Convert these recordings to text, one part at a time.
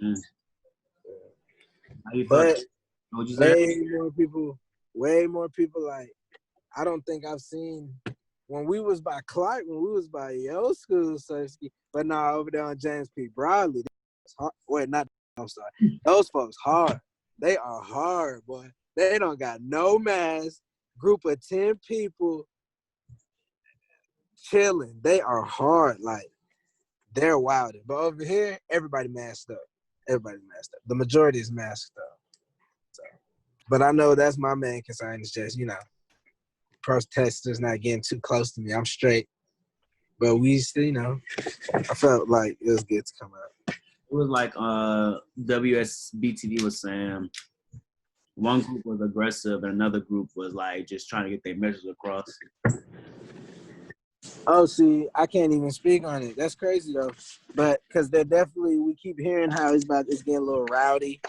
Mm. How you But feel? What'd you say? way more people like, I don't think I've seen when we was by Clark, when we was by your school, Sersky, but now over there on James P. Broadley, I'm sorry. Those folks hard. They are hard, boy. They don't got no mask. Group of 10 people chilling. They are hard. Like, they're wild. But over here, everybody masked up. The majority is masked up. So, but I know that's my main concern is just, protesters not getting too close to me. I'm straight. But we still, I felt like it was good to come out. It was like WSBTV was saying one group was aggressive and another group was like just trying to get their message across. Oh, see, I can't even speak on it. That's crazy though. But because we keep hearing how it's getting a little rowdy.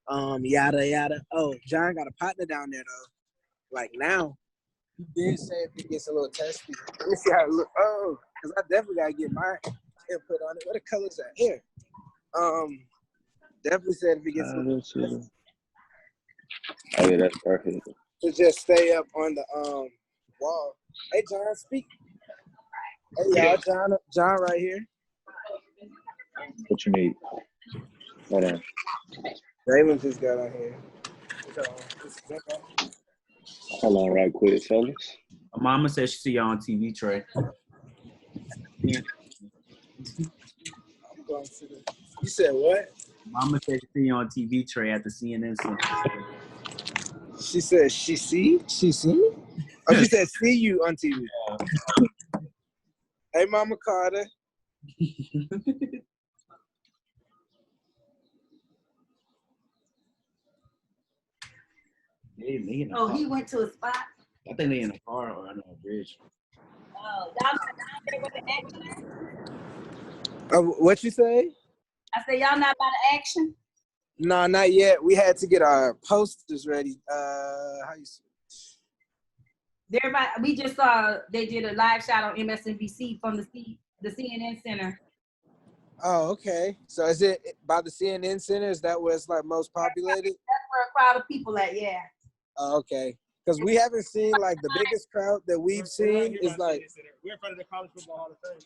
Yada yada. Oh, John got a partner down there though. Like now, he did say if he gets a little testy. Let me see how it look. Oh, because I definitely gotta get my input on it. What the color's that? Here. Definitely said if he gets a little testy. Oh yeah, that's perfect. To just stay up on the wall. Hey John, speak. Hey y'all, John right here. What you need? Hold on. Raymond just got on here. Hold on right quick, fellas. Mama said she see y'all on TV, Trey. You said what? Mama said she see you on TV, Trey, at the CNN Center. She said she see me? Oh, she said see you on TV. Hey, Mama Carter. Oh, he went to a spot? I think they in a car or under a bridge. Oh, y'all not down there with the action? What you say? I said, y'all not by the action? No, not yet. We had to get our posters ready. How you say? Everybody, we just saw they did a live shot on MSNBC from the CNN Center. Oh, okay. So is it by the CNN Center? Is that where it's like most populated? That's where a crowd of people at, yeah. Oh, okay. Because we haven't seen like the biggest crowd that we've seen is like we're in front of the College Football Hall of Fame.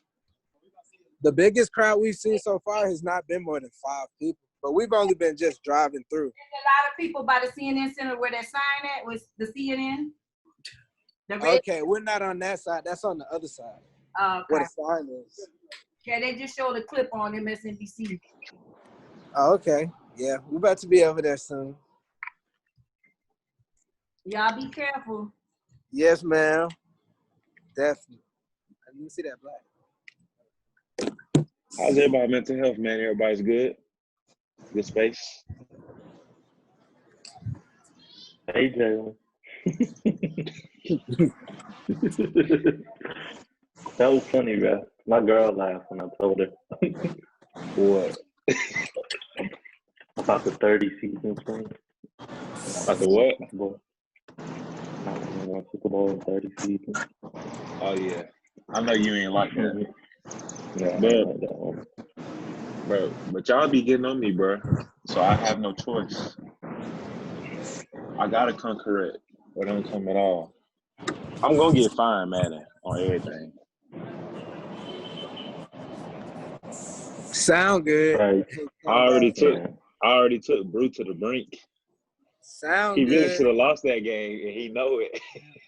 The biggest crowd we've seen so far has not been more than 5 people, but we've only been just driving through. There's a lot of people by the CNN Center where that sign at was the CNN. Okay, we're not on that side. That's on the other side. Okay. Where the sign is. Yeah, they just showed a clip on MSNBC. Oh, okay. Yeah, we're about to be over there soon. Y'all be careful. Yes, ma'am. Definitely. Let me see that black. How's everybody mental health, man? Everybody's good? Good space? Hey, Jalen. That was funny, bro. My girl laughed when I told her. What? About the 30 season thing. About the what? Not winning one Super Bowl in 30 seasons. Oh, yeah. I know you ain't like that. Yeah, but y'all be getting on me, bro. So I have no choice. I gotta come correct. Or don't come at all. I'm gonna get fined, man, on everything. Sound good. Right. I already took Brew to the brink. Sound he good. He really should have lost that game, and he know it.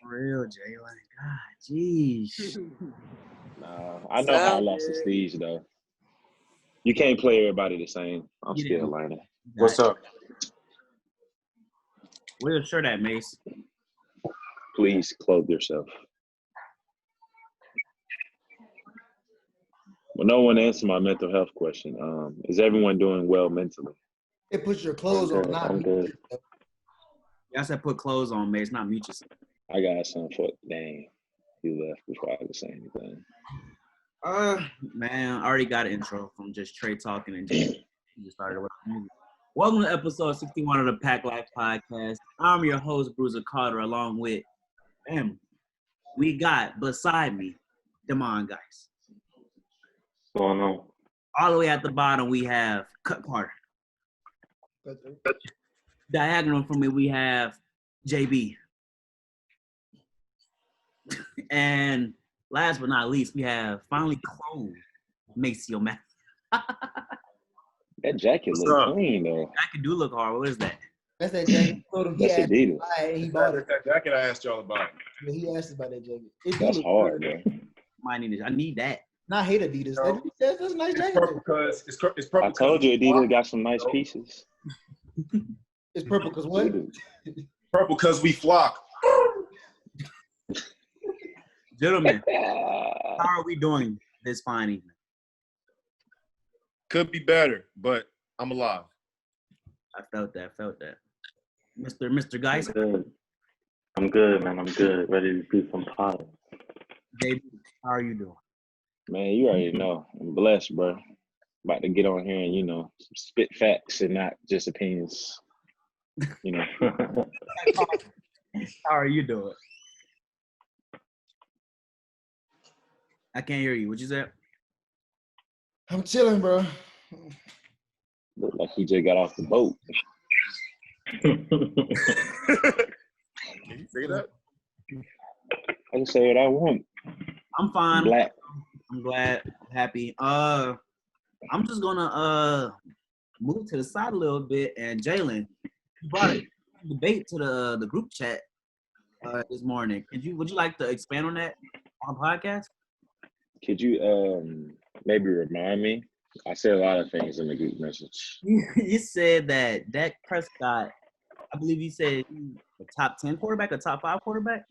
For real, Jalen. God, jeez. Nah, I know how I lost the stage, though. You can't play everybody the same. I'm still learning. What's up? Where's your shirt at, Mace? Please clothe yourself. Well, no one answered my mental health question. Is everyone doing well mentally? It puts your clothes on. I'm good. Y'all said put clothes on, Mace, not mute yourself. I got some foot. Dang. He left before I could say anything. Man, I already got an intro from just Trey talking and just started with music. Welcome to episode 61 of the PACT Life Podcast. I'm your host, Bruiser Carter, along with, we got beside me, Demond guys. What's going on? All the way at the bottom, we have Cut Carter. Diagonal from me, we have JB. And last but not least, we have finally closed Maceo Math. That jacket What's look up? clean though. That could do look hard. What is that? That's that jacket. He told him he That's asked Adidas. to buy it and he bought it. That jacket I asked y'all about. Yeah, he asked about that jacket. It do That's look hard, good. bro. I need that. And I hate Adidas. No. That's a nice It's jacket. purple because it's purple. I told you because Adidas got some nice pieces. It's purple because what? Purple because we flock. Gentlemen, how are we doing this fine evening? Could be better, but I'm alive. I felt that. Mr. Geis, I'm good, man. I'm good. Ready to do some pot. JB, how are you doing? Man, you already know. I'm blessed, bro. About to get on here and, spit facts and not just opinions. How are you doing? I can't hear you. What you said? I'm chilling, bro. Look like he just got off the boat. Can you say that? I can say what I want. I'm fine. Black. I'm glad. I'm happy. I'm just gonna move to the side a little bit. And Jalen, you brought a debate to the group chat this morning. Would you like to expand on that on the podcast? Could you maybe remind me? I said a lot of things in the group message. You said that Dak Prescott, I believe you said a top 10 quarterback, a top 5 quarterback.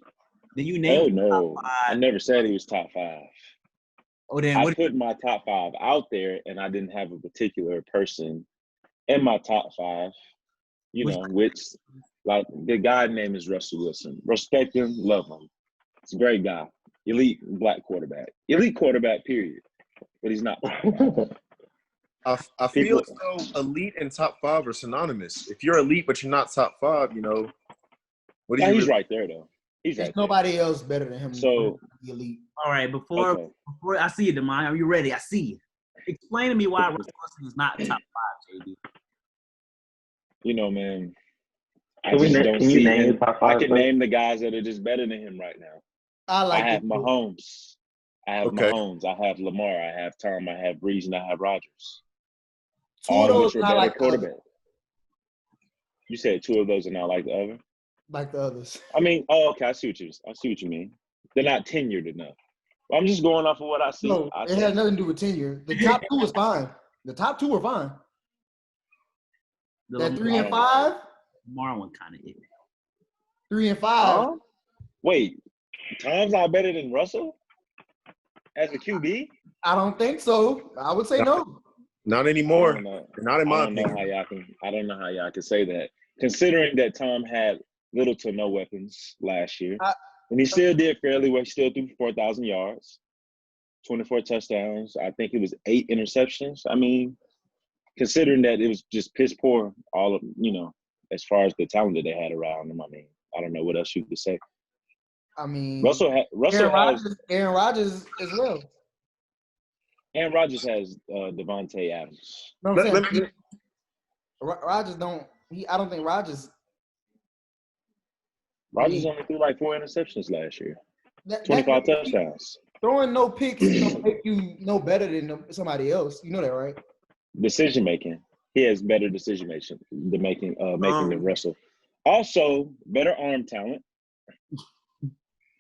Then you Oh named no, top I 5. never said he was top 5. Oh, then I what? put my top 5 out there, and I didn't have a particular person in my top 5. Which like the guy name is Russell Wilson. Respect him, love him. He's a great guy. Elite black quarterback. Elite quarterback, period. But he's not top 5. I feel as though elite and top 5 are synonymous. If you're elite but you're not top 5, what do Yeah, you? he's right there though. He's There's right there. nobody else better than him. So- the elite. All right, before I see you, Demai, are you ready? I see you. Explain to me why Russell Wilson is not top 5, JD. Man. Can you name your top 5? I can name the guys that are just better than him right now. I I have it. Mahomes. I have Okay. Mahomes. I have Lamar. I have Tom. I have Breeze, and I have Rodgers. Two All of of those which are not better like the other, quarterbacks. You said 2 of those are not like the other? like the others. I mean, okay, I see what you mean. They're not tenured enough. Well, I'm just going off of what I see. No, it has nothing to do with tenure. The top 2 was fine. The top 2 were fine. The That 3 Lamar and 5, one kind of is. 3 and 5. Wait, Tom's not better than Russell as a QB? I don't think so. I would say no. Not I anymore. don't know. Not in I my don't know opinion. I don't know how y'all can say that, considering that Tom had little to no weapons last year, and he still did fairly well. He still threw 4,000 yards, 24 touchdowns. I think it was 8 interceptions. I mean, considering that it was just piss poor, all of as far as the talent that they had around him. I mean, I don't know what else you could say. I mean, Russell Aaron Rodgers as well. Aaron Rodgers has Devontae Adams. No, I'm Let- saying, let me- Rodgers don't. I don't think Rodgers. Rodgers only threw like 4 interceptions last year, That 25 touchdowns. Throwing no picks don't make you no better than somebody else. You know that, right? Decision making, he has better decision making than Russell. Also, better arm talent.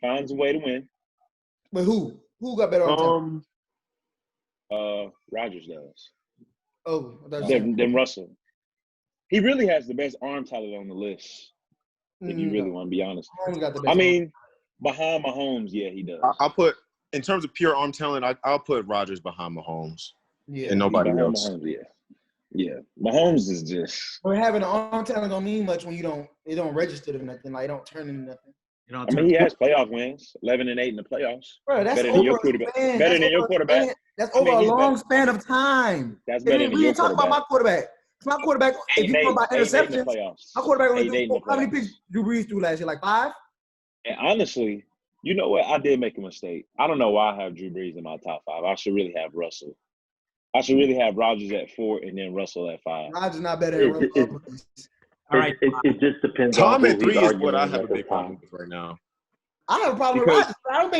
Finds a way to win. But who? Who got better on time? Rodgers does. Oh, I thought you said- Than Russell. He really has the best arm talent on the list. If you really want to be honest. Mahomes got the best I arm. mean, behind Mahomes, yeah, he does. I'll put, in terms of pure arm talent, I'll put Rodgers behind Mahomes yeah. and nobody Behind else. Mahomes, yeah. Mahomes is just. But having an arm talent don't mean much when it don't register to nothing. Like it don't turn into nothing. You I mean, he has playoff wins, 11-8 in the playoffs. Bro, that's Better over than your a quarterback. span. Better That's than your over a quarterback. span. That's I mean, over a he's long better. span of time. That's better than We your ain't talking about my quarterback. quarterback. My quarterback, if you talk about 8-8 in the interceptions, playoffs. my quarterback only 8-8 in threw the how many playoffs. picks Drew Brees threw last year? Like 5? And honestly, you know what? I did make a mistake. I don't know why I have Drew Brees in my top 5. I should really have Russell. I should really have Rodgers at 4 and then Russell at 5. Rodgers not better than Russell. All right. It just depends Tom on at who he's 3 is what I arguing have a at the big problem time. with right now. I have a problem Because- with Rodgers. I don't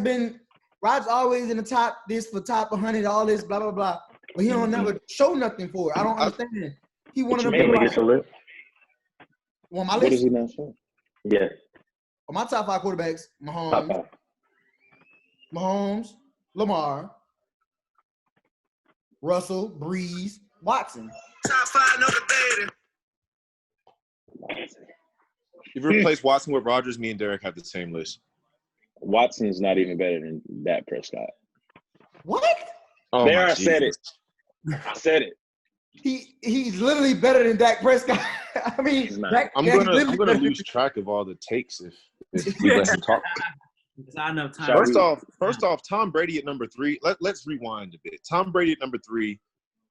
think Rodgers always in the top, this for top 100, all this, blah, blah, blah. But he don't never show nothing for it. I don't understand. He one of them Can we people get the list? on my What list. is he not showing? Yes. On my top 5 quarterbacks, Top five. Mahomes, Lamar, Russell, Breeze, Watson. Top 5, no debating. If you replace Watson with Rodgers, me and Derek have the same list. Watson's not even better than Dak Prescott. What? Oh, There, my I said it. Jesus. I said it. He's literally better than Dak Prescott. I mean, He's not. I'm Dak's gonna literally better lose track of all the takes if we let him talk. It's not enough time. First off, Tom Brady at number 3. Let's rewind a bit. Tom Brady at number 3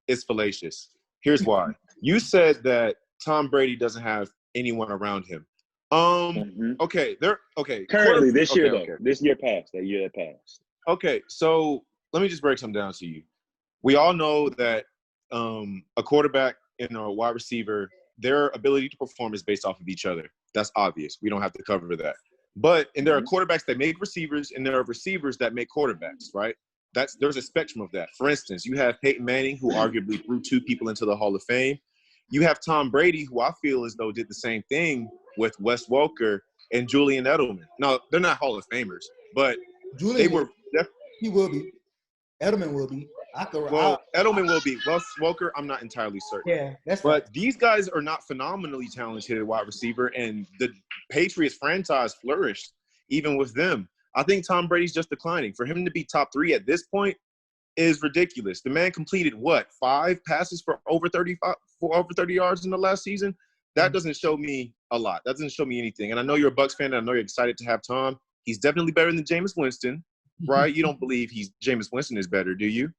is fallacious. Here's why. You said that Tom Brady doesn't have anyone around him. Okay, Currently, this year, okay. though. This year passed. That year that passed. Okay, so let me just break something down to you. We all know that a quarterback and a wide receiver, their ability to perform is based off of each other. That's obvious. We don't have to cover that. And there are quarterbacks that make receivers, and there are receivers that make quarterbacks, right? There's a spectrum of that. For instance, you have Peyton Manning, who arguably threw 2 people into the Hall of Fame. You have Tom Brady, who I feel as though did the same thing with Wes Welker and Julian Edelman. Now, they're not Hall of Famers, but they were. He will be. Edelman will be. Edelman will be. Welker, I'm not entirely certain. Yeah, that's right. But these guys are not phenomenally talented at wide receiver, and the Patriots franchise flourished even with them. I think Tom Brady's just declining. For him to be top 3 at this point is ridiculous. The man completed 5 passes for over 30 yards in the last season. That doesn't show me a lot. That doesn't show me anything. And I know you're a Bucs fan, and I know you're excited to have Tom. He's definitely better than Jameis Winston, right? You don't believe Jameis Winston is better, do you?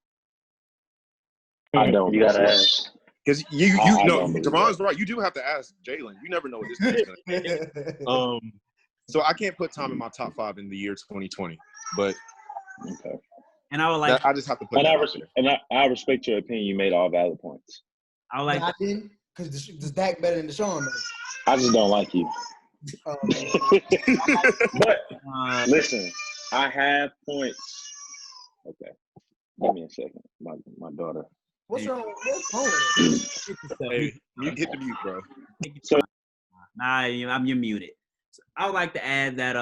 I don't. You gotta ask. Because you know, Jaron's right. You do have to ask Jalen. You never know what this thing's going to be. So I can't put Tom in my top 5 in the year 2020. But okay. And I would like. I just have to put. I respect your opinion. You made all valid points. I would like. I didn't, because this Dak better than Deshaun. I just don't like you. But listen, I have points. Okay, give me a second. My daughter. What's wrong? What's wrong with it? Hey, you hit the mute, bro. So, you're muted. So I would like to add that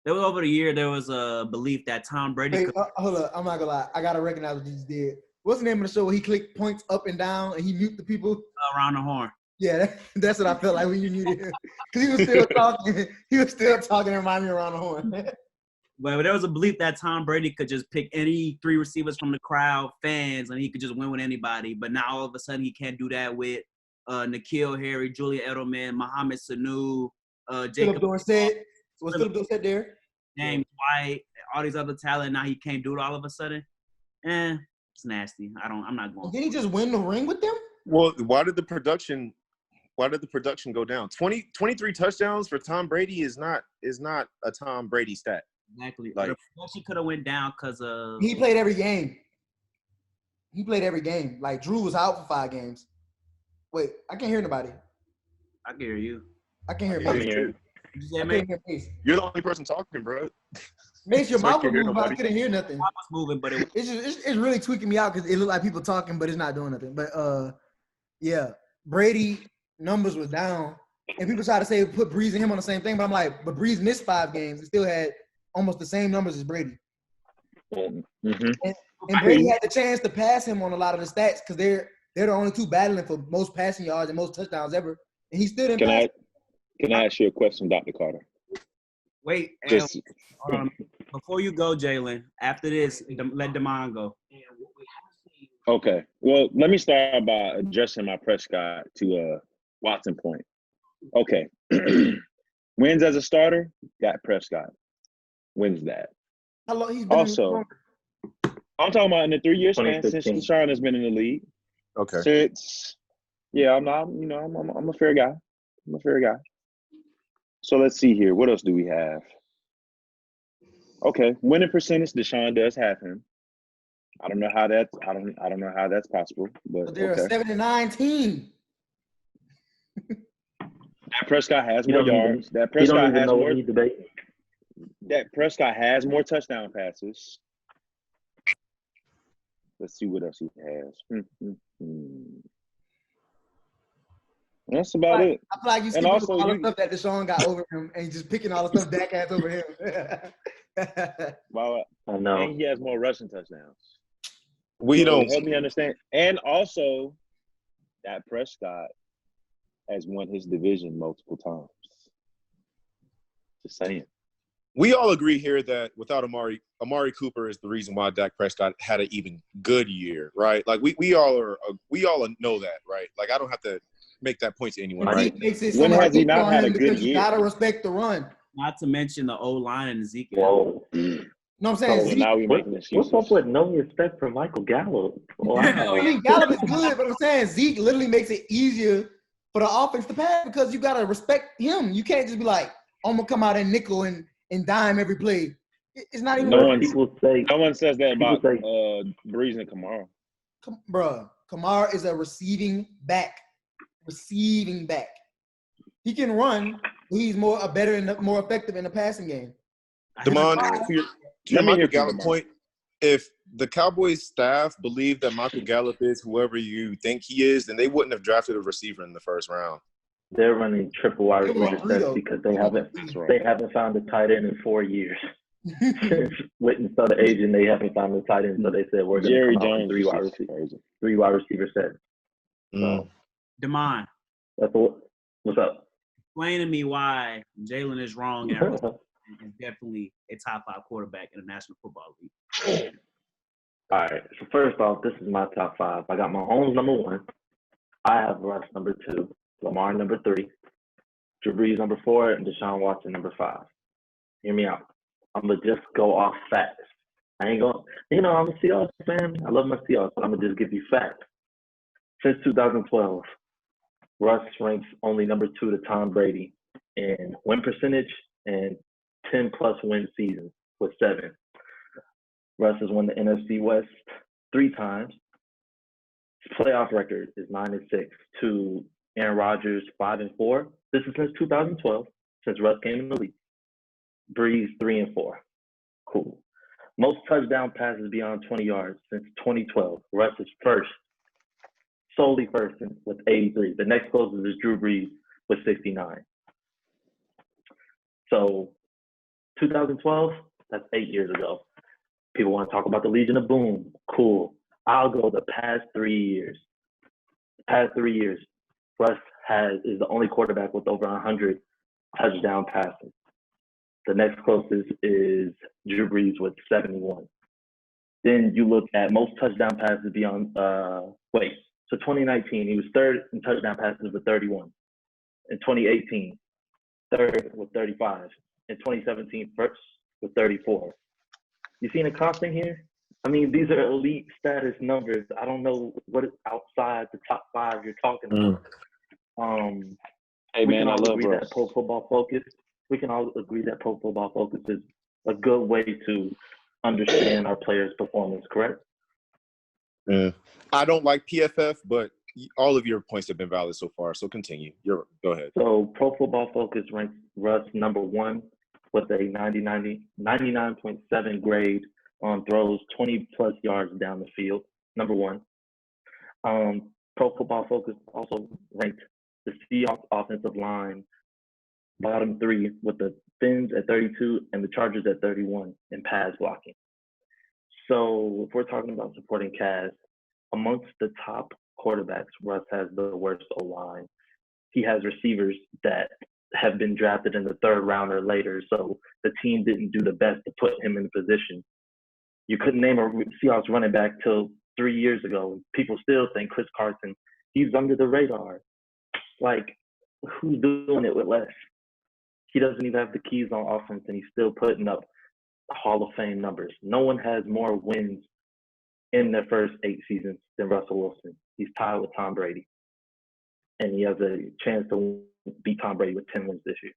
there was over the year there was a belief that Tom Brady. Hey, hold up, I'm not gonna lie. I gotta recognize what he just did. What's the name of the show where he clicked points up and down and he mute the people? Around the horn. Yeah, that's what I felt like when you muted him. Because he was still talking. He was still talking and reminded me around the horn. But there was a belief that Tom Brady could just pick any 3 receivers from the crowd, fans, and he could just win with anybody. But now all of a sudden he can't do that with N'Keal Harry, Julian Edelman, Mohamed Sanu, Philip Dorsett. Was Philip Dorsett there? James White, all these other talent. Now he can't do it all of a sudden. It's nasty. I'm not going. Did he just win the ring with them? Well, why did the production go down? 23 touchdowns for Tom Brady is not a Tom Brady stat. Exactly. Like, the production could have went down because of he played every game. Like Drew was out for 5 games. Wait, I can't hear nobody. I can hear you. I can't hear I Mace. hear you. I can't hear Mace. You're the only person talking, bro. Mace, your So I mouth was can't hear moving, but I nobody. couldn't hear nothing. I was moving, but It's really tweaking me out because it looked like people talking, but it's not doing nothing. But yeah, Brady numbers was down, and people try to say put Breeze and him on the same thing, but I'm like, but Breeze missed 5 games and still had almost the same numbers as Brady. mm-hmm. And Brady had the chance to pass him on a lot of the stats because they're the only 2 battling for most passing yards and most touchdowns ever, and he still didn't pass. Can I ask you a question, Dr. Carter? wait. Just Before you go, Jalen, after this, let Damon go. okay. Well, let me start by addressing my Prescott to Watson point. Okay. Wins as a starter, got Prescott. Wins that. How long he's been Also, I'm talking about in the 3 years span since 2015. Deshaun has been in the league. Okay. Since, yeah, I'm a fair guy. I'm a fair guy. So let's see here. What else do we have? Okay, winning percentage, Deshaun does have him. I don't know how that's possible, but But they're okay. a 7-9 team. Dak Prescott has You more don't even yards. Dak you don't Prescott even has know more. what he's debating. Dak Prescott has more touchdown passes. Let's see what else he has. That's about it. I feel like you And skipping also, all the stuff that Deshaun got over him and just picking all the stuff Dak has over him. well, I know. and he has more rushing touchdowns. We So don't. help me understand. And also, Dak Prescott has won his division multiple times. Just saying. We all agree here that without Amari Cooper is the reason why Dak Prescott had an even good year, right? Like we all know that, right? Like I don't have to make that point to anyone, right? Zeke makes it so When much has he easier not on had him a good because you year? gotta respect the run. Not to mention the O-line and Ezekiel. Whoa. You know what I'm saying? So Zeke, now we making excuses. What's up with no respect for Michael Gallup? Wow. Zeke Gallup is good, but I'm saying Zeke literally makes it easier for the offense to pass because you gotta respect him. You can't just be like, I'm gonna come out and nickel and dime every play. It's not even. No one says that about Breeze and Kamara. Bruh, Kamara is a receiving back. He can run. He's better and more effective in the passing game. Damon, to your Michael Gallup Damon. point, if the Cowboys staff believed that Michael Gallup is whoever you think he is, then they wouldn't have drafted a receiver in the first round. They're running triple wide receiver sets because they haven't found a tight end in 4 years. Since Witten started aging, they haven't found a tight end, so they said we're going to come out with three wide receiver sets. So, Damon, what's up? explain to me why Jalen is wrong and is definitely a top 5 quarterback in the National Football League. All right. So first off, this is my top 5. I got Mahomes number 1. I have Russ number 2, Lamar number 3, Drew Brees number 4, and Deshaun Watson number 5. Hear me out. I'm gonna just go off facts. I ain't gonna, I'm a Seahawks fan. I love my Seahawks, but I'm gonna just give you facts. Since 2012, Russ ranks only number 2 to Tom Brady in win percentage and 10+ win seasons with 7. Russ has won the NFC West 3 times. His playoff record is 9-6 to Aaron Rodgers 5-4. This is since 2012, since Russ came in the league. Breeze 3-4. Cool. Most touchdown passes beyond 20 yards since 2012. Russ is solely first with 83. The next closest is Drew Brees with 69. So 2012, that's 8 years ago. People want to talk about the Legion of Boom. Cool. I'll go the past 3 years. Russ is the only quarterback with over 100 touchdown passes. The next closest is Drew Brees with 71. Then you look at most touchdown passes beyond, so 2019, he was third in touchdown passes with 31. In 2018, third with 35. In 2017, first with 34. You seen a constant here? I mean, these are elite status numbers. I don't know what is outside the top 5 you're talking about. Hey, man, I love Russ. Russ. We can all agree that Pro Football Focus is a good way to understand our players' performance, correct? Yeah. I don't like PFF, but all of your points have been valid so far, so continue. Go ahead. So Pro Football Focus ranks Russ number 1 with a 99.7 grade on throws 20+ yards down the field, number 1. Pro Football Focus also ranked the Seahawks offensive line bottom 3 with the Fins at 32 and the Chargers at 31 in pass blocking. So if we're talking about supporting cast, amongst the top quarterbacks, Russ has the worst O-line. He has receivers that have been drafted in the 3rd round or later, so the team didn't do the best to put him in position. You couldn't name a Seahawks running back till 3 years ago. People still think Chris Carson, he's under the radar. Like, who's doing it with less? He doesn't even have the keys on offense, and he's still putting up Hall of Fame numbers. No one has more wins in their first 8 seasons than Russell Wilson. He's tied with Tom Brady, and he has a chance to beat Tom Brady with 10 wins this year.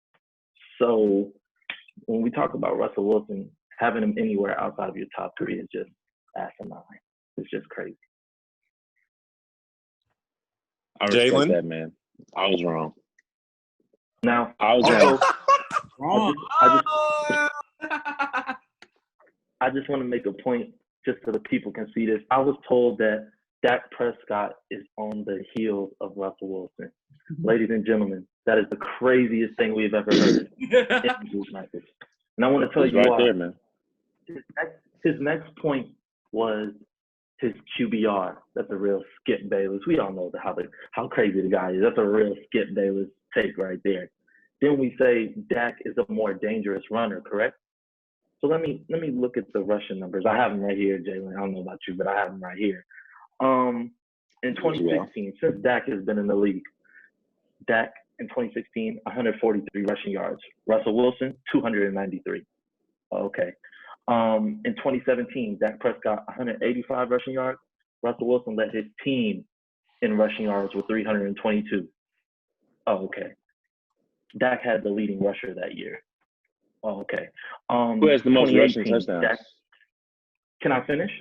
So when we talk about Russell Wilson, having him anywhere outside of your top 3 is just asinine. It's just crazy. I respect Jalen? that, man. I was wrong. Now, I was also, wrong. I just want to make a point just so the people can see this. I was told that Dak Prescott is on the heels of Russell Wilson. Ladies and gentlemen, that is the craziest thing we've ever heard in Blue Snipers. And I want to tell He's you right why. there, man. His next point was his QBR. That's a real Skip Bayless. We all know how crazy the guy is. That's a real Skip Bayless take right there. Then we say Dak is a more dangerous runner, correct? So let me look at the rushing numbers. I have them right here, Jalen. I don't know about you, but I have them right here. In 2016, since Dak has been in the league, Dak in 2016, 143 rushing yards. Russell Wilson, 293. Okay. In 2017, Dak Prescott, 185 rushing yards. Russell Wilson led his team in rushing yards with 322. Oh, okay. Dak had the leading rusher that year. Oh, okay. Who has the most rushing touchdowns? Can I finish?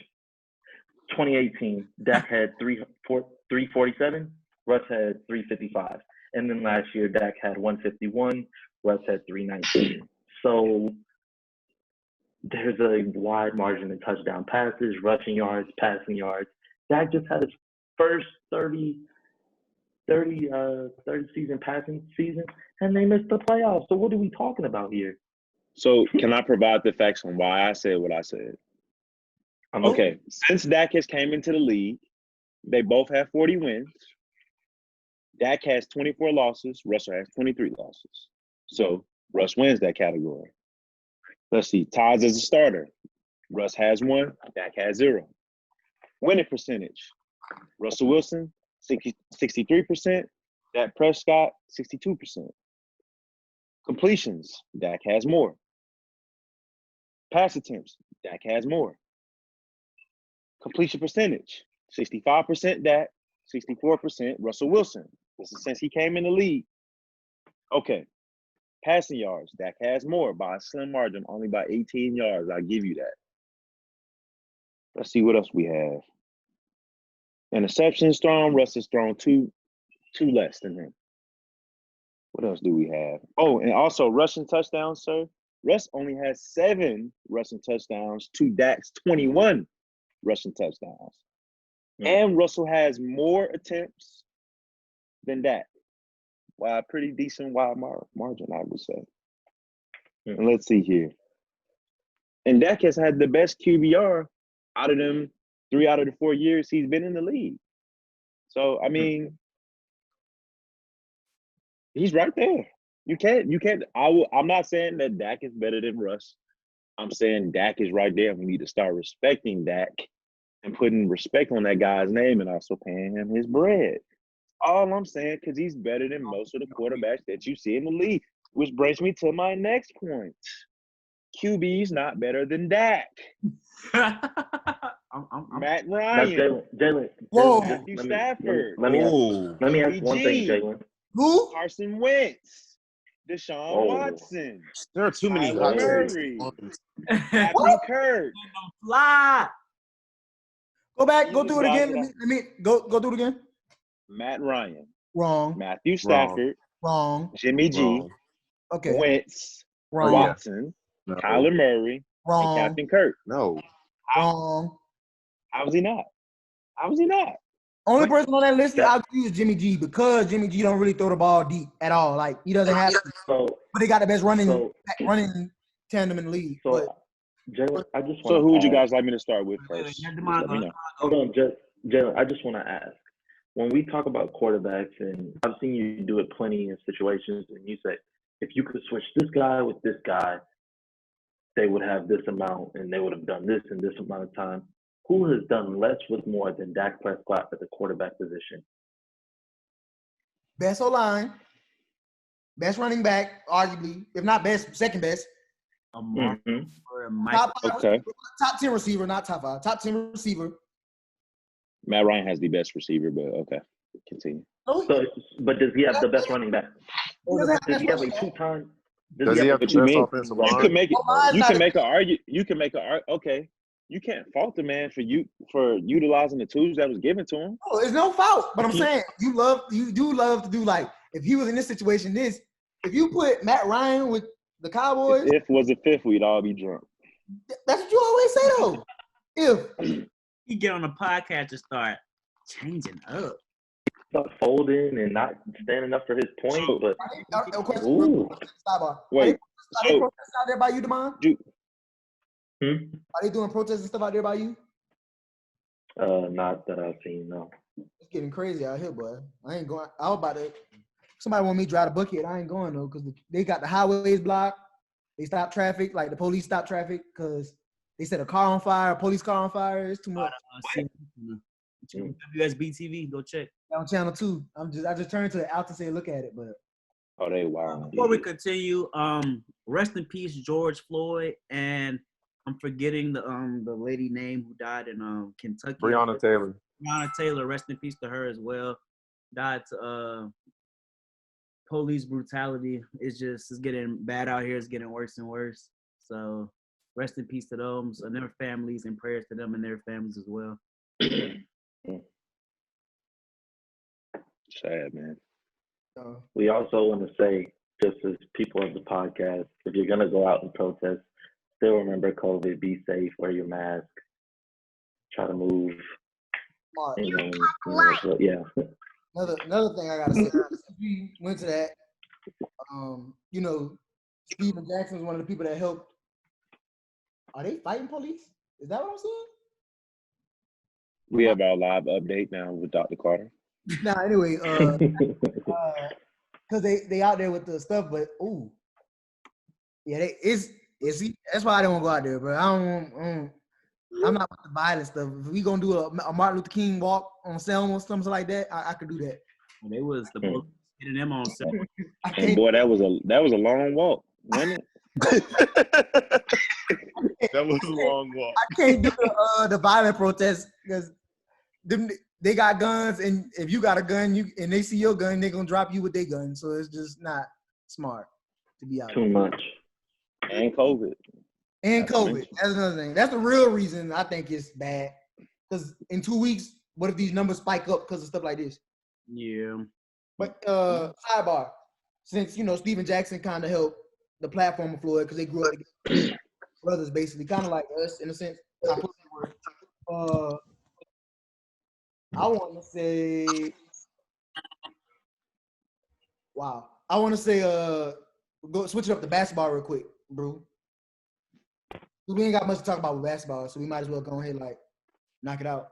2018, Dak had 347. Russ had 355. And then last year, Dak had 151. Russ had 319. So there's a wide margin in touchdown passes, rushing yards, passing yards. Dak just had his first 30 season passing season, and they missed the playoffs. So what are we talking about here? So can I provide the facts on why I said what I said? Okay. Since Dak has came into the league, they both have 40 wins. Dak has 24 losses. Russell has 23 losses. So Russ wins that category. Let's see. Ties as a starter. Russ has 1. Dak has 0. Winning percentage. Russell Wilson, 63%. Dak Prescott, 62%. Completions. Dak has more. Pass attempts. Dak has more. Completion percentage. 65% Dak, 64% Russell Wilson. This is since he came in the league. Okay. Passing yards. Dak has more by a slim margin, only by 18 yards. I'll give you that. Let's see what else we have. Interceptions thrown. Russ has thrown two less than him. What else do we have? Oh, and also rushing touchdowns, sir. Russ only has 7 rushing touchdowns to Dak's 21 rushing touchdowns. And Russell has more attempts than Dak. By a pretty decent wide margin, I would say. And let's see here. And Dak has had the best QBR out of them 3 out of the 4 years he's been in the league. So, I mean, he's right there. You can't. I'm not saying that Dak is better than Russ. I'm saying Dak is right there. We need to start respecting Dak and putting respect on that guy's name and also paying him his bread. All I'm saying, because he's better than most of the quarterbacks that you see in the league, which brings me to my next point. QB's not better than Dak. Matt Ryan. Jalen. Whoa. Matthew Stafford. Let me ask one thing, Jalen. Who? Carson Wentz. Deshaun Watson. There are too many Kyler hot Murray. takes. Matthew Kirk. Fly. Go back. Go through it again. Let me go through it again. Matt Ryan. Wrong. Matthew Stafford. Wrong. Jimmy G. Wrong. Okay. Wentz. Wrong. Watson. No. Kyler Murray. Wrong. And Captain Kirk. No. Wrong. How was he not? How was he not? Only person on that list I'll use Jimmy G because Jimmy G don't really throw the ball deep at all. Like he doesn't have to. But he got the best running tandem in the league. So, Jalen, I just want. So who would you guys like me to start with first? Just let me know. Hold on, Jalen. I just want to ask. When we talk about quarterbacks, and I've seen you do it plenty in situations, and you say, if you could switch this guy with this guy, they would have this amount, and they would have done this in this amount of time. Who has done less with more than Dak Prescott at the quarterback position? Best O-line, best running back, arguably, if not best, second best. Top 10 receiver, not top 5. Top 10 receiver. Matt Ryan has the best receiver, but okay, continue. So, but does he have the best running back? Does he have a 2-time? Does he have the best offensive line? You can make an argument. You can make an argument. Okay, you can't fault the man for utilizing the tools that was given to him. Oh, it's no fault. But I'm saying you do love to do like if he was in this situation, if you put Matt Ryan with the Cowboys, If was a fifth, we'd all be drunk. that's what you always say though. If he get on a podcast and start changing up. Not folding and not standing up for his point, but Wait, are they protesting out there by you, Demond? Are they doing protests and stuff out there by you? Not that I've seen, no. It's getting crazy out here, boy. I ain't going. I was about to. Somebody want me to drive the bucket. I ain't going though because they got the highways blocked. They stop traffic, like the police stop traffic because they set a car on fire, a police car on fire. It's too much. WSB TV, go check. On channel 2. I just turned to the out to say look at it, but. Oh, they wild. Before we continue, rest in peace, George Floyd, and I'm forgetting the lady name who died in Kentucky. Breonna Taylor. Breonna Taylor, rest in peace to her as well. Died to police brutality. It's getting bad out here. It's getting worse and worse. So rest in peace to them and their families, and prayers to them and their families as well. Sad, man. We also want to say, just as people of the podcast, if you're going to go out and protest, still remember COVID, be safe, wear your mask, try to move. Yeah. Another thing I got to say, we went to that, Steven Jackson was one of the people that helped. Are they fighting police? Is that what I'm saying? We have our live update now with Dr. Carter. Nah, anyway, because they out there with the stuff, but that's why I don't want to go out there, bro. I'm not with the violent stuff. If we gonna do a Martin Luther King walk on Selma or something like that, I could do that. They was the police hitting them on Selma. And boy, that was a long walk, wasn't it? That was a long walk. I can't do the violent protest because they got guns, and if you got a gun, and they see your gun, they're gonna drop you with their gun. So it's just not smart to be out too there. much. And COVID. That's another thing. That's the real reason I think it's bad. Because in 2 weeks, what if these numbers spike up because of stuff like this? Yeah. But sidebar, since Steven Jackson kind of helped the platform of Floyd because they grew up together, brothers basically, kind of like us in a sense. I want to say, go switch it up to basketball real quick, bro. We ain't got much to talk about with basketball, so we might as well go ahead knock it out.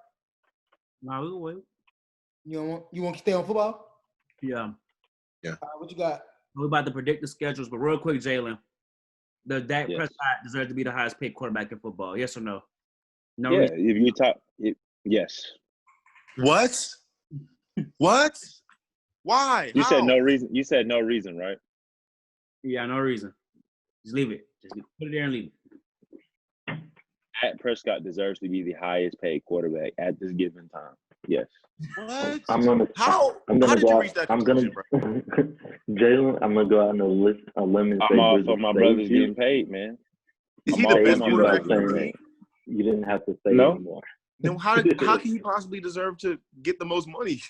Nah, we'll wait. You want to stay on football? Yeah. What you got? We're about to predict the schedules, but real quick, Jalen, does Dak Prescott deserve to be the highest paid quarterback in football? Yes or no? No. Yeah, if you talk, yes. What? What? Why? You How? said no reason. You said no reason, right? Yeah, no reason. Just leave it. Put it there and leave it. Dak Prescott deserves to be the highest paid quarterback at this given time. Yes. What? How did you reach that conclusion, bro? Jalen, I'm gonna go out on a limb and say I'm all for my brothers getting paid, man. Is he the best quarterback in the league? You didn't have to say anymore. Then how can he possibly deserve to get the most money?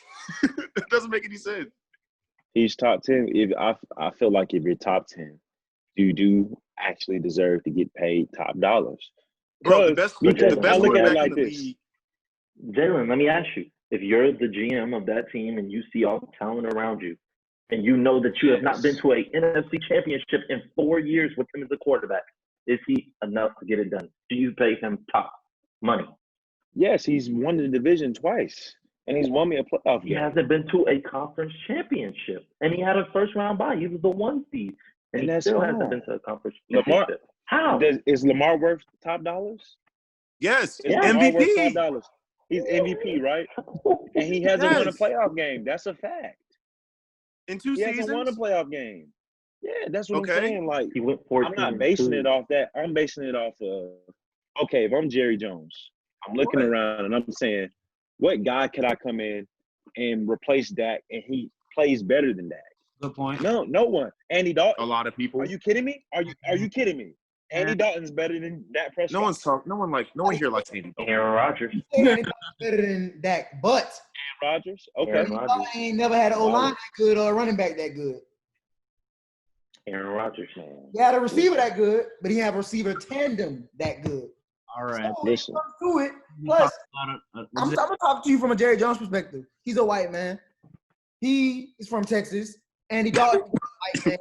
It doesn't make any sense. He's top 10. I feel like if you're top 10, you do actually deserve to get paid top dollars. Bro, the best quarterback like in the this. league. Jalen, let me ask you. If you're the GM of that team and you see all the talent around you, and you know that you have not been to a NFC championship in 4 years with him as a quarterback, is he enough to get it done? Do you pay him top money? Yes, he's won the division twice, and he's won me a playoff game. He hasn't been to a conference championship, and he had a first-round bye. He was the 1 seed, and he still hasn't been to a conference championship. How? Is Lamar worth top dollars? Yes, MVP. Top dollars. He's MVP, right? And he hasn't won a playoff game. That's a fact. In 2 seasons? He hasn't won a playoff game. Yeah, that's what I'm saying. Like, he went I'm not basing it off that. I'm basing it off of, okay, if I'm Jerry Jones, I'm looking around and I'm saying, what guy could I come in and replace Dak and he plays better than Dak? Good point. No one. Andy Dalton. A lot of people. Are you kidding me? Are you kidding me? Andy Dalton's better than Dak Prescott. No one's talking. No one here likes Andy Dalton. Aaron Rodgers. Andy Dalton better than Dak, but Aaron Rodgers. Okay. Aaron Dalton Rodgers. ain't never had an O-line that good or a running back that good. Aaron Rodgers, man. He had a receiver that good, but he had a receiver tandem that good. All right. So, Listen. to it. Plus, I'm gonna talk to you from a Jerry Jones perspective. He's a white man. He is from Texas. Andy Dalton is a white man.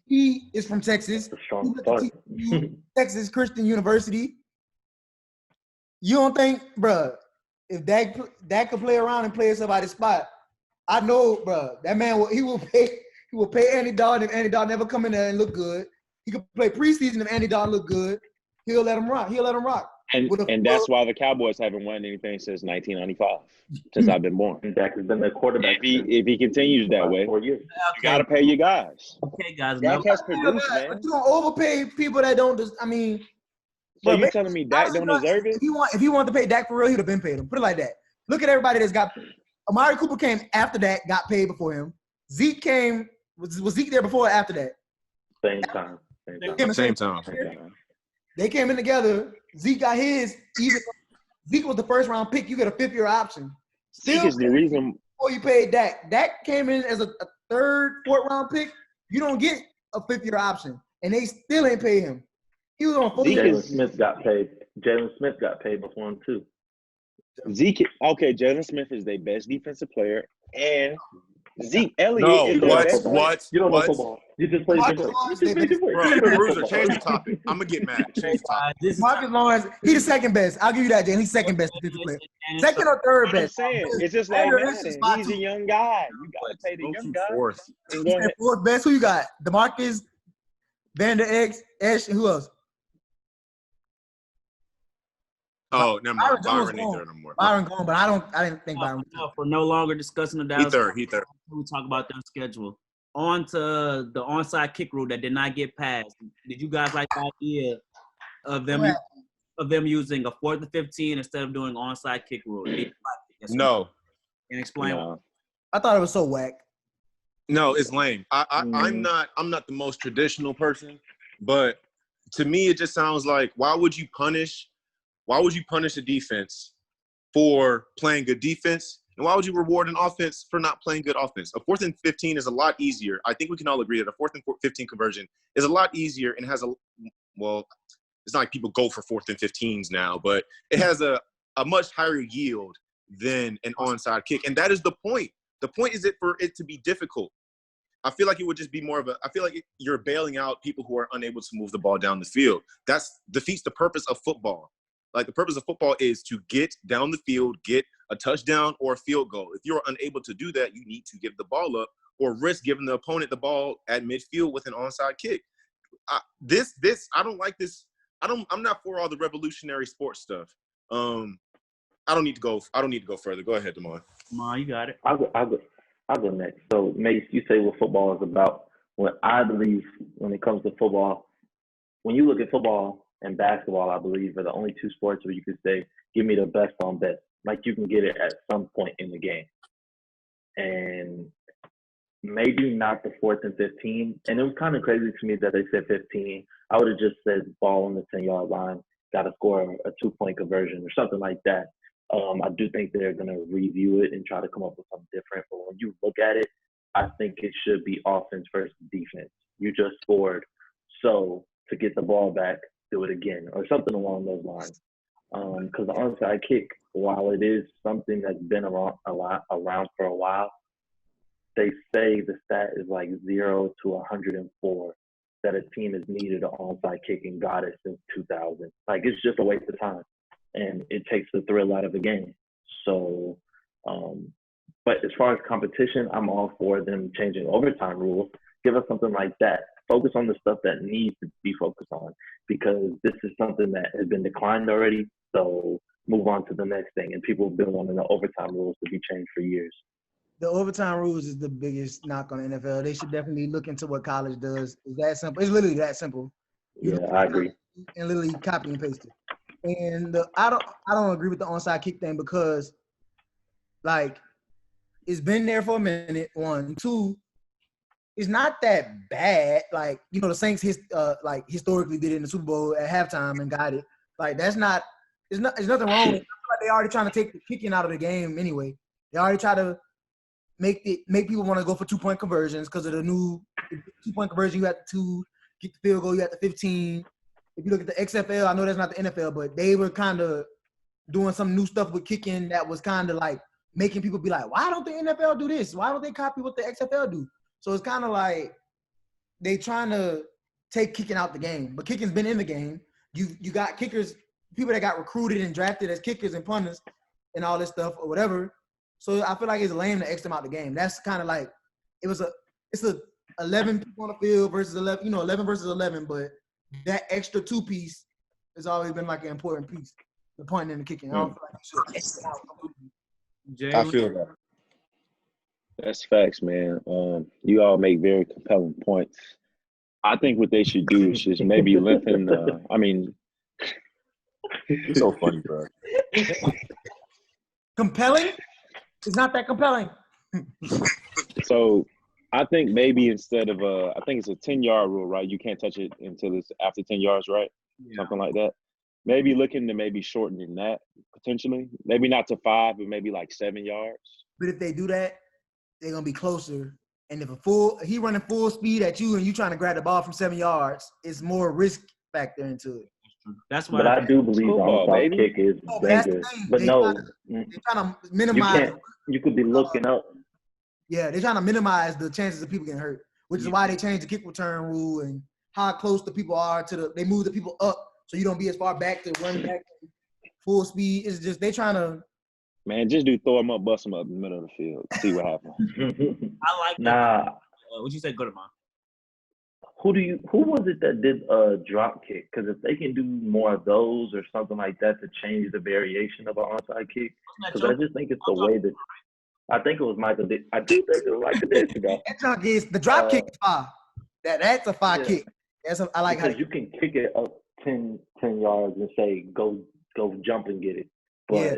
He is from Texas. That's a strong He start. went to Texas Christian University. You don't think, bruh, if Dak could play around and play somebody's spot, I know, bruh, that man he will pay Andy Dalton if Andy Dalton never come in there and look good. He could play preseason if Andy Dalton look good. He'll let him rock. And that's why the Cowboys haven't won anything since 1995, since I've been born. And Dak has been their quarterback. If he continues that way, 4 years. you got to pay your guys. Okay, guys. Dak has produced, But man. you don't overpay people that don't. I mean, So bruh, you telling me Dak don't deserve it? If he wanted to pay Dak for real, he'd have been paid him. Put it like that. Look at everybody that's got. Amari Cooper came after that, got paid before him. Zeke came. Was Zeke there before or after that? Same time. Same time. They came in together. Zeke got his. Even Zeke was the first round pick. You get a 5th-year option. Zeke is the reason. Before you paid Dak. Dak came in as a 3rd, 4th round pick. You don't get a 5th-year option, and they still ain't pay him. He was on 4 years. Jalen Smith got paid. Jalen Smith got paid before him too. Zeke, okay, Jalen Smith is their best defensive player, and Zeke Elliott No, is their best player. what? You don't know What? football. You just play different. Bro, Bruiser, change the topic. I'm gonna get mad. Change the topic. Marcus Lawrence, he's the second best. I'll give you that, Jalen. He's second best defensive player. Second or third I'm best. saying it's just like Andrew Madden. Henson's spot He's too. a young guy. You gotta pay the Go young to guy. fourth. And go ahead. Fourth best. Who you got? DeMarcus, Vander Esch, and who else? Oh, never mind. Byron Jones Byron ain't gone. there no more. Byron gone, but I didn't think Byron. For no longer discussing the He Dallas. third. We talk about their schedule. On to the onside kick rule that did not get passed. Did you guys like the idea of them using a 4th and 15 instead of doing onside kick rule? No. And explain. No. I thought it was so whack. No, it's lame. I'm not the most traditional person, but to me it just sounds like why would you punish a defense for playing good defense? And why would you reward an offense for not playing good offense? A 4th and 15 is a lot easier. I think we can all agree that a 4th and 15 conversion is a lot easier and has it's not like people go for 4th and 15s now, but it has a much higher yield than an onside kick. And that is the point. The point is for it to be difficult. I feel like it would just be I feel like you're bailing out people who are unable to move the ball down the field. That defeats the purpose of football. Like the purpose of football is to get down the field, get a touchdown or a field goal. If you're unable to do that, you need to give the ball up or risk giving the opponent the ball at midfield with an onside kick. I don't like this. I'm not for all the revolutionary sports stuff. I don't need to go further. Go ahead, Damon. Come on, you got it. I'll go next. So, Mace, you say what football is about. What I believe when it comes to football, when you look at football and basketball, I believe are the only 2 sports where you could say, give me the best on best. Like you can get it at some point in the game. And maybe not the 4th and 15. And it was kind of crazy to me that they said 15. I would have just said ball on the 10-yard line, got to score a 2-point conversion or something like that. I do think they're going to review it and try to come up with something different. But when you look at it, I think it should be offense versus defense. You just scored. So to get the ball back, do it again or something along those lines. Because the onside kick, while it is something that's been around for a while, they say the stat is like 0 to 104 that a team has needed an onside kick and got it since 2000. Like, it's just a waste of time. And it takes the thrill out of the game. So, but as far as competition, I'm all for them changing overtime rules. Give us something like that. Focus on the stuff that needs to be focused on because this is something that has been declined already. So move on to the next thing. And people have been wanting the overtime rules to be changed for years. The overtime rules is the biggest knock on the NFL. They should definitely look into what college does. It's that simple. It's literally that simple. Yeah, I agree. And literally copy and paste it. And I don't agree with the onside kick thing because, like, it's been there for a minute. 1, 2, it's not that bad. Like, you know, the Saints historically did it in the Super Bowl at halftime and got it. Like, there's nothing wrong with it. Like, they already trying to take the kicking out of the game anyway. They already try to make people want to go for 2-point conversions because of the new 2-point conversion. You have to get the field goal, you have to 15. If you look at the XFL, I know that's not the NFL, but they were kind of doing some new stuff with kicking that was kind of like making people be like, why don't the NFL do this? Why don't they copy what the XFL do? So it's kind of like they trying to take kicking out the game, but kicking's been in the game. You got kickers, people that got recruited and drafted as kickers and punters and all this stuff or whatever. So I feel like it's lame to X them out the game. That's kind of like it's a 11 people on the field versus 11, 11 versus 11, but that extra 2-piece has always been like an important piece, the punting and the kicking. I don't feel like you should X it out completely. I feel that. That's facts, man. You all make very compelling points. I think what they should do is just maybe lengthen. It's so funny, bro. Compelling? It's not that compelling. So I think maybe instead of I think it's a 10-yard rule, right? You can't touch it until it's after 10 yards, right? Yeah. Something like that. Maybe looking to maybe shortening that potentially. Maybe not to 5, but maybe like 7 yards. But if they do that, they're gonna be closer. And if he running full speed at you and you trying to grab the ball from 7 yards, it's more risk factor into it. That's why. But I do believe the onside kick is dangerous. But no, they're trying to minimize. You could be looking up. Yeah, they're trying to minimize the chances of people getting hurt, which is why they changed the kick return rule and how close the people are to they move the people up so you don't be as far back to run back full speed. It's just they trying to. Man, just throw them up, bust them up in the middle of the field, see what happens. I like that. Nah. What'd you say? Go to mine. Who was it that did a drop kick? Because if they can do more of those or something like that to change the variation of an onside kick, because I just think it's the way that I think it was Michael. I do think it was Michael Dixon. That junk is the drop kick is fire. That's a fire kick. I like because you can kick it up 10 yards and say go jump and get it, but. Yeah.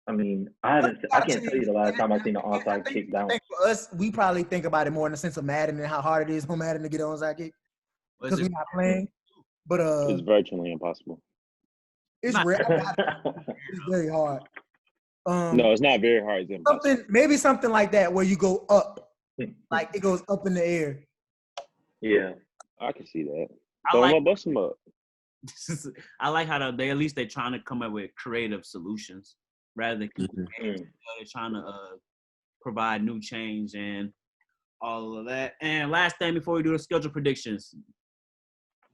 I mean, I can't tell you the last time I seen an onside kick down. For us, we probably think about it more in the sense of Madden and how hard it is on Madden to get an onside kick because we're not playing. But it's virtually impossible. It's rare. It's very hard. No, it's not very hard. It's impossible. Maybe something like that where you go up, like it goes up in the air. Yeah, I can see that. Bust them up. I like how they at least they're trying to come up with creative solutions. Rather than they're trying to provide new change and all of that. And last thing before we do the schedule predictions,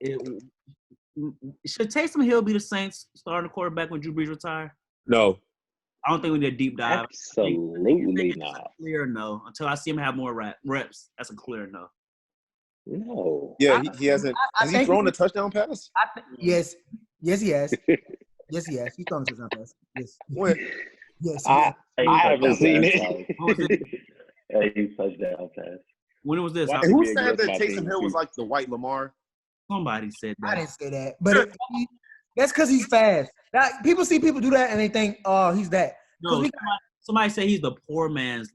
should Taysom Hill be the Saints starting quarterback when Drew Brees retire? No. I don't think we need a deep dive. Absolutely not. A clear no. Until I see him have more reps, that's a clear no. No. Yeah, he hasn't. Has he thrown a touchdown pass? Yes, he has. Yes, he has. He's thrown a touchdown pass. Yes. When? Yes. I haven't seen it. He touchdown pass. When was this? Who said that Taysom Hill was like the white Lamar? Somebody said that. I didn't say that, but that's because he's fast. People see people do that and they think, oh, he's that. No, somebody said he's the poor man's.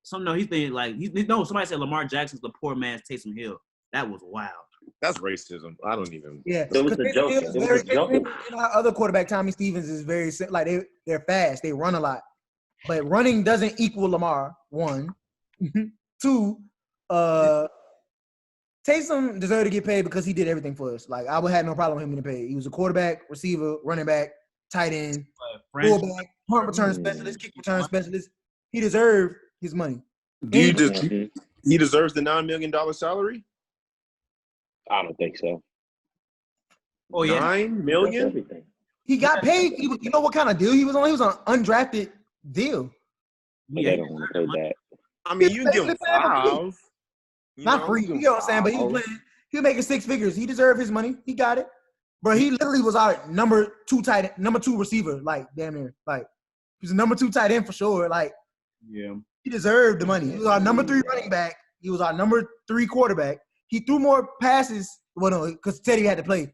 Somebody said Lamar Jackson's the poor man's Taysom Hill. That was wild. That's racism. I don't even. Yeah, it was a joke. It was a joke. Our other quarterback, Tommy Stevens, is very like they're fast. They run a lot, but running doesn't equal Lamar. 1, 2. Taysom deserved to get paid because he did everything for us. Like I would have no problem with him getting paid. He was a quarterback, receiver, running back, tight end, fullback, punt return specialist, kick return specialist. He deserved his money. He deserves the $9 million salary. I don't think so. Oh yeah, $9 million. He got paid. You know what kind of deal he was on? He was on an undrafted deal. But they don't want to pay that. I mean, you can give him 5. Not free. You know what I'm saying? But he was playing. He was making 6 figures. He deserved his money. He got it. Bro, he literally was our number 2 receiver. Like damn near. Like he was a number 2 tight end for sure. Like yeah, he deserved the money. He was our number 3 running back. He was our number 3 quarterback. He threw more passes. Well, no, because Teddy had to play.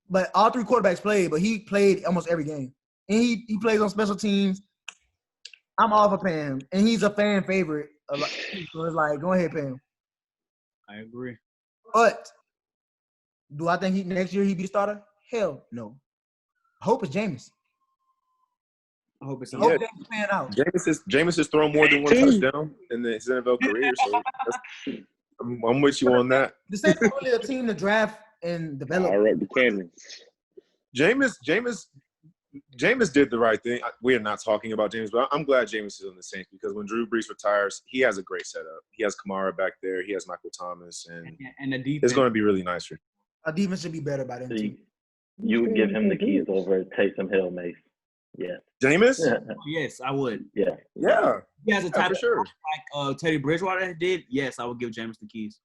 But all 3 quarterbacks played, but he played almost every game. And he plays on special teams. I'm all for paying him. And he's a fan favorite. a lot. So it's like, go ahead, pay him. I agree. But do I think next year he be the starter? Hell no. I hope it's Jameis. I hope it's I hope Yeah. Jameis pan out. Jameis has thrown more than one touchdown in his NFL career, so I'm with you on that. The Saints are really a team to draft and develop. I wrote the cannons. Jameis did the right thing. We're not talking about Jameis, but I'm glad Jameis is on the Saints because when Drew Brees retires, he has a great setup. He has Kamara back there. He has Michael Thomas, And the defense. it's going to be really nice for him. Our defense should be better by then, So too. you would give him the keys over Taysom Hill, Mace. Yeah. Jameis? Yes, I would. Yeah. Yeah. He has a type for of sure. like Teddy Bridgewater did. Yes, I would give James the keys.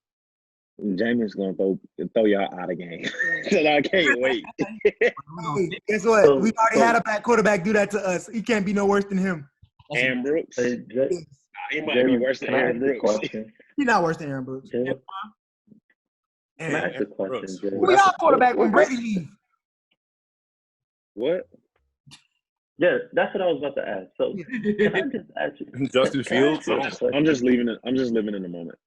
Jameis gonna throw y'all out of game. So I can't wait. Hey, guess what? We already had a black quarterback do that to us. He can't be no worse than him. Aaron Brooks. Hey, He might be worse than can I Aaron ask a Brooks. question? He's not worse than Aaron Brooks. Can I ask a Aaron question, Brooks. Jay? Who y'all quarterback when Brady leave? What? Yeah, that's what I was about to ask. So can I just ask you? Justin can I ask Fields. you a question? I'm just living in the moment.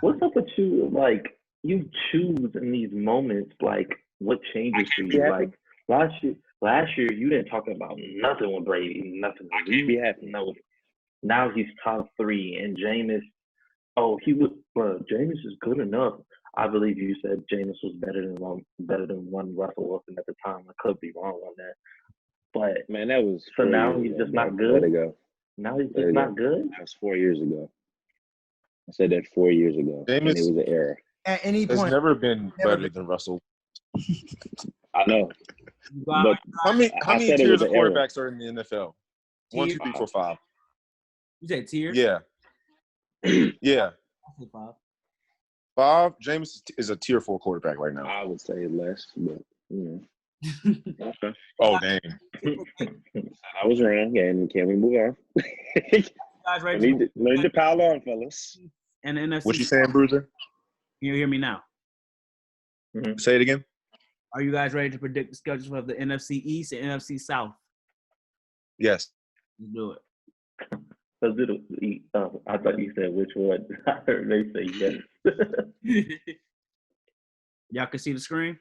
What's up with you? Like, you choose in these moments, like, what changes for you? Yeah. Like, last year you didn't talk about nothing with Brady, nothing. I can't be happy. No. Now he's top 3, and Jameis. Oh, Jameis is good enough. I believe you said Jameis was better than one Russell Wilson at the time. I could be wrong on that, but Man, that was so 4 now years he's ago, just bro. not good? Let it go. now he's There just you not go. good. That was 4 years ago. I said that 4 years ago. And it Jameis was an error. At any has point. never been Never better been. than Russell. I know. But How many I said it tiers was of an error. quarterbacks are in the NFL? 1, 2, 3, 4, 5. You said tiers? Yeah. Yeah. I said 5. 5. Jameis is a tier 4 quarterback right now. I would say less, but okay. Oh, dang. I was wrong. And can we move on? Guys, ready to Learn to pile on, fellas. and the NFC. What you saying, Bruiser? Can you hear me now? Say it again. Are you guys ready to predict the schedules of the NFC East and NFC South? Yes. Let's do it. I thought you said which one. I heard they say yes. Y'all can see the screen?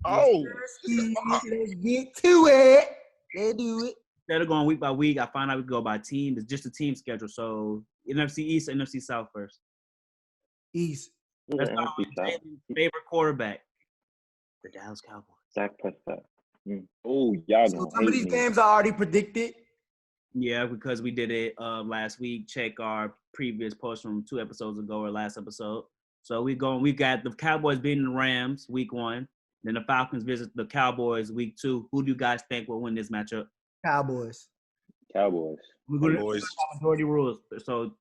Oh. Let's get to it. They do it. Instead of going week by week, I find out we go by team. It's just a team schedule. So NFC East and NFC South first. East. Let's start with Jalen's favorite quarterback, the Dallas Cowboys. Dak Prescott. Oh, y'all So gonna some of hate these me. games are already predicted. Yeah, because we did it last week. Check our previous post from 2 episodes ago or last episode. So we got the Cowboys beating the Rams week 1. Then the Falcons visit the Cowboys week 2. Who do you guys think will win this matchup? Cowboys. Cowboys. We're going to Cowboys. majority rules. So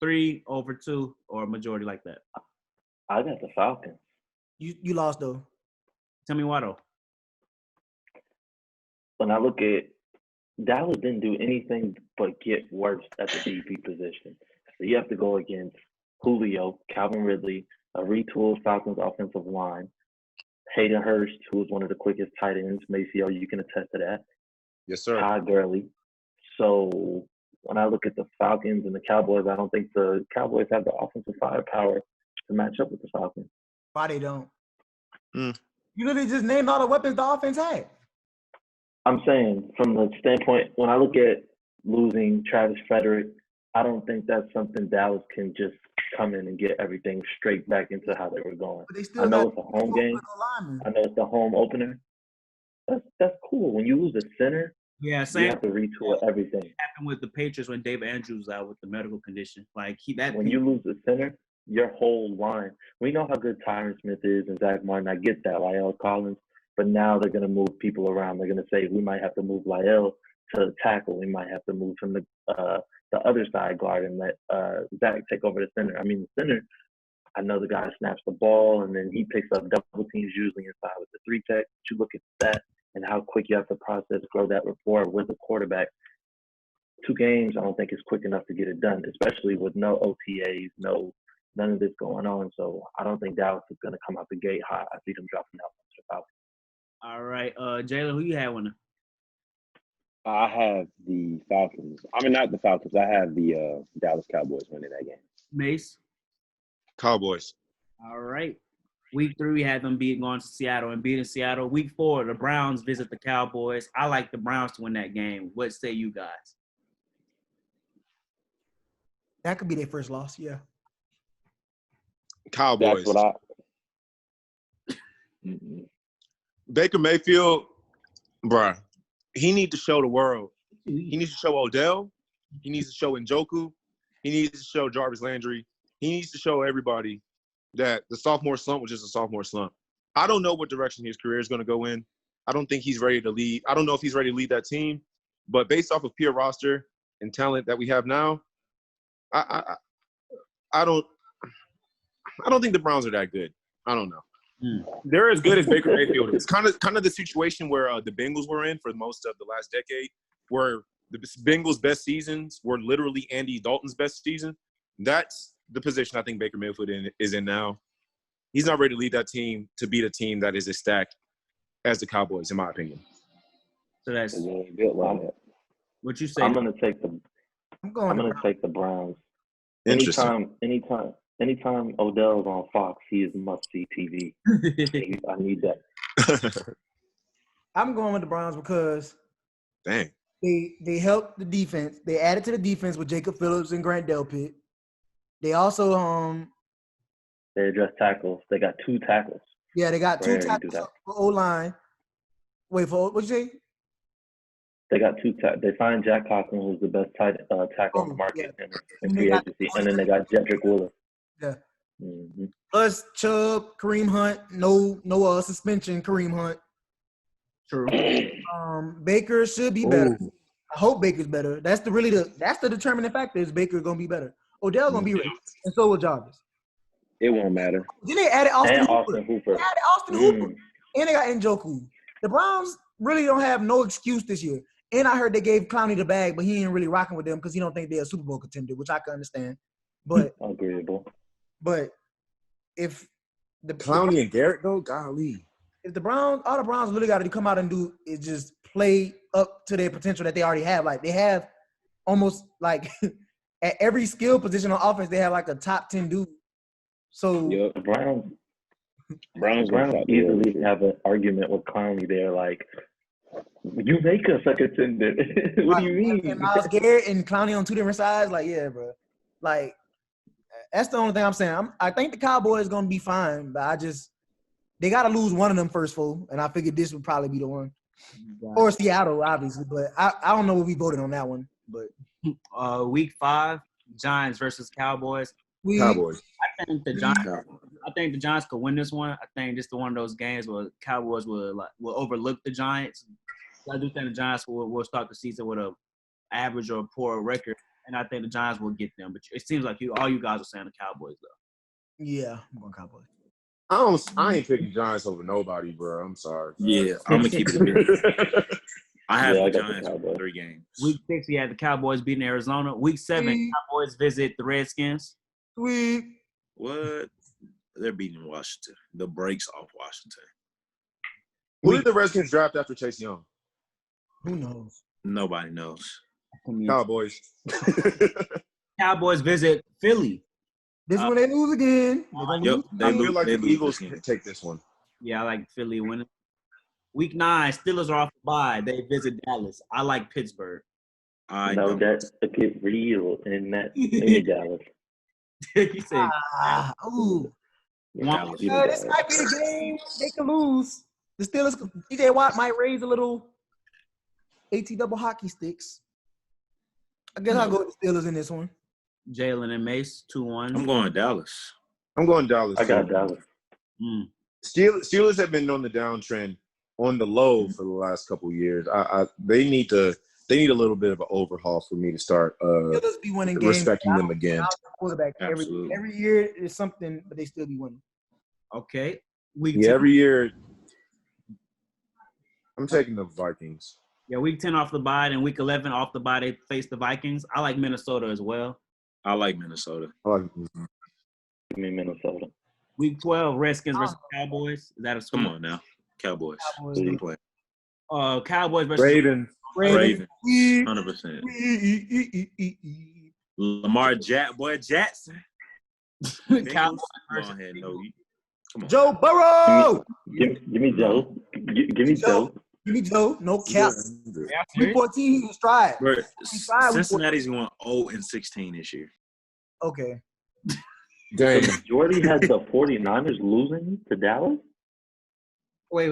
3-2 or majority like that. I got the Falcons. You lost though. Tell me why though. When I look at Dallas, didn't do anything but get worse at the DP position. So you have to go against Julio, Calvin Ridley, a retooled Falcons offensive line, Hayden Hurst, who was one of the quickest tight ends. Maceo, you can attest to that. Yes, sir. Todd Gurley. So when I look at the Falcons and the Cowboys, I don't think the Cowboys have the offensive firepower to match up with the Falcons. Why they don't? Mm. You literally just named all the weapons the offense had. I'm saying from the standpoint, when I look at losing Travis Frederick, I don't think that's something Dallas can just come in and get everything straight back into how they were going. But they still I know got it's a home game. linemen. I know it's the home opener. That's cool. When you lose a center, Yeah, you same have to retool everything. happened with the Patriots when Dave Andrews was out with the medical condition. Like When you lose a center, your whole line. We know how good Tyron Smith is and Zach Martin. I get that, Lyle Collins. But now they're going to move people around. They're going to say we might have to move Lyle to tackle. We might have to move from the other side guard and let Zach take over the center. I mean, the center, I know the guy snaps the ball and then he picks up double teams usually inside with the 3-tech. But you look at that and how quick you have to process, grow that rapport with the quarterback. 2 games, I don't think it's quick enough to get it done, especially with no OTAs, none of this going on. So I don't think Dallas is going to come out the gate hot. I see them dropping out. All right, Jalen, who you had winning? I have the Falcons. I mean, not the Falcons. I have the Dallas Cowboys winning that game. Mace. Cowboys. All right. Week 3, we had them going to Seattle and beating Seattle. Week 4, the Browns visit the Cowboys. I like the Browns to win that game. What say you guys? That could be their first loss. Yeah. Cowboys. That's what Baker Mayfield, bruh, he needs to show the world. He needs to show Odell. He needs to show Njoku. He needs to show Jarvis Landry. He needs to show everybody that the sophomore slump was just a sophomore slump. I don't know what direction his career is going to go in. I don't think he's ready to lead. I don't know if he's ready to lead that team. But based off of pure roster and talent that we have now, I don't think the Browns are that good. I don't know. They're as good as Baker Mayfield. It's kind of the situation where the Bengals were in for most of the last decade, where the Bengals' best seasons were literally Andy Dalton's best season. That's the position I think Baker Mayfield is in now. He's not ready to lead that team to beat a team that is as stacked as the Cowboys, in my opinion. So that's what you say. I'm gonna take the Browns. Interesting. Anytime Odell's on Fox, he is must-see TV. I need that. I'm going with the Browns because Dang. they helped the defense. They added to the defense with Jacob Phillips and Grant Delpit. They also They address tackles. They got 2 tackles. yeah, they got 2 Rarely do tackles that. for O-line. Wait, for what you say? They got 2 tackles. They signed Jack Conklin, who's the best tackle on the market in free agency, and then they got Jedrick Willis. Yeah. Mm-hmm. Plus Chubb, Kareem Hunt, no suspension, Kareem Hunt. True. Baker should be better. I hope Baker's better. That's the determining factor is Baker gonna be better. Odell gonna be ready, and so will Jarvis. It won't matter. Then they added Austin Hooper. They added Austin Hooper, and they got Njoku. The Browns really don't have no excuse this year. And I heard they gave Clowney the bag, but he ain't really rocking with them because he don't think they're a Super Bowl contender, which I can understand. But agreeable. But if the Clowney and Garrett, though, golly. If the Browns, all the Browns really got to come out and do is just play up to their potential that they already have. Like they have almost like at every skill position on offense, they have like a top 10 dude. So the Browns easily have an argument with Clowney there. Like, you make us a contender. What do you mean? And Myles Garrett and Clowney on 2 different sides. Like, yeah, bro. Like, that's the only thing I'm saying. I think the Cowboys gonna be fine, but they gotta lose one of them first 4, and I figured this would probably be the one. Or Seattle, obviously, but I don't know what we voted on that one. But week 5, Giants versus Cowboys. Cowboys. I think the Giants could win this one. I think this is one of those games where Cowboys will overlook the Giants. I do think the Giants will start the season with a average or a poor record, and I think the Giants will get them. But it seems like all you guys are saying the Cowboys, though. Yeah, I'm going Cowboys. I ain't picking Giants over nobody, bro. I'm sorry. Yeah, I'm gonna keep it a bit. I have the Giants for 3 games. Week 6, we had the Cowboys beating Arizona. Week 7, Cowboys visit the Redskins. Sweet. What? They're beating Washington. The brakes off Washington. Who did the Redskins draft after Chase Young? Who knows? Nobody knows. Cowboys. Cowboys visit Philly. This one they lose again. I feel like the Eagles can take this one. Yeah, I like Philly winning. Week 9, Steelers are off the bye. They visit Dallas. I like Pittsburgh. I know that it get real in Dallas. He said, ooh. This might be the game they can lose. The Steelers, DJ Watt might raise a little AT double hockey sticks. I guess I'll go with the Steelers in this one. Jalen and Mace, 2-1. I'm going Dallas. I'm going Dallas. I got Dallas. Steelers have been on the downtrend, on the low for the last couple of years. They need a little bit of an overhaul for me to start Steelers be winning games. respecting them again. Quarterback every year is something, but they still be winning. Okay. Every year. I'm taking the Vikings. Yeah, week 10 off the bye, and week 11 off the bye, they face the Vikings. I like Minnesota as well. I like Minnesota. Give me Minnesota. Week 12, Redskins versus Cowboys. Is that a Come on now. Cowboys. Cowboys versus Ravens. Ravens. 100%. Lamar Jackson. Cowboys Go ahead, no. Come on. Joe Burrow. Give me Joe. Give me Joe. Give me Joe. No cap. Week 14, he stride. Bro, Cincinnati's going 0-16 this year. Okay. Dang. The majority had the 49ers losing to Dallas? Wait.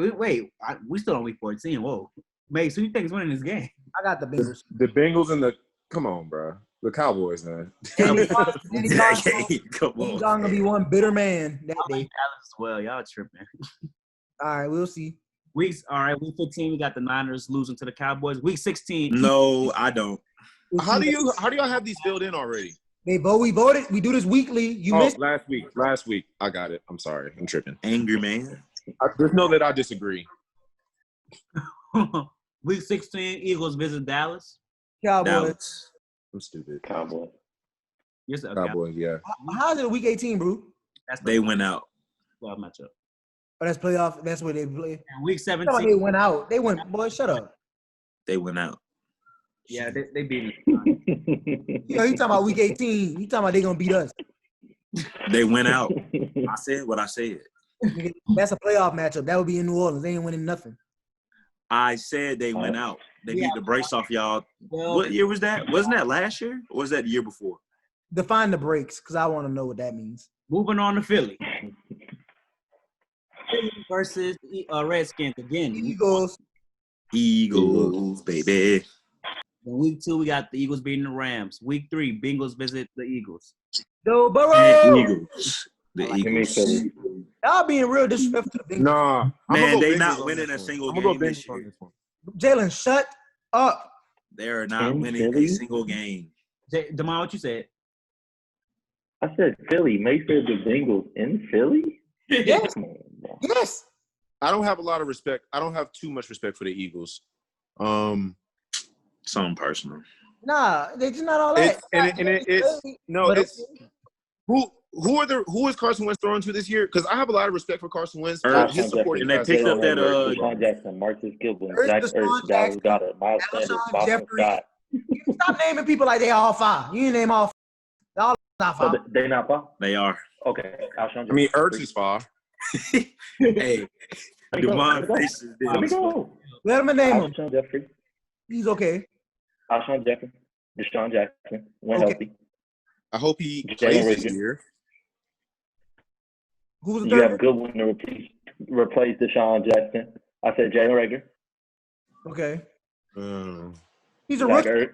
We still on week 14. Whoa. Mace, who you think is winning this game? I got the Bengals. The Bengals and the come on, bro. The Cowboys, man. Danny Come John's on. gonna be one bitter man that I day. like Dallas as well. Y'all tripping. All right, we'll see. Week 15, we got the Niners losing to the Cowboys. Week 16. No, I don't. How do y'all have these filled in already? We voted. We do this weekly. You missed. Last week. I got it. I'm sorry. I'm tripping. Angry man. Just know that I disagree. Week 16, Eagles visit Dallas. Cowboys. Dallas. I'm stupid. Cowboys. Yes, okay. Cowboys, yeah. How's it week 18, bro? That's They went out. playoff matchup. Oh, that's playoff. That's where they play. And week They 17. went out. They went. Boy, shut up. They went out. Yeah, they beat us. You talking about week 18? You talking about they gonna beat us? They went out. I said what I said. That's a playoff matchup. That would be in New Orleans. They ain't winning nothing. I said they went out. They beat the brakes off y'all. Well, What year was that? Wasn't that last year? Or was that the year before? Define the breaks, because I want to know what that means. moving on to Philly. Philly versus Redskins again. Eagles, baby. In week 2, we got the Eagles beating the Rams. Week 3, Bengals visit the Eagles. Joe Burrow. Eagles. The Eagles. Y'all being real disrespectful to the Bengals. Nah, Man, they not winning a single game this year. Jalen, shut up. They're not winning a single game. Demar, what you said? I said Philly. May said the Bengals in Philly? Yes. Yes. I don't have a lot of respect. I don't have too much respect for the Eagles. Something personal. Nah, they just not all that. Who is Carson Wentz throwing to this year? Because I have a lot of respect for Carson Wentz. His supporting and they picked up that Deshaun Jackson, Marcus Gilbert, Zach Ertz, Dallas Goedert, Miles Sanders, Boston Scott. Stop naming people like they all five. You didn't name all five. They all not five. They not five? They are. Okay. I mean, Ertz is far. Hey, Devon faces Let me go. Let him name him. Alshon Jeffrey. He's okay. Alshon Jeffrey. Deshaun Jackson. When healthy. I hope he plays this year. Who's the You third? have Goodwin to replace Deshaun Jackson. I said Jalen Rager. Okay. He's a Zach rookie. Ertz.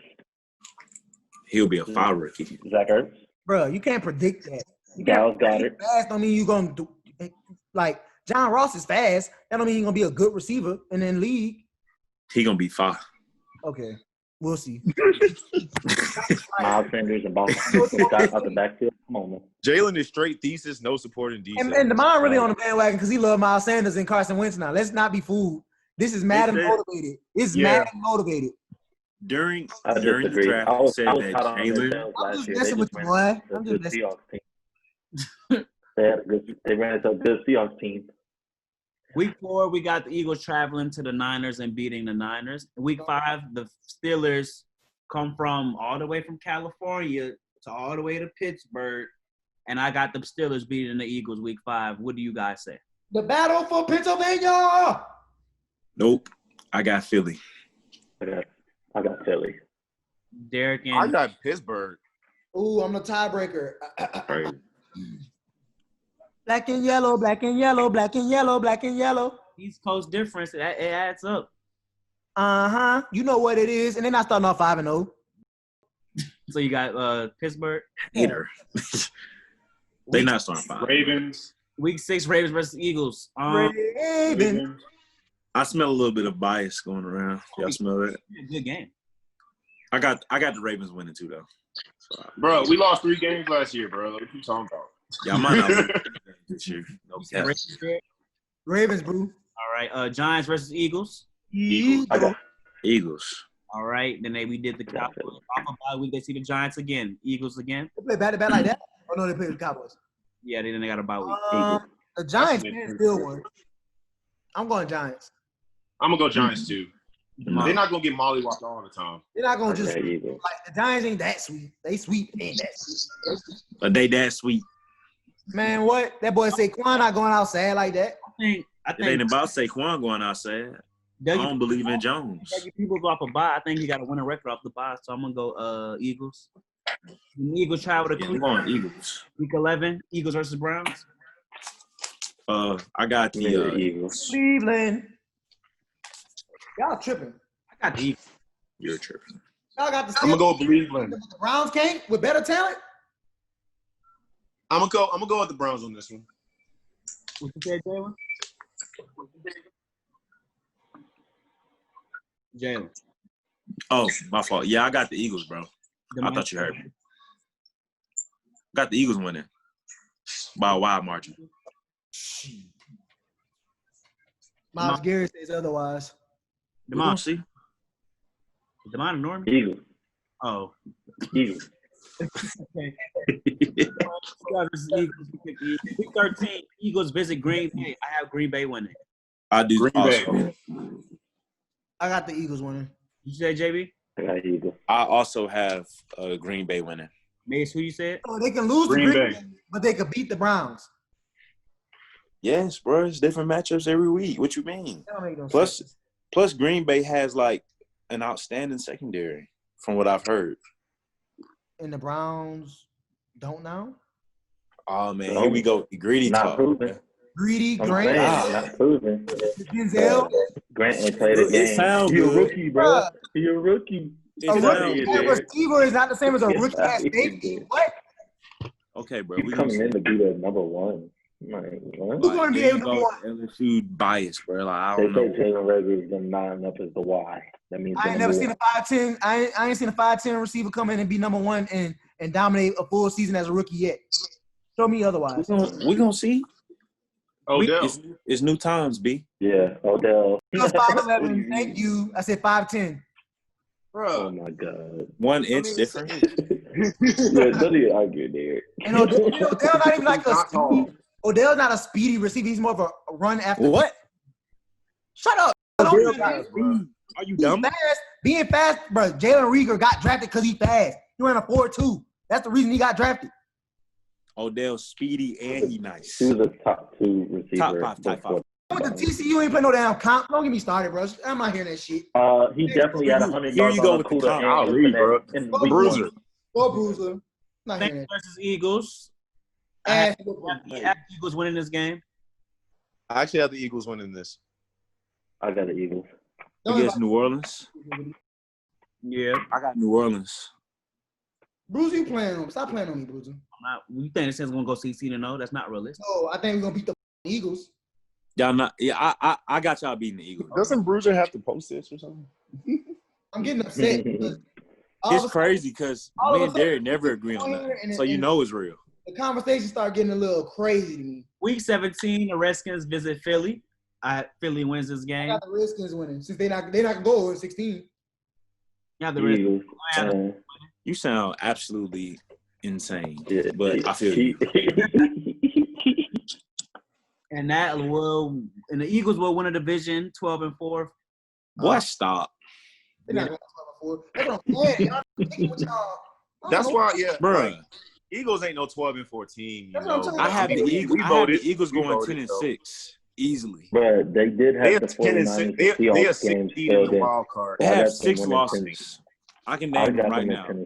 He'll be a foul rookie. Zach Ertz. Bro, you can't predict that. You Dallas can't Goedert. fast don't mean you're going to do like John Ross is fast. That don't mean you're going to be a good receiver in the league. He gonna be foul. Okay. We'll see. Miles Sanders and Boston Scott out the backfield. Come on, man. Jalen is straight thesis, no supporting defense. And DeMond really on the bandwagon because he loves Miles Sanders and Carson Wentz now. Let's not be fooled. This is Madden motivated. It's Madden motivated. During I the disagree. draft, I was said hot that on their Jalen. tails I'm last just year. messing with you, boy. I'm just messing. They ran into a good Seahawks team. Week 4, we got the Eagles traveling to the Niners and beating the Niners. Week 5, the Steelers come from all the way from California to all the way to Pittsburgh, and I got the Steelers beating the Eagles week 5. What do you guys say? The battle for Pennsylvania. Nope. I got Philly. I got Philly. Derek and I got Pittsburgh. Ooh, I'm the tiebreaker. Right. Black and yellow, black and yellow, black and yellow, black and yellow. East Coast difference, it adds up. Uh-huh. You know what it is. And they're not starting off 5-0. So you got Pittsburgh. Hater. They not starting 5. Ravens. Week 6, Ravens versus Eagles. Ravens. I smell a little bit of bias going around. Y'all smell that? Good game. I got the Ravens winning too though. So, Bro, we lost 3 games last year, bro. What you talking about? y'all might not win this year. No cap. Ravens, bro. All right. Giants versus Eagles. Eagles. All right. Then we did the Cowboys. Off of bye week, they see the Giants again. Eagles again. They play back-to-back like that? Oh, no, they play the Cowboys. Yeah, then they got a bye week. The Giants can still one. I'm going Giants. I'm going to go Giants, too. They're not gonna get mollywopped all the time. They're not gonna I just got Eagles. like the Giants ain't that sweet. They sweet, ain't that sweet. But they that sweet. Man, what? That boy Saquon not going outside like that. I It think ain't about Saquon going outside. I don't believe in Jones. People go off a bye. I think he got to win a record off the bye. So I'm gonna go Eagles. The Eagles travel to Yeah, I'm going Eagles. Week 11. Eagles versus Browns. I got the Eagles. Cleveland. Y'all tripping. I got the Eagles. You're tripping. Y'all got the I'm gonna go Steelers. Cleveland. The Browns can't with better talent. I'm gonna go with the Browns on this one. What you say, Jalen? Jalen. Oh, my fault. Yeah, I got the Eagles, bro. I thought you heard me. Got the Eagles winning by a wide margin. Miles Garrett says otherwise. We're gonna see. Demond Norman? Eagles. Oh. Eagles. Okay. Week 13, Eagles visit Green Bay. I have Green Bay winning. I do. Green Bay. Also. I got the Eagles winning. You say, JB? I got Eagles. I also have Green Bay winning. Mace, who you said? Oh, they can lose Green to Green Bay. Bay, but they could beat the Browns. Yes, bro. It's different matchups every week. What you mean? That don't make no sense. Plus, Green Bay has like an outstanding secondary, from what I've heard. And the Browns don't now. Oh man, here we go. Greedy Not talk. proven. Greedy, I'm Grant, saying, not proven. Denzel. Grant ain't played a It game. sound You're a good. rookie, bro. You're a rookie. It A sound rookie good. at receiver is not the same as a Yes, rookie at safety. What? Okay, bro. You're We gonna coming see. in to be the number one. Like, what? Who's going to be There able you to go, one? LSU bias, bro. Like I They don't say know. Jalen Rager is the 9 up as the Y. That means I ain't never seen a 5'10". I ain't seen a 5'10" receiver come in and be number one and dominate a full season as a rookie yet. Show me otherwise. We gonna see. Odell. It's new times, B. Yeah, Odell. He was 5'11". Thank you. I said 5'10". Oh my God. 1 inch different. Yeah, don't even argue there. And Odell's not even like a Not tall. speedy. Odell's not a speedy receiver. He's more of a run after. What? Shut up. Odell Don't got do speed. Are you He's dumb? fast. Being fast, bro. Jalen Rieger got drafted because he's fast. He ran a 4.2. That's the reason he got drafted. Odell's speedy and he nice. He was a top 2 receiver. Top 5, top 5. With the TCU ain't play no damn comp. Don't get me started, bro. I'm not hearing that shit. He definitely had 100 Here yards you go on with a the cooler comp. I'll leave, bro. in Go week Bruiser. 1. Go Bruiser. Not hearing Saints that. versus Eagles. Ass. I have Eagles winning this game. I actually have the Eagles winning this. I got the Eagles. Against New Orleans. Yeah. I got New Orleans. Bruiser, you playing on? Stop playing on me, Bruiser. You think this is gonna go 16-0? That's not realistic. So I think we're gonna beat the Eagles. Y'all not. Yeah, I got y'all beating the Eagles. Doesn't Bruiser have to post this or something? I'm getting upset because It's crazy because all of me a and sudden- Derek never agree on And- that. So you know it's real. the conversation started getting a little crazy to me. Week 17, the Redskins visit Philly. Philly wins this I game. got the Redskins winning since they're not gonna go in 16. Yeah, the Redskins. Eagles. You sound absolutely insane. Yeah, But I feel you. And the Eagles will win a division 12-4. Boy, stop. They're not going 12-4. That's what I'm saying. Y'all thinking with y'all. That's why, yeah. Bruh. Like, Eagles ain't no 12-4 team. That's what I'm talking I about. have the We Eagles. I have voted. the Eagles We going voted, 10-6 easily. But they did They have are the 10 and 49ers 6. and They are Seahawks 16 games in filled the in. wild card. They I have got them 6 winning losses. I can I name them got right them now. at 10-6.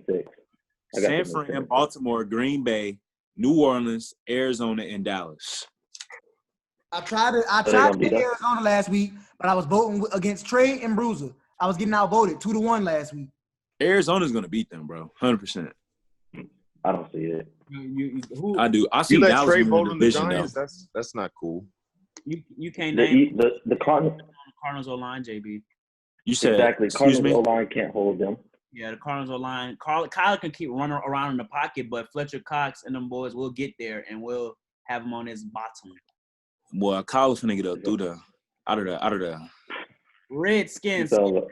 I got San them at Fran, 10-6. Baltimore, Green Bay, New Orleans, Arizona, and Dallas. I tried they to gonna beat beat us? Arizona last week, but I was voting against Trey and Bruiser. I was getting outvoted 2-1 last week. Arizona's going to beat them, bro. 100%. I don't see it. Who I do. I see You let Dallas Trey win vote the on the division, Giants? though. That's not cool. you can't name The Cardinals, Cardinals O-line, JB. You said, exactly. excuse me? Cardinals O-line can't hold them. Yeah, the Cardinals O-line. Kyle can keep running around in the pocket, but Fletcher Cox and them boys will get there and we'll have him on his bottom. Boy, Kyle's finna get up through the out of the. Redskins. So,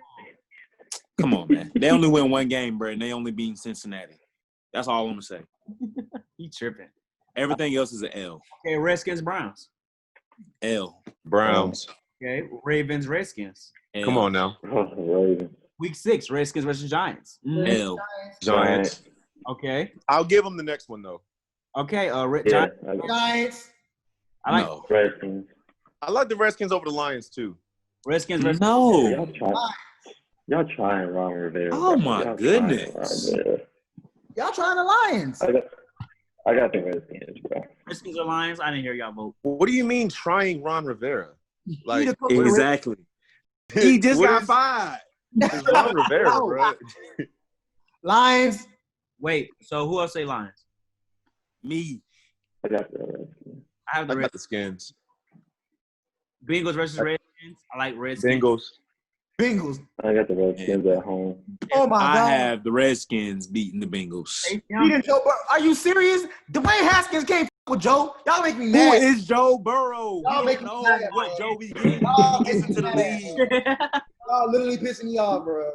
Come on, man. They only win one game, bro, and they only beat Cincinnati. That's all I'm gonna say. He tripping. Everything else is an L. Okay, Redskins Browns. L. Browns. Okay, Ravens Redskins. Come on now. Ravens. Week 6, Redskins versus Giants. Hell. Giants. Okay. I'll give them the next one though. Okay. Yeah, Giants. I like No. Redskins. I like the Redskins over the Lions too. Redskins versus No. Y'all trying Ron Rivera. Oh, my Y'all goodness. trying Ron Rivera. Y'all trying the Lions. I got the Redskins, bro. Redskins or Lions. I didn't hear y'all vote. What do you mean trying Ron Rivera? Like Exactly. He just what got is- fired. It's Ron Rivera, bro. Lions. Wait. So who else say Lions? Me. I got the Redskins. I have the I got Red the Skins. Bengals versus Redskins. I like Redskins. Bengals. Bengals. I got the Redskins at home. Oh my I God. have the Redskins beating the Bengals. Beating Joe Burrow. Are you serious? Dwayne Haskins can't f with Joe. Y'all make me Who mad. is Joe Burrow? Y'all We make don't me know mad, what man. Joe be getting. Y'all He gets make into me the mad. league. Y'all literally pissing me off, bro.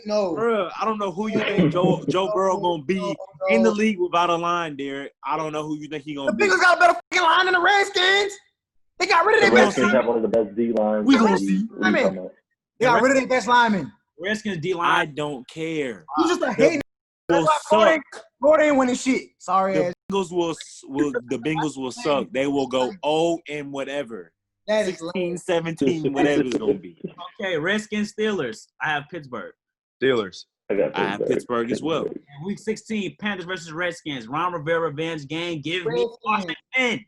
No. Bruh, I don't know who you think Joe Burrow gonna be in the league without a line, Derek. I don't know who you think he The gonna be. Bengals got a better fucking line than the Redskins. They got rid of The their best. Redskins have one of the best D lines. We gonna in the see. league. What are you talking about? They got rid of their best linemen. Redskins D I line. don't care. You just a hating. Will Gordon, suck. Gordon ain't winning shit. Sorry The ass. Bengals will suck. They will go 0 and whatever. That is 16, 17, whatever it's gonna be. Okay. Redskins Steelers. I have Pittsburgh. Steelers. I have Pittsburgh as well. And week 16, Panthers versus Redskins. Ron Rivera revenge game. Give me Redskins. Washington.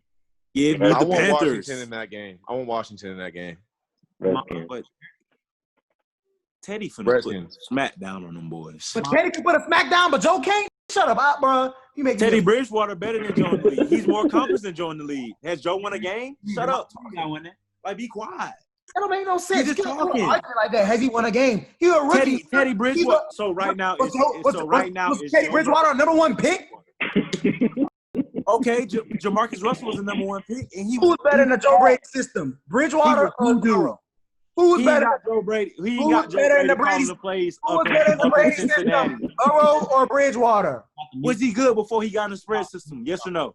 Give me I the want Panthers. Washington in that game. I want Washington in that game. Redskins. But Teddy finna put Redskins. smack down on them boys. But Teddy can put a smack down, but Joe can't. Shut up, bro. You make Teddy me. Bridgewater better than Joe in the league. He's more accomplished than Joe in the league. Has Joe won a game? Shut up. Like, be quiet. That don't make no sense. just You can't talking. argue like that. Has he won a game? He a rookie. Teddy Bridgewater. So right now, Was it's Teddy Joe Bridgewater a number one pick? Okay, Jamarcus Russell was the number one pick, and he Who was better in the Joe Brady system? Bridgewater or Burrow? Who was He better? got Joe Brady. He Who got was Joe better in Brady the calling Brady- the plays Who was up better in the in Brady Cincinnati. system? Burrow or Bridgewater? Was he good before he got in the spread system? Yes or no?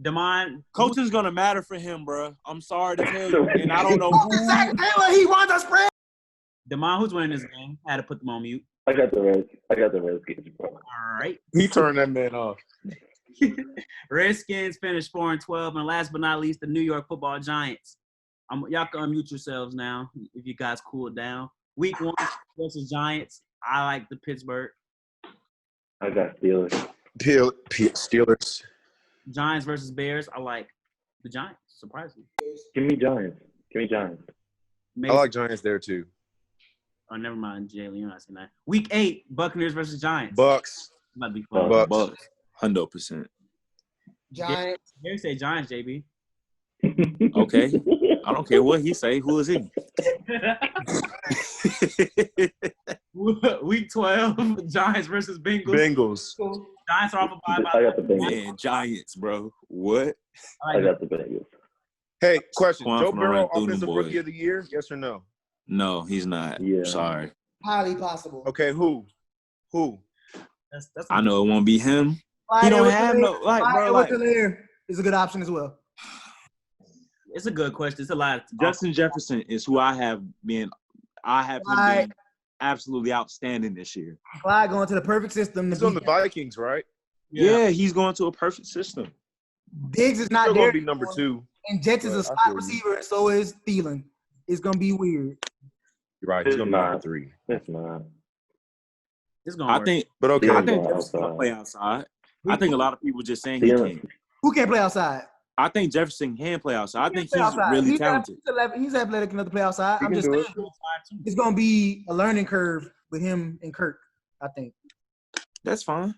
Demond. Coaching's gonna matter for him, bro. I'm sorry to tell you, and I don't know Fucking who. Zach Taylor, he runs a spread. Demond, who's winning this game? I had to put them on mute. I got the Redskins, bro. All right. He turned that man off. Redskins finished 4-12, and last but not least, the New York Football Giants. Y'all can unmute yourselves now if you guys cool it down. Week 1 versus Giants. I like the Pittsburgh. I got Steelers. Steelers. Giants versus Bears. I like the Giants. Surprisingly. Give me Giants. I like Giants there too. Oh, never mind, Jalen. You're not saying that. Week 8, Buccaneers versus Giants. Bucks. Might be fun. Bucks. 100%. Giants. They say Giants, JB. Okay. I don't care what he say. Who is he? Week 12, Giants versus Bengals. Bengals. Giants are off a bye. I got the Bengals. Man, Giants, bro. What? I got the Bengals. Hey, question. Quan Joe finna Burrow, run through them offensive boys. rookie of the year? Yes or no? No, he's not. Yeah. Sorry. Highly possible. Okay, who? That's I know it won't be him. Clyde He don't Edwards have no like, bro. Like Edwards-Helaire is a good option as well. It's a good question. It's a lot. Justin Jefferson is who I have him Clyde. being absolutely outstanding this year. Clyde going to the perfect system. He's on the Vikings, right? Yeah, he's going to a perfect system. Diggs is not Still there. going to be number 2. And Jets is a But I slot feel you. receiver, and so is Thielen. It's gonna be weird. You're right. He's going to be number Nah. 3. It's not. It's gonna I work. think But okay. I Thielen think go Jefferson can outside. play outside. I think a lot of people just saying he Thielen. can't. Who can't play outside? I think Jefferson can play outside. I think Play he's outside. really talented. He's athletic enough to play outside. He I'm can just do saying it. it's gonna be a learning curve with him and Kirk. I think. That's fine.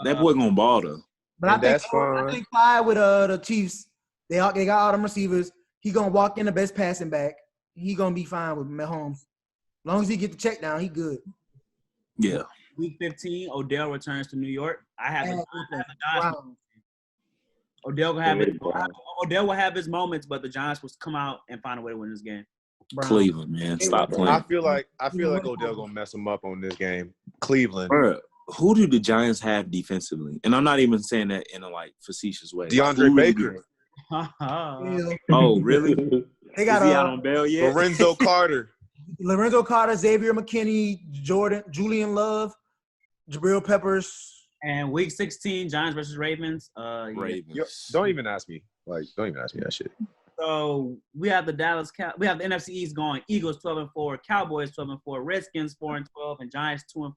That boy gonna ball though. But I And think that's fine. I think Clyde with the Chiefs, they got all them receivers. He gonna walk in the best passing back. He gonna be fine with Mahomes. As long as he get the check down, he good. Yeah. Week 15, Odell returns to New York. I have the Giants. Wow. Odell will have Give me his, the Browns. Odell will have his moments, but the Giants will come out and find a way to win this game. Brown. Cleveland, man. Stop Cleveland. I playing. feel like Odell going to mess him up on this game. Cleveland. Bruh, who do the Giants have defensively? And I'm not even saying that in a like facetious way. DeAndre Who do Baker. Yeah. Oh, really? They Is got he out on bail yet? Lorenzo Carter. Lorenzo Carter, Xavier McKinney, Julian Love, Jabril Peppers. And week 16, Giants versus Ravens. Ravens. Yo, don't even ask me. Don't even ask me that shit. So we have the we have the NFC East going. Eagles 12-4, Cowboys 12-4, Redskins 4-12, and Giants 2-14.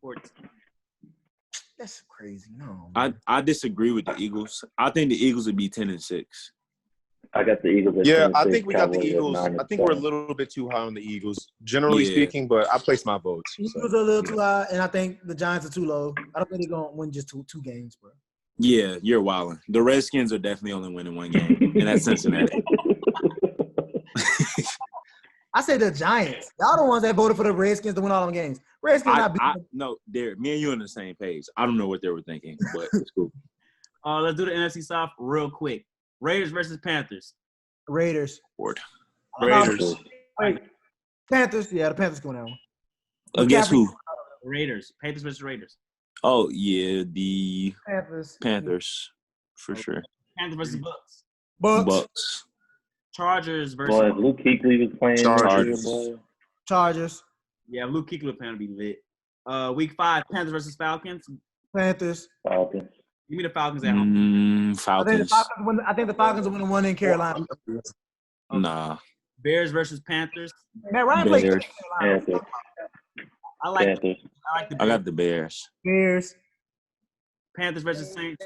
That's crazy. No. I disagree with the Eagles. I think the Eagles would be 10-6. I got the Eagles. At Yeah, 10-6, I think we got the Cowboys at Eagles. 9-7. I think we're a little bit too high on the Eagles, generally speaking, but I place my votes. Eagles are a little too high, and I think the Giants are too low. I don't think they're going to win just two games, bro. Yeah, you're wilding. The Redskins are definitely only winning one game, and that's Cincinnati. I said the Giants. Y'all the ones that voted for the Redskins to win all them games. Redskins not beating them. No, Derek, me and you on the same page. I don't know what they were thinking, but it's cool. Let's do the NFC South real quick. Raiders versus Panthers. Raiders. Raiders. Wait. Panthers. Yeah, the Panthers going that one. Guess who? Raiders. Panthers versus Raiders. Oh, yeah, the Panthers. for sure. Panthers versus Bucks. Bucks. Chargers versus Boy, if Luke Kuechly was playing. Chargers. Yeah, Luke Kuechly plan to be lit. Week 5, Panthers versus Falcons. Panthers. Falcons. Give me the Falcons at home. Falcons. I think the Falcons are winning one in Carolina. Nah. Bears versus Panthers. Man, Ryan played Bears. Panthers. I like Panthers. the I got the Bears. Bears. Panthers versus Saints.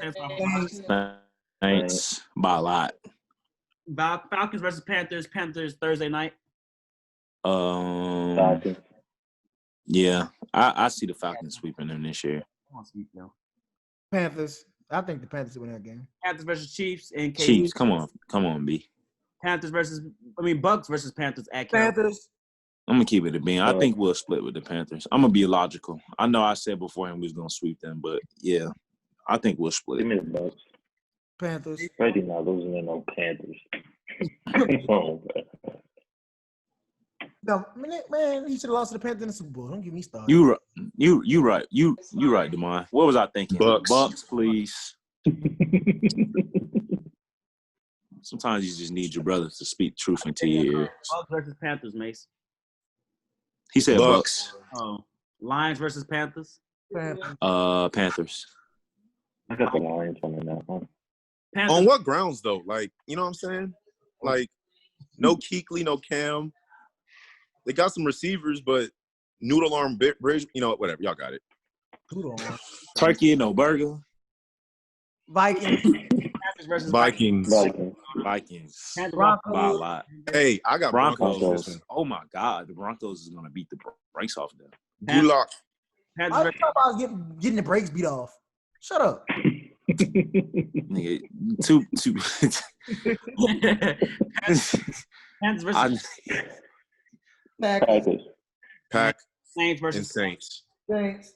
Saints by a lot. Falcons versus Panthers. Panthers Thursday night. Falcons. Yeah, I see the Falcons sweeping them this year. Panthers. I think the Panthers win that game. Panthers versus Chiefs and KU. Chiefs, come on, B. Bucks versus Panthers at Panthers. I'm gonna keep it a bean. I think we'll split with the Panthers. I'm gonna be logical. I know I said beforehand we was gonna sweep them, but yeah, I think we'll split. Give me the Bucks. Panthers. Brady not losing to no Panthers. Come on, bro. No, man, he should have lost to the Panthers in the Super Bowl. Don't get me started. You right. You right, Demond. What was I thinking? Bucks, please. Sometimes you just need your brother to speak truth into your ear. Bucks versus Panthers, Mace. He said Bucks. Lions versus Panthers. Panthers. I got the Lions on that one. Panthers. On what grounds though? Like, you know what I'm saying? Like, no Kuechly, no Cam. They got some receivers, but noodle arm bridge. You know, whatever. Y'all got it. Turkey and no burger. Vikings. Panthers versus Vikings. Vikings. Broncos. By a lot. Hey, I got Broncos. Broncos. Oh my God, the Broncos is gonna beat the brakes off them. Good luck. I thought I was getting the brakes beat off. Shut up. Nigga, two. Panthers versus Packers. Pack Saints and versus Saints. Thanks.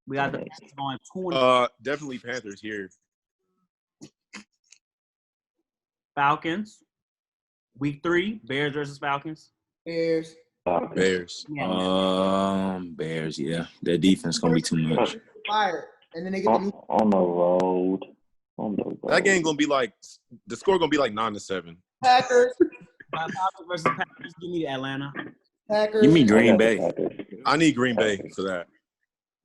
We got the Panthers going 2-0. Definitely Panthers here. Falcons. Week 3, Bears versus Falcons. Bears. Bears. Bears. Yeah, their defense gonna be too much. Fire. And then they get the new On the road. That game gonna be like the score gonna be like 9-7. Packers. Falcons versus Packers. Give me Atlanta. Packers. You mean Green Bay? I need Green Bay for that.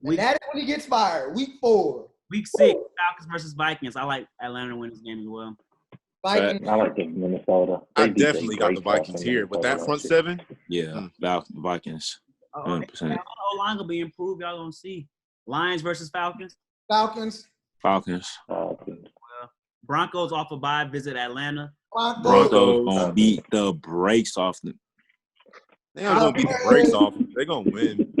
And that is when he gets fired. Week 4. Week 6, Falcons versus Vikings. I like Atlanta to win this game as well. Vikings. I like the Minnesota. I definitely got the Vikings here, but that front seven. Yeah, Vikings. 100%. O-line will be improved. Y'all gonna see. Lions versus Falcons. Falcons. Broncos off a bye. Visit Atlanta. Broncos gonna beat the brakes off them. They ain't gonna beat the brakes off them. They gonna win.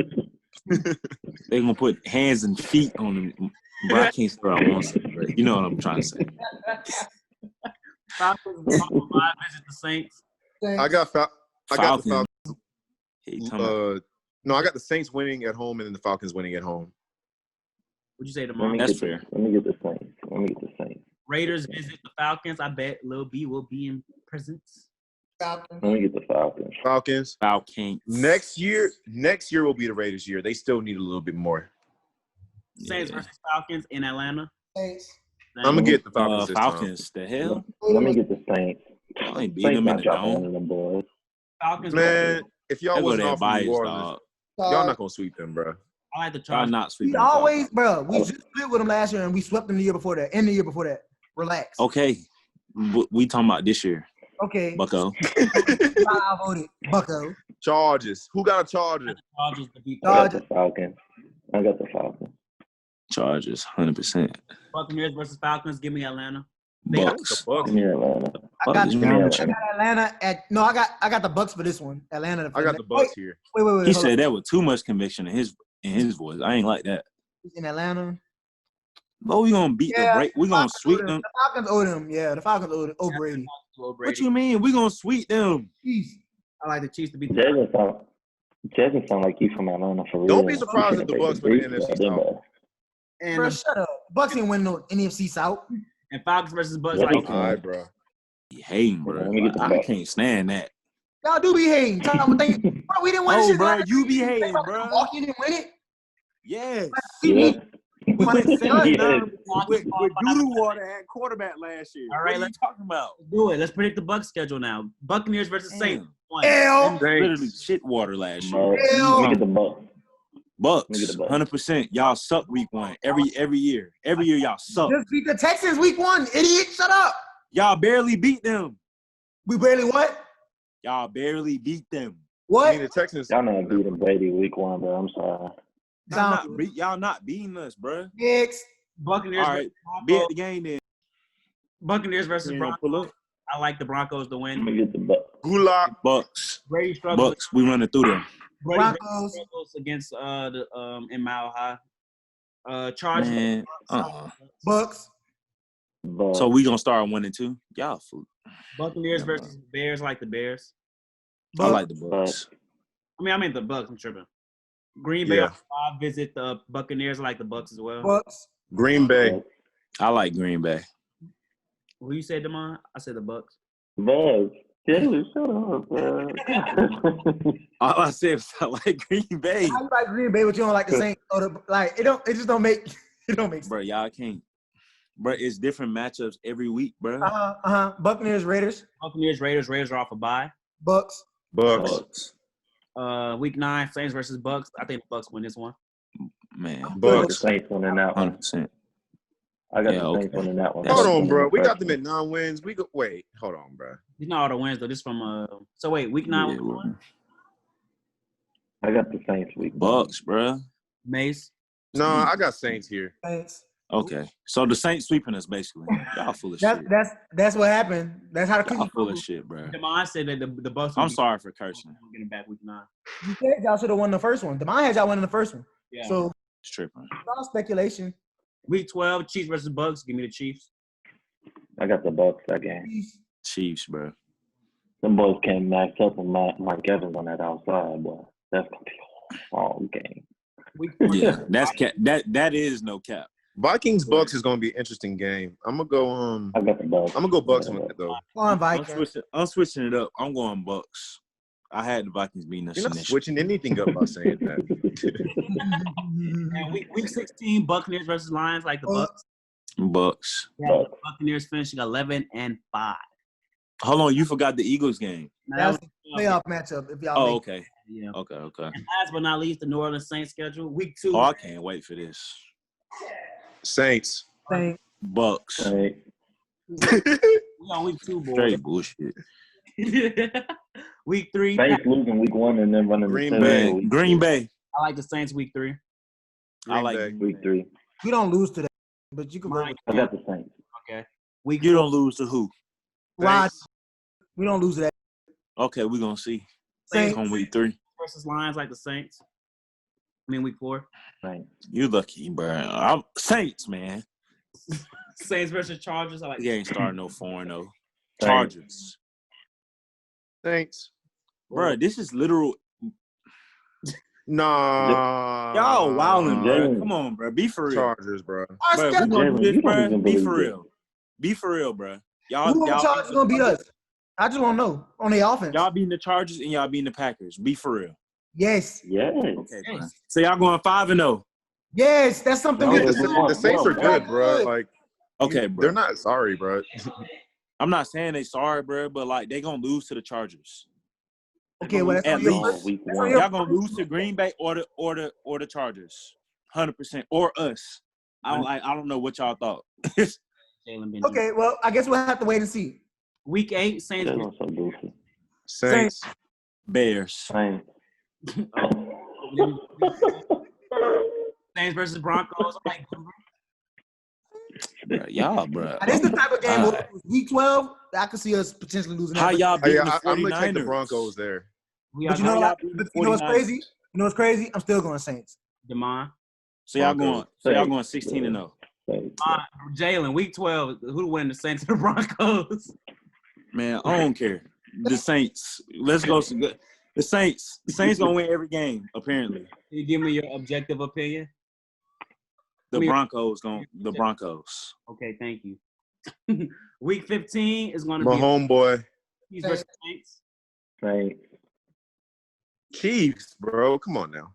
They're gonna put hands and feet on them. But I can't throw out one second, but you know what I'm trying to say. Falcons off a bye. Visit the Saints. I got the Falcons. No, I got the Saints winning at home and then the Falcons winning at home. What'd you say tomorrow? That's fair. Let me get the Saints. Raiders visit the Falcons. I bet Lil B will be in presence. Falcons. Let me get the Falcons. Falcons. Next year will be the Raiders' year. They still need a little bit more. Saints versus Falcons in Atlanta. Saints. I'm gonna get the Falcons. Falcons. The hell? Let me get the Saints. I ain't beating them in the dome. The boys. Falcons. Man, if y'all They go wasn't there off from New biased, Orleans, dog. y'all not gonna sweep them, bro. I like the Y'all Chargers. not We sweeping. the always, Falcons. bro. We just split with them last year, and we swept them the year before that, and the year before that. Relax. Okay, we talking about this year, Okay. Bucko. I voted Bucko. Chargers. Who got a Charger? Chargers to beat I got Chargers. the Falcons. I got the Falcons. Chargers, 100%. Buccaneers versus Falcons. Give me Atlanta. Bucks. Give me Atlanta. I got, is Give me wrong? I Atlanta. got Atlanta at no. I got the Bucks for this one. Atlanta. I got the Bucks here. Wait. He hold said on. that with too much conviction in his voice. I ain't like that. In Atlanta. But we gonna beat the break. We gonna sweep them. The Falcons owe them. Yeah, the Falcons owe Brady. What you mean? We gonna sweep them? Jeez. I like the Chiefs to beat the Jason sound like he's from Atlanta for real. Don't be surprised if the Bucks win the NFC South. and Bro, shut up. Bucks ain't winning no NFC South. and Falcons versus Bucks. Yeah, Like All right, bro. You hating, bro. Let me get the I Bucks. can't stand that. Y'all do be hating. Bro, we didn't win Oh, shit. bro, last you be year. hating, Like, bro. Milwaukee didn't win it. Yes. Yeah. We went Yeah. with Doodoo Water at quarterback last year. All right, what are you let's- talking about? do it. Let's predict the Bucks schedule now. Buccaneers versus Damn. Saints. One. L. Literally shit water last year. All right. Let me get the Bucks. Let me get Bucks, the Bucks. 100%. Y'all suck week one. Every year. Every year y'all suck. Just beat the Texans week 1. Idiot, shut up. Y'all barely beat them. We barely what? Y'all barely beat them. I mean, What? the Texans. Y'all not beating Brady week 1, bro. I'm sorry. Y'all not beating us, bro. Next. Buccaneers All versus right, be at Broncos. the game then. Buccaneers versus You know, pull Broncos. up. I like the Broncos to Let win. me get the Bucks. Gulak. Bucks. Brady struggles. Bucks. We running through them. Brady Broncos. struggles against in Mile High. Chargers. Man, Bucks. Bucks. So we gonna start 1 and 2. Y'all fool. Buccaneers Never versus Bears. I like the Bears. I like the Bucks. I meant the Bucks. I'm tripping. Green Bay Yeah. on 5 visit the Buccaneers. I like the Bucks as well. Bucks. Green Bay. I like Green Bay. Who you said, Damon? I said the Bucks. Bucks. Taylor, shut up, bro. All I said was I like Green Bay. How you like Green Bay, but you don't like the Saints? It just don't make sense. Bro, y'all can't. Bro, it's different matchups every week, bro. Buccaneers, Raiders, Buccaneers, Raiders. Raiders are off a bye. Bucks. Bucks. Week 9, Saints versus Bucks. I think the Bucks win this one. Man, I got the Bucks. Saints winning that one. 100%. I got Yeah, the Saints okay. winning that one. That's- Hold on, bro. We got Bucks them at 9 wins. We go. Wait, hold on, bro. These not all the wins though. This from So wait, week 9. Yeah, week bro. 1? I got the Saints week 1. Bucks, bro. Mace. No, I got Saints here. Saints. Okay. So the Saints sweeping us, basically. Y'all full of shit. That's what happened. That's how the Y'all cookie full of crumbled. shit, bro. Damon said that the Bucks. I'm sorry for cursing. Getting back week 9. You said y'all should have won the first one. Demond had y'all winning the first one. Yeah. So It's tripping. it's all speculation. Week 12, Chiefs versus Bucks. Give me the Chiefs. I got the Bucks that game. Chiefs, bro. Them boys came maxed up with Mike Evans on that outside, boy. That's gonna be a long game. Week 14. Yeah, that's cap. That is no cap. Vikings Bucks is gonna be an interesting game. I'm gonna go. I got the Bucks. I'm gonna go Bucks on that though. Come on, I'm Vikings. switching it up. I'm going Bucks. I had the Vikings beating us You're not initially. switching anything up by saying that. And week 16, Buccaneers versus Lions. Like the Bucks. Bucks. Yeah, the Buccaneers finishing 11-5. Hold on, you forgot the Eagles game. Now, That's a playoff matchup if y'all Oh, make okay. yeah. Okay. And last but not least, the New Orleans Saints schedule. Week 2. Oh, I can't wait for this. Saints. Saints. Bucks. Hey, We on week 2, boys. Straight bullshit. Week 3. Saints losing week 1 and then running Green the Bay. Saints week Green Bay. I like the Saints week 3. I like Bay. week 3. We don't lose to that, but you can go Mine. with I got the Saints. Okay. Week You don't lose to who? Rod. Saints. We don't lose to that. Okay, we're gonna see. Saints. On week 3. versus Lions like the Saints. I mean, week 4. Saints. You lucky, bro. I'm Saints, man. Saints versus Chargers. I like He ain't starting no 4-0. Saints. Chargers. Saints. Bro, this is literal. Nah. Y'all wilding, bro. Jalen. Come on, bro. Be for real. Chargers, bro. Bro, we gonna do Jalen, this, you don't bro. even Be believe for this. real. Be for real, bro. Y'all, Who on the y'all, Chargers gonna beat us? I just want to know on the offense. y'all beating the Chargers and y'all beating the Packers. Be for real. Yes, Yes. Okay, bro. So y'all going 5-0. yes, that's something No, we The, it's can not. do. the Saints are good, bro. Like, Okay, bro. they're not sorry, bro. I'm not saying they sorry, bro, but like they gonna lose to the Chargers. Okay, well, that's At on your least. first. Week That's on one. your Y'all gonna lose to Green Bay or the Chargers, 100%, or us. I don't know what y'all thought. Jalen Benjamin. Okay, well, I guess we'll have to wait and see. Week 8, Saints. They're not so goofy. Saints. Bears. Same. Saints versus Broncos. I'm like, Bruh, y'all, bro. This is the type of game where it was week 12 that I could see us potentially losing. How that. y'all Oh, beating yeah, the I'm gonna take the 49ers? Broncos there. we But are you know, How like, y'all beating the you know what's 49ers? crazy? You know what's crazy? I'm still going Saints. Demond. So y'all Broncos. going 16-0. Jalen, week 12. Who win, the Saints or the Broncos? Man, I don't care. The Saints. Let's go. The Saints. The Saints gonna win every game. Apparently, Can you give me your objective opinion? the Me- Broncos The Broncos. Okay, thank you. Week 15 is going to My be homeboy. Chiefs versus Saints. Same. Chiefs, bro. Come on now.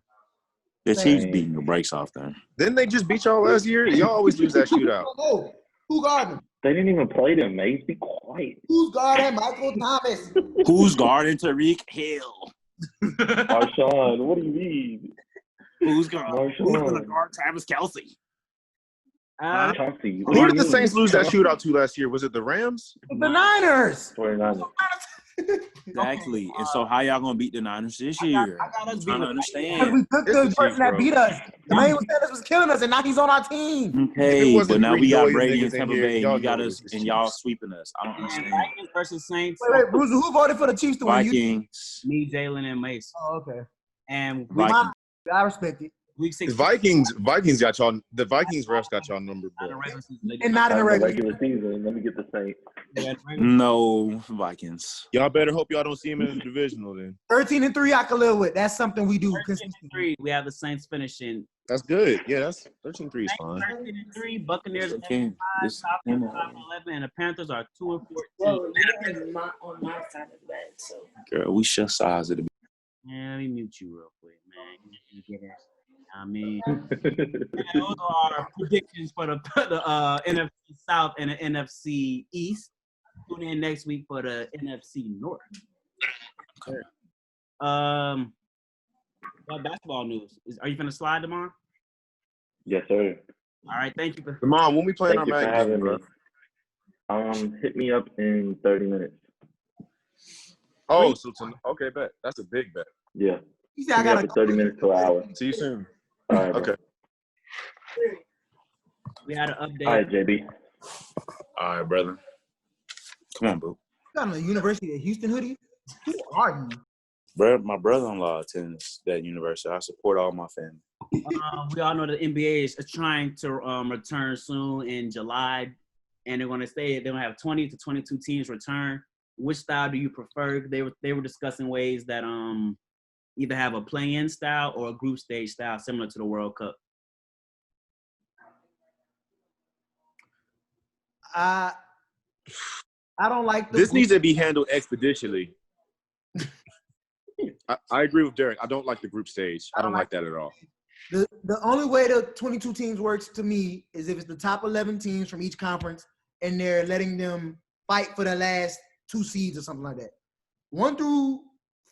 The Chiefs beating the brakes off them. Didn't they just beat y'all last year? Y'all always lose that shootout. Oh, who guarding? They didn't even play them, Mace. Be quiet. Who's guarding Michael Thomas? Who's guarding Tariq Hill? Marshawn, what do you mean? Who's gonna Marshawn. guard Travis Kelce? Chauncey. Who did the Saints lose that shootout to last year? Was it the Rams? The Niners. 49ers. Exactly. And so how y'all gonna beat the Niners this year? I'm trying to Because understand. we took It's the the person Chiefs, that bro. beat us. The man was telling us was killing us, and now he's on our team. Okay, wasn't but now three we got noise Brady niggas and in Tampa here, Bay. y'all You got know us, it's and y'all Chiefs. sweeping us. I don't And understand. Vikings versus Saints. Wait, Bruiser, who voted for the Chiefs to win? You? Vikings. Me, Jalen, and Mace. Oh, okay. And Vikings. I respect it. week The 16. Vikings got y'all. The Vikings refs got y'all number, Not in bro. regular season, they And not in the regular. Regular season. Let me get the Saints. Yeah, in regular No Vikings. Y'all better hope y'all don't see him in the divisional then. 13-3, I can live with. That's something we do consistently. 13-3, we have the Saints finishing. That's good. Yeah, that's 13-3 is fine. 13-3, Buccaneers are Okay. 5, This- Falcons 5-11, and the Panthers are 2-14. Well, you're on my side of the bed, so. Girl, we shut size of the. Man, let me mute you real quick, man. You get it? I mean, those are our predictions for the NFC South and the NFC East. Tune in next week for the NFC North. Okay. What basketball news? Are you finna slide tomorrow? Yes, sir. All right, thank you. Come on, when we playing Thank our you for Madden game, having bro? me. Hit me up in 30 minutes. Oh, so okay, bet. That's a big bet. Yeah. He said I Hit me up got in 30 minutes to an hour. See you soon. All right, bro. Okay. We had an update. All right, JB. All right, brother. Come on, bro. You got a University of Houston hoodie? Who are you? Bro, my brother-in-law attends that university. I support all my family. We all know the NBA is trying to return soon in July, and they're going to say they're going to have 20 to 22 teams return. Which style do you prefer? They were discussing ways that either have a play-in style or a group stage style similar to the World Cup. I don't like the This needs to be handled expeditiously. I agree with Derek. I don't like the group stage. I don't like that at all. The only way the 22 teams works to me is if it's the top 11 teams from each conference and they're letting them fight for the last 2 seeds or something like that. 1 through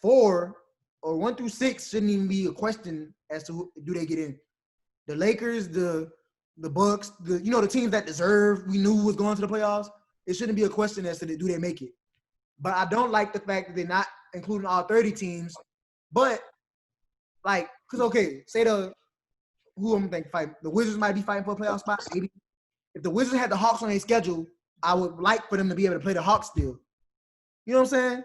4 or 1 through 6 shouldn't even be a question as to who, do they get in. The Lakers, the Bucks, the teams that deserve, we knew was going to the playoffs. It shouldn't be a question as to do they make it. But I don't like the fact that they're not including all 30 teams. But like, because okay, say who I'm thinking fight. The Wizards might be fighting for a playoff spot. Maybe if the Wizards had the Hawks on their schedule, I would like for them to be able to play the Hawks still. You know what I'm saying?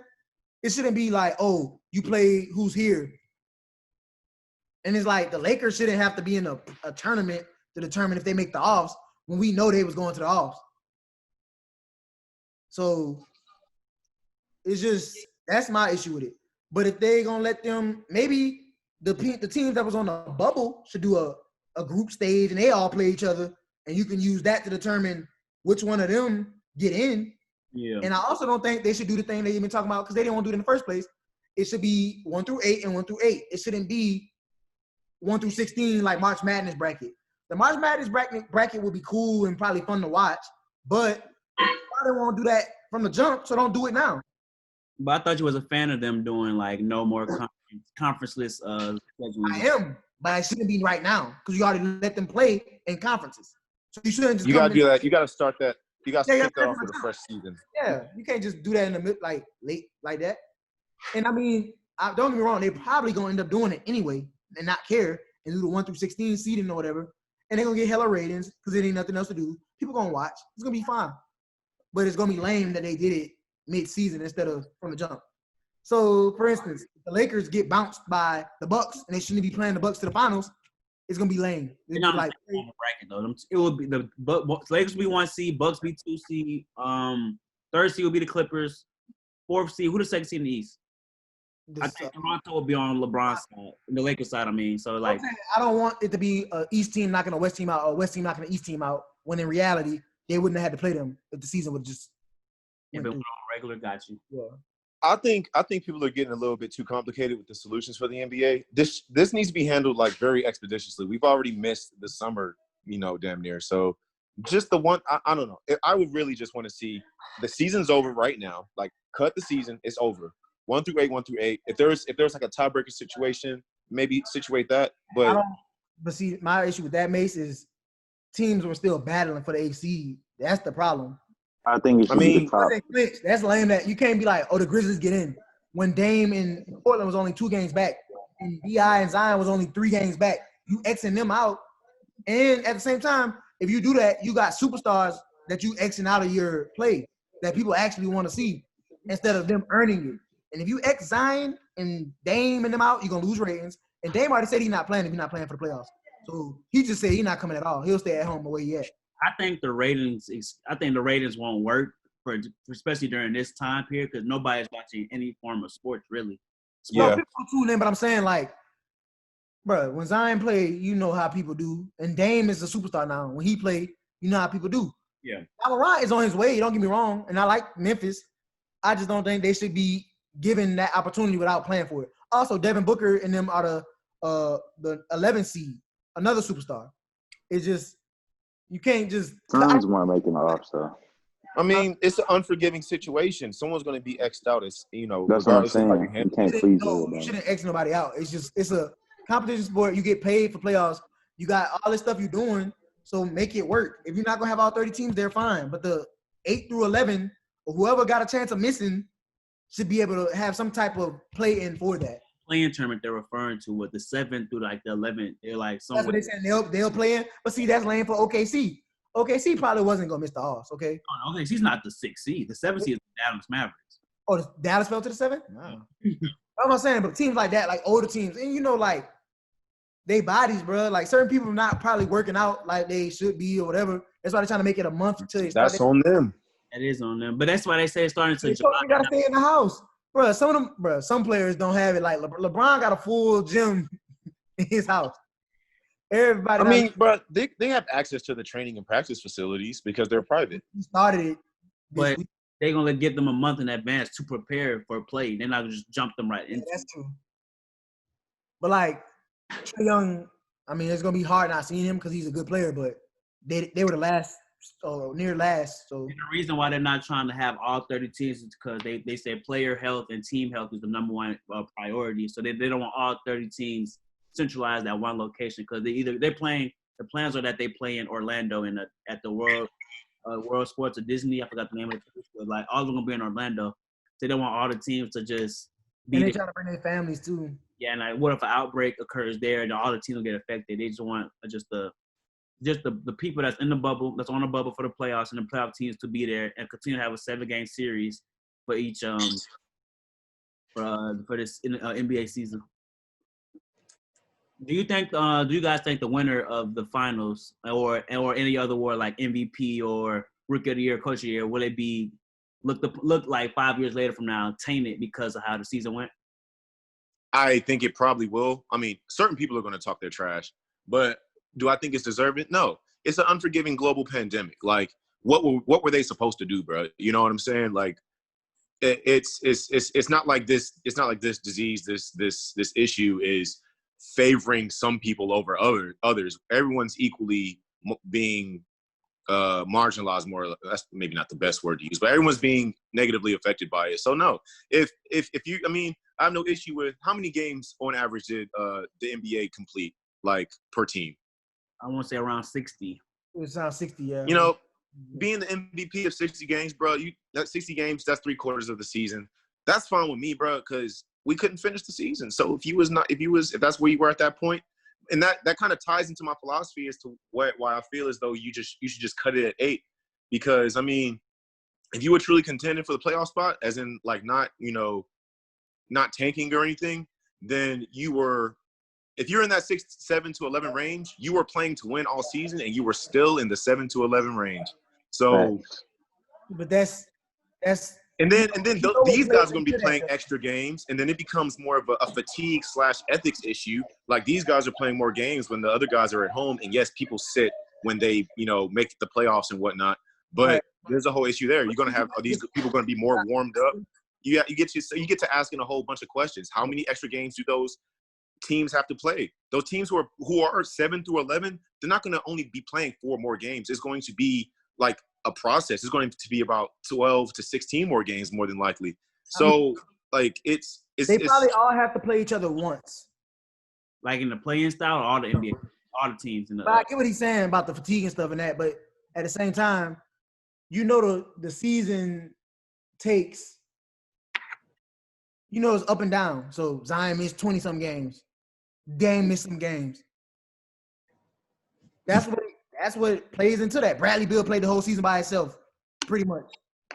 It shouldn't be like, oh, you play who's here. And it's like the Lakers shouldn't have to be in a tournament to determine if they make the offs when we know they was going to the offs. So it's just that's my issue with it. But if they gonna let them, maybe the teams that was on the bubble should do a group stage and they all play each other, and you can use that to determine which one of them get in. Yeah. And I also don't think they should do the thing they've been talking about because they didn't want to do it in the first place. It should be 1 through 8 and 1 through 8. It shouldn't be 1 through 16 like March Madness bracket. The March Madness bracket would be cool and probably fun to watch, but I didn't want to do that from the jump, so don't do it now. But I thought you was a fan of them doing like no more conferenceless scheduling. I am, but I shouldn't be right now because you already let them play in conferences. So you shouldn't just. You gotta do that. You gotta start that. You gotta kick that off for with a fresh season. Yeah, you can't just do that in the mid, like late like that. And I mean, don't get me wrong, they're probably gonna end up doing it anyway and not care and do the 1 through 16 seeding or whatever, and they're gonna get hella ratings because it ain't nothing else to do. People gonna watch. It's gonna be fine, but it's gonna be lame that they did it mid-season instead of from the jump. So, for instance, if the Lakers get bounced by the Bucks and they shouldn't be playing the Bucks to the finals, it's gonna be lame. It's not like on the bracket though. It would be the Lakers be 1 seed, Bucks be 2 seed, 3rd seed will be the Clippers, 4th seed. Who the 2nd seed in the East? I think Toronto will be on LeBron's side, the Lakers side. I mean, so like I don't want it to be an East team knocking a West team out or a West team knocking an East team out. When in reality, they wouldn't have had to play them if the season would just. If it went on regular, got you. Yeah. I think people are getting a little bit too complicated with the solutions for the NBA. This needs to be handled like very expeditiously. We've already missed the summer, damn near. So just the one, I don't know. I would really just want to see the season's over right now. Like cut the season, it's over. 1 through 8, 1 through 8. If there's like a tiebreaker situation, maybe situate that. But see, my issue with that, Mace, is teams were still battling for the 8th seed. That's the problem. I think it should be the top. That's lame that you can't be like, oh, the Grizzlies get in. When Dame in Portland was only 2 games back, and B.I. and Zion was only 3 games back. You Xing them out. And at the same time, if you do that, you got superstars that you Xing out of your play that people actually want to see instead of them earning it. And if you X Zion and Dame and them out, you're going to lose ratings. And Dame already said he's not playing if he's not playing for the playoffs. So he just said he's not coming at all. He'll stay at home the way he at. I think the ratings won't work for especially during this time period because nobody's watching any form of sports really. Yeah. People tune in, but I'm saying like, bro, when Zion play, you know how people do, and Dame is a superstar now. When he play, you know how people do. Yeah. Alright is on his way. Don't get me wrong, and I like Memphis. I just don't think they should be given that opportunity without playing for it. Also, Devin Booker and them are the 11th seed, another superstar. It's just. You can't just. Suns weren't making it off, so. I mean, it's an unforgiving situation. Someone's going to be X'd out. It's That's what I'm saying. You can't please everybody. You shouldn't X nobody out. It's a competition sport. You get paid for playoffs. You got all this stuff you're doing, so make it work. If you're not gonna have all 30 teams, they're fine. But the 8 through 11, or whoever got a chance of missing, should be able to have some type of play in for that. Playing tournament they're referring to with the 7th through like the 11th. They're like that's what they saying. They'll play in. But see, that's lame for OKC. OKC probably wasn't gonna miss the Alls. Okay. Oh, OKC's not the 6th seed. The 7th seed is the Dallas Mavericks. Oh, Dallas fell to the 7th? No. I'm not saying, but teams like that, like older teams, and like they bodies, bro. Like certain people not probably working out like they should be or whatever. That's why they're trying to make it a month until they start. That's on them. That is on them. But that's why they say it's starting to. You gotta stay in the house. Bro, some players don't have it. Like LeBron got a full gym in his house. Everybody. I mean, bro, they have access to the training and practice facilities because they're private. He started it, but they're gonna give them a month in advance to prepare for play. They're not gonna just jump them right in. That's true. But like Trae Young, I mean, it's gonna be hard not seeing him because he's a good player. But they were the last. Near last. So and the reason why they're not trying to have all 30 teams is because they say player health and team health is the number one priority. So they don't want all 30 teams centralized at one location because they're playing. The plans are that they play in Orlando at the World Sports or Disney. I forgot the name of it. But like all of them gonna be in Orlando. So they don't want all the teams to just be. And they trying to bring their families too. Yeah, and like what if an outbreak occurs there and all the teams will get affected? They just want the people that's in the bubble, that's on the bubble for the playoffs and the playoff teams to be there and continue to have a 7-game series for each for this NBA season. Do you guys think the winner of the finals or any other award like MVP or Rookie of the Year, Coach of the Year, will it be look like 5 years later from now tainted because of how the season went? I think it probably will. I mean, certain people are going to talk their trash, but do I think it's deserving? No. It's an unforgiving global pandemic. Like, what were they supposed to do, bro? You know what I'm saying? Like, it's not like this. It's not like this disease, this issue is favoring some people over others. Everyone's equally being marginalized more. That's maybe not the best word to use, but everyone's being negatively affected by it. So no, if you, I mean, I have no issue with how many games on average did the NBA complete, like, per team. I want to say around 60. It's around 60, yeah. You know, being the MVP of 60 games, bro, that's 60 games, that's 3/4 of the season. That's fine with me, bro, because we couldn't finish the season. So if that's where you were at that point, and that kind of ties into my philosophy as to why I feel as though you should just cut it at 8. Because I mean, if you were truly contending for the playoff spot, as in like not tanking or anything, then if you're in that 7 to 11 range, you were playing to win all season, and you were still in the 7 to 11 range. So, but that's and then these guys are going to be playing extra games, and then it becomes more of a fatigue / ethics issue. Like, these guys are playing more games when the other guys are at home, and yes, people sit when they make the playoffs and whatnot. But there's a whole issue there. You're going to have these people going to be more warmed up. You get to asking a whole bunch of questions. How many extra games do those teams have to play? Those teams who are 7 through 11, they're not going to only be playing 4 more games. It's going to be like a process. It's going to be about 12 to 16 more games, more than likely. So, like, they probably all have to play each other once. Like in the playing style, or all the NBA, all the teams. But I get what he's saying about the fatigue and stuff and that. But at the same time, the season takes, it's up and down. So Zion missed 20-some games. Dame missed some games. That's what plays into that. Bradley Beal played the whole season by himself, pretty much.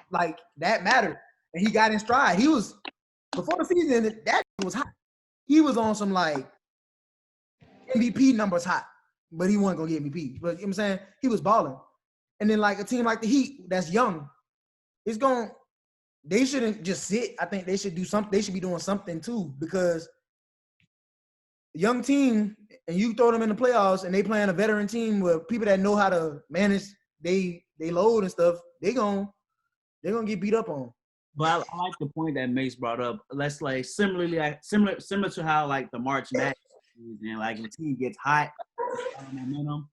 Like, that mattered. And he got in stride. He was, before the season, that was hot. He was on some, like, MVP numbers hot. But he wasn't going to get MVP. But, you know what I'm saying? He was balling. And then, like, a team like the Heat that's young, they shouldn't just sit. I think they should do something. They should be doing something, too, because young team, and you throw them in the playoffs, and they playing a veteran team with people that know how to manage they load and stuff, they're gonna get beat up on. But I like the point that Mace brought up. Let's like similar to how like the March Madness and like the team gets hot momentum.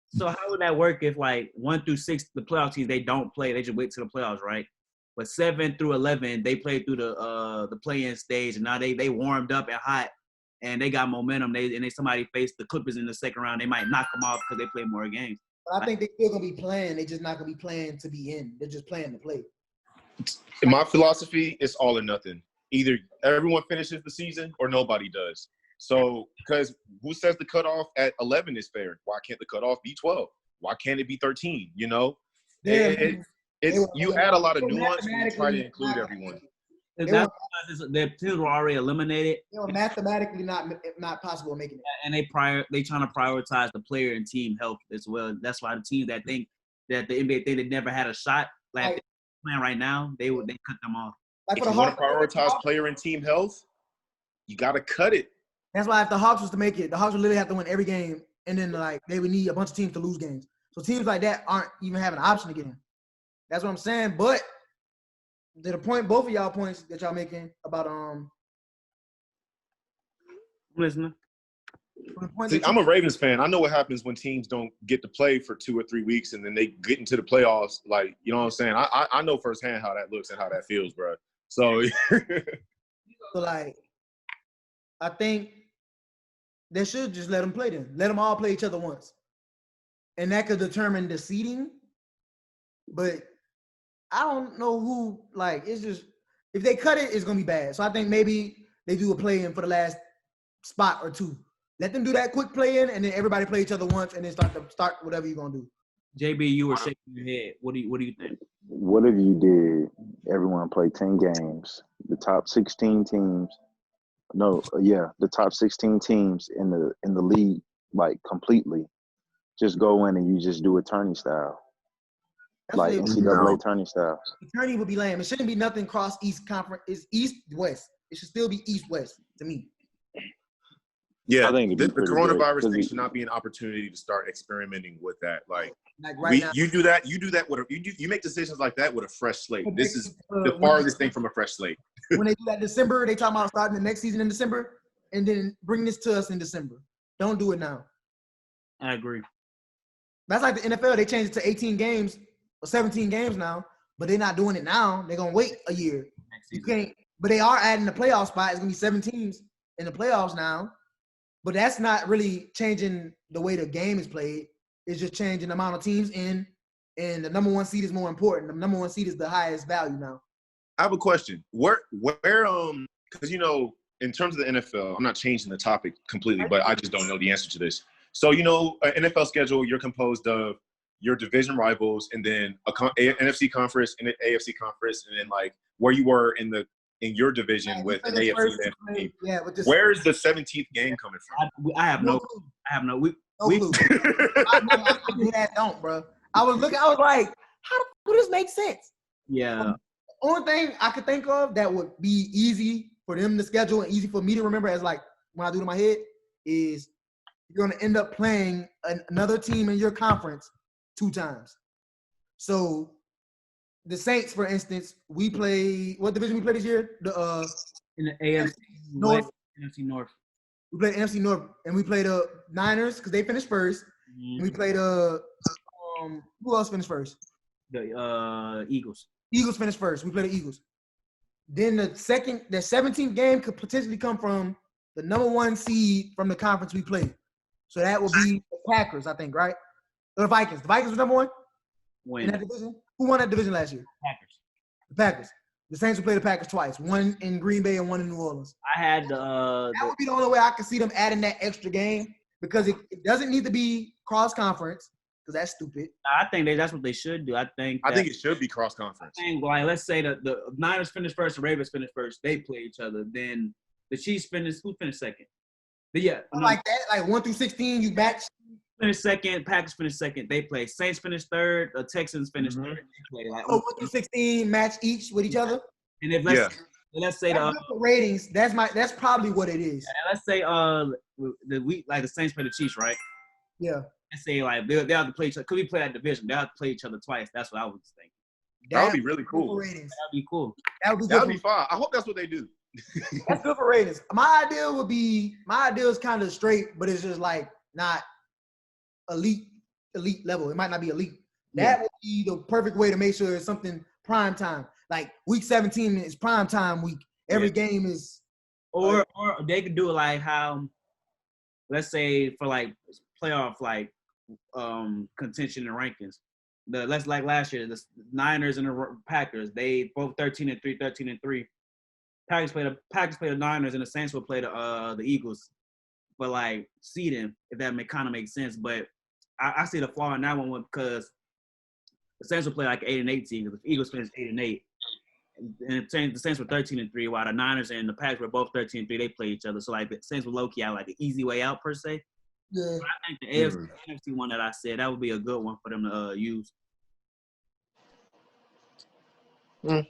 So how would that work if like 1 through 6 the playoff teams they don't play, they just wait till the playoffs, right? But 7 through 11 they play through the play-in stage, and now they warmed up and hot. And they got momentum. Somebody faced the Clippers in the second round. They might knock them off because they play more games. But I think they're still gonna be playing. They're just not gonna be playing to be in. They're just playing to play. In my philosophy, it's all or nothing. Either everyone finishes the season or nobody does. So, because who says the cutoff at 11 is fair? Why can't the cutoff be 12? Why can't it be 13? You add a lot of nuance when you try to include everyone. That's because their teams were already eliminated. They were mathematically not possible of making it. And they trying to prioritize the player and team health as well. That's why the teams that think that the NBA think they never had a shot, like playing right now, they cut them off. Like, if you want to prioritize player and team health, you got to cut it. That's why if the Hawks was to make it, the Hawks would literally have to win every game, and then like they would need a bunch of teams to lose games. So teams like that aren't even having an option to get in. That's what I'm saying. But to the point, both of y'all points that y'all making about listening. See, I'm a Ravens fan. I know what happens when teams don't get to play for 2 or 3 weeks and then they get into the playoffs. Like, you know what I'm saying? I know firsthand how that looks and how that feels, bro. So, so like, I think they should just let them play then. Let them all play each other once. And that could determine the seeding. But I don't know who, like, it's just, if they cut it, it's going to be bad. So I think maybe they do a play-in for the last spot or 2. Let them do that quick play-in, and then everybody play each other once, and then start whatever you're going to do. JB, you were shaking your head. What do you think? What if you did everyone play 10 games, the top 16 teams, the top 16 teams in the league, like, completely, just go in and you just do a tourney style. That's like NCAA tourney style. The tourney would be lame. It shouldn't be nothing cross East Conference. It's East-West. It should still be East-West to me. Yeah, I think the coronavirus thing should not be an opportunity to start experimenting with that. Like right now, you do that with you make decisions like that with a fresh slate. This is the farthest thing from a fresh slate. When they do that December, they talk about starting the next season in December, and then bring this to us in December. Don't do it now. I agree. That's like the NFL. They changed it to 18 games or 17 games now, but they're not doing it now. They're gonna wait a year. You can't. But they are adding the playoff spot. It's gonna be 7 teams in the playoffs now. But that's not really changing the way the game is played. It's just changing the amount of teams in, and the number 1 seed is more important. The number 1 seed is the highest value now. I have a question. Where, because in terms of the NFL, I'm not changing the topic completely, but I just don't know the answer to this. So, an NFL schedule, you're composed of your division rivals, and then a NFC conference and an AFC conference, and then like where you were in your division with an AFC and NFC. Yeah, where's the 17th game coming from? I have no clue. I don't, bro. I was like, how does this make sense? Yeah. The only thing I could think of that would be easy for them to schedule and easy for me to remember as like when I do it in my head is you're going to end up playing another team in your conference 2 times. So the Saints, for instance, we play – what division we play this year? In the AFC North. NFC North. We played NFC North, and we played the Niners because they finished first. Mm-hmm. And we played who else finished first? The Eagles. Eagles finished first. We played the Eagles. Then the 17th game could potentially come from the number 1 seed from the conference we played. So that would be the Packers, I think, right? Or the Vikings. The Vikings were number 1 in that division. Who won that division last year? Packers. The Packers. The Saints will play the Packers twice, 1 in Green Bay and 1 in New Orleans. I had that would be the only way I could see them adding that extra game because it doesn't need to be cross conference because that's stupid. I think that's what they should do. I think it should be cross conference. I think let's say that the Niners finish first, the Ravens finish first, they play each other. Then the Chiefs finish. Who finished second? But yeah, like that, like 1 through 16, you match. Finish second, Packers finish second, they play. Saints finish third, Texans finish third, they play. Like, 1 through 16 match each with each other. And if let's say the ratings, that's probably what it is. Let's say the Saints play the Chiefs, right? Yeah. Let's say like they have to play each other. Could we play that division? They have to play each other twice. That's what I was thinking. That would be really cool. That'd be cool. That would be fun. I hope that's what they do. That's good for ratings. My idea is kind of straight, but it's just like not elite level. It might not be elite. That would be the perfect way to make sure it's something prime time. Like week 17 is prime time week. Every game is. Or they could do it like how, let's say for like playoff like contention and rankings. Let's like last year, the Niners and the Packers, they both 13-3. Packers play the Niners and the Saints will play the Eagles. But like seeding, if that kind of makes sense. But I see the flaw in that one because the Saints will play like 8-8 team because the Eagles finished 8-8. And the Saints were 13-3, while the Niners and the Packers were both 13-3. They play each other. So like the Saints were low-key out like the easy way out per se. Yeah. But I think the AFC, NFC one that I said, that would be a good one for them to use. I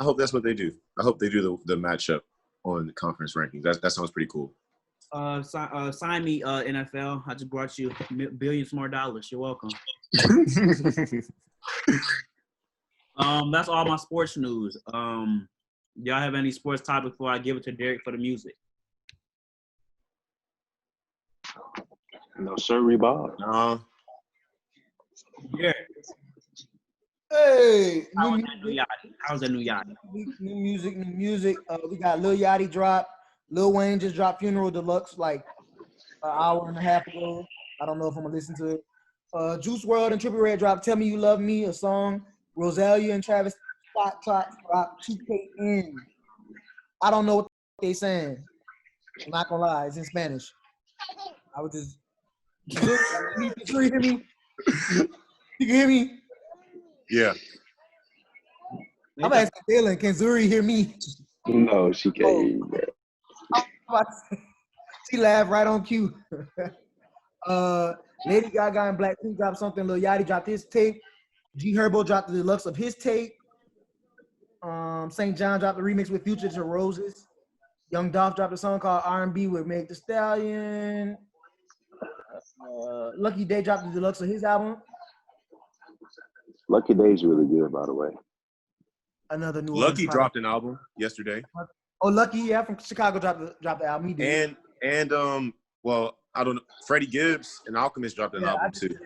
hope that's what they do. I hope they do the matchup on the conference rankings. That sounds pretty cool. Sign me, NFL. I just brought you billions more dollars. You're welcome. That's all my sports news. Y'all have any sports topics before I give it to Derek for the music? No, sir, Bob. No. Yeah. Hey, how's the new Yachty? New music. We got Lil Yachty drop. Lil Wayne just dropped Funeral Deluxe like an hour and a half ago. I don't know if I'm gonna listen to it. Juice WRLD and Trippie Redd dropped Tell Me You Love Me, a song. Rosalia and Travis Scott dropped TKN. I don't know what they saying. I'm not gonna lie, it's in Spanish. I would just. Can you hear me? You can hear me? Yeah. I'm asking Dylan, can Zuri hear me? No, she can't hear you. She laughed right on cue. Lady Gaga and Blackpink dropped something. Lil Yachty dropped his tape. G Herbo dropped the deluxe of his tape. St. John dropped the remix with Future to Roses. Young Dolph dropped a song called R&B with Meg Thee Stallion. Lucky Day dropped the deluxe of his album. Lucky Day's really good, by the way. Another new Lucky dropped an album yesterday. Oh, Lucky, yeah, from Chicago dropped the album. He did. And well, I don't know. Freddie Gibbs and Alchemist dropped an album too.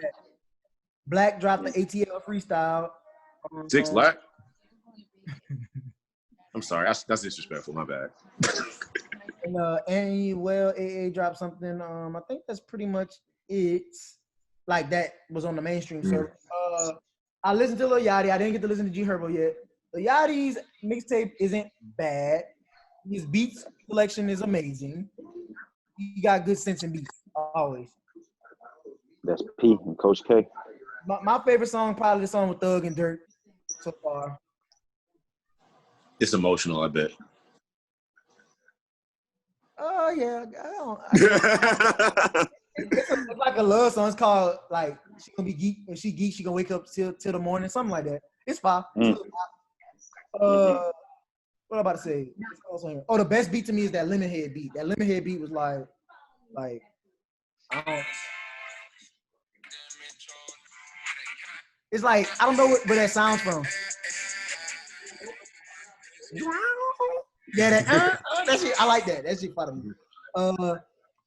Black dropped the ATL freestyle. 6 Black. I'm sorry, that's disrespectful. My bad. And AA dropped something. I think that's pretty much it. Like that was on the mainstream. So I listened to Lil Yachty. I didn't get to listen to G Herbo yet. Lil Yachty's mixtape isn't bad. His beats selection is amazing. He got good sense in beats always. That's P and Coach K. My favorite song, probably the song with Thug and Dirt so far. It's emotional, I bet. Oh yeah, it's like a love song. It's called like she gonna be geek. If she geek, she gonna wake up till the morning, something like that. It's fine. What I'm about to say? Oh, the best beat to me is that Lemonhead beat. That Lemonhead beat was like it's like I don't know where that sounds from. Yeah, that shit. I like that. That shit part of me.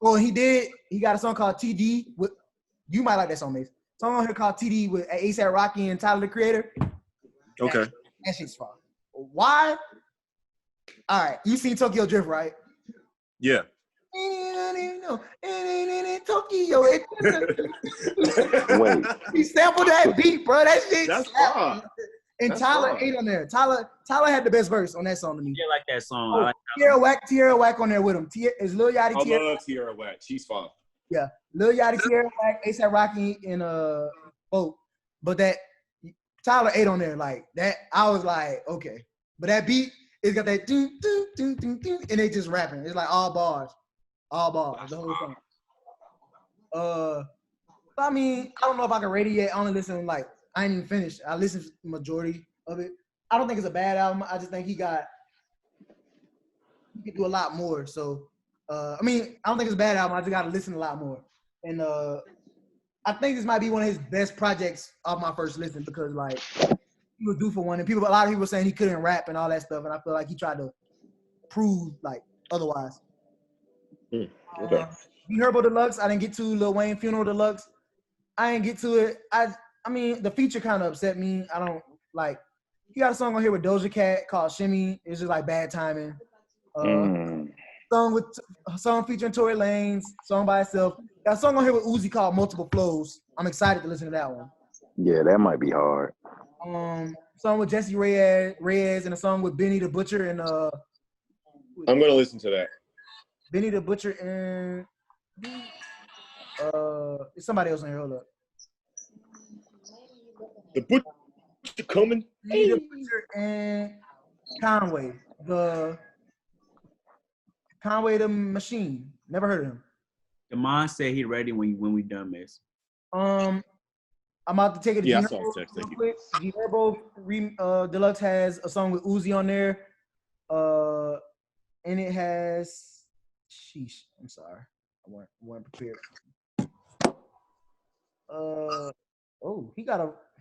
Well, he got a song called TD with. You might like that song, Mace. Song on here called TD with A$AP Rocky and Tyler the Creator. Okay. That shit's fun. Why? All right, you seen Tokyo Drift, right? Yeah. Tokyo. Wait. He sampled that beat, bro. That shit. That's fun. And That's Tyler fun. ate on there. Tyler had the best verse on that song to me. Yeah, like that song. I Oh, like Tierra Whack on there with him. Is Lil Yachty I Tierra? love Tierra Whack. She's fun. Yeah, Lil Yachty, Tierra Whack, A$AP Rocky, and both. But that Tyler ate on there like that. I was like, okay. But that beat, it's got that do do do do do, and they just rapping. It's like all bars, the whole song. I mean, I don't know if I can rate it yet. I only listen I ain't even finished. I listened to the majority of it. I don't think it's a bad album. I just think he could do a lot more. So, I mean, I don't think it's a bad album. I just got to listen a lot more. And I think this might be one of his best projects off my first listen because, he was due for one. And a lot of people were saying he couldn't rap and all that stuff. And I feel like he tried to prove, otherwise. Okay. You heard about Deluxe? I didn't get to Lil Wayne Funeral Deluxe. I didn't get to it. I mean, the feature kind of upset me. I don't like. He got a song on here with Doja Cat called "Shimmy." It's just bad timing. Song featuring Tory Lanez. Song by itself. Got a song on here with Uzi called "Multiple Flows." I'm excited to listen to that one. Yeah, that might be hard. Song with Jesse Reyes and a song with Benny the Butcher and I'm gonna listen to that. Benny the Butcher and it's somebody else on here. Hold up. The Butcher coming. Benny the Butcher and Conway the Machine. Never heard of him. Damon said he ready when we done, Miss. I'm about to take it to Yeah, I G saw his text. Thank Herbo. G Herbo Deluxe has a song with Uzi on there. And it has sheesh. I'm sorry. I weren't prepared.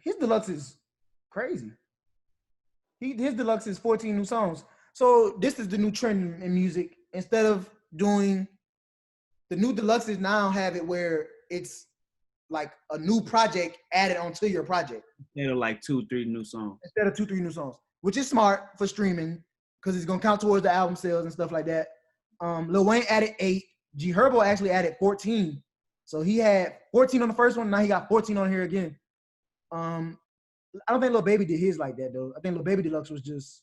His deluxe is crazy. His deluxe is 14 new songs. So this is the new trend in music. Instead of doing the new deluxes now have it where it's like a new project added onto your project. Instead of 2-3 new songs. Instead of 2-3 new songs, which is smart for streaming because it's gonna count towards the album sales and stuff like that. Lil Wayne added 8. G Herbo actually added 14. So he had 14 on the first one. Now he got 14 on here again. I don't think Lil Baby did his like that though. I think Lil Baby Deluxe was just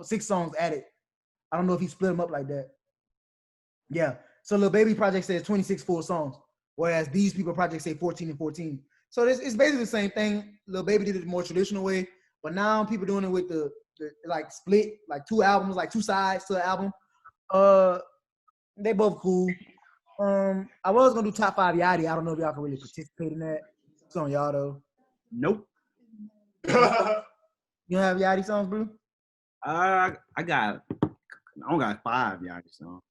6 songs added. I don't know if he split them up like that. Yeah. So Lil Baby project says 26 full songs, whereas these people projects say 14 and 14. So it's basically the same thing. Lil Baby did it the more traditional way, but now people doing it with the split, 2 albums, 2 sides to the album. They both cool. I was gonna do top 5 Yachty. I don't know if y'all can really participate in that. It's on y'all though. Nope. You don't have Yachty songs, bro? I only got 5 Yachty songs.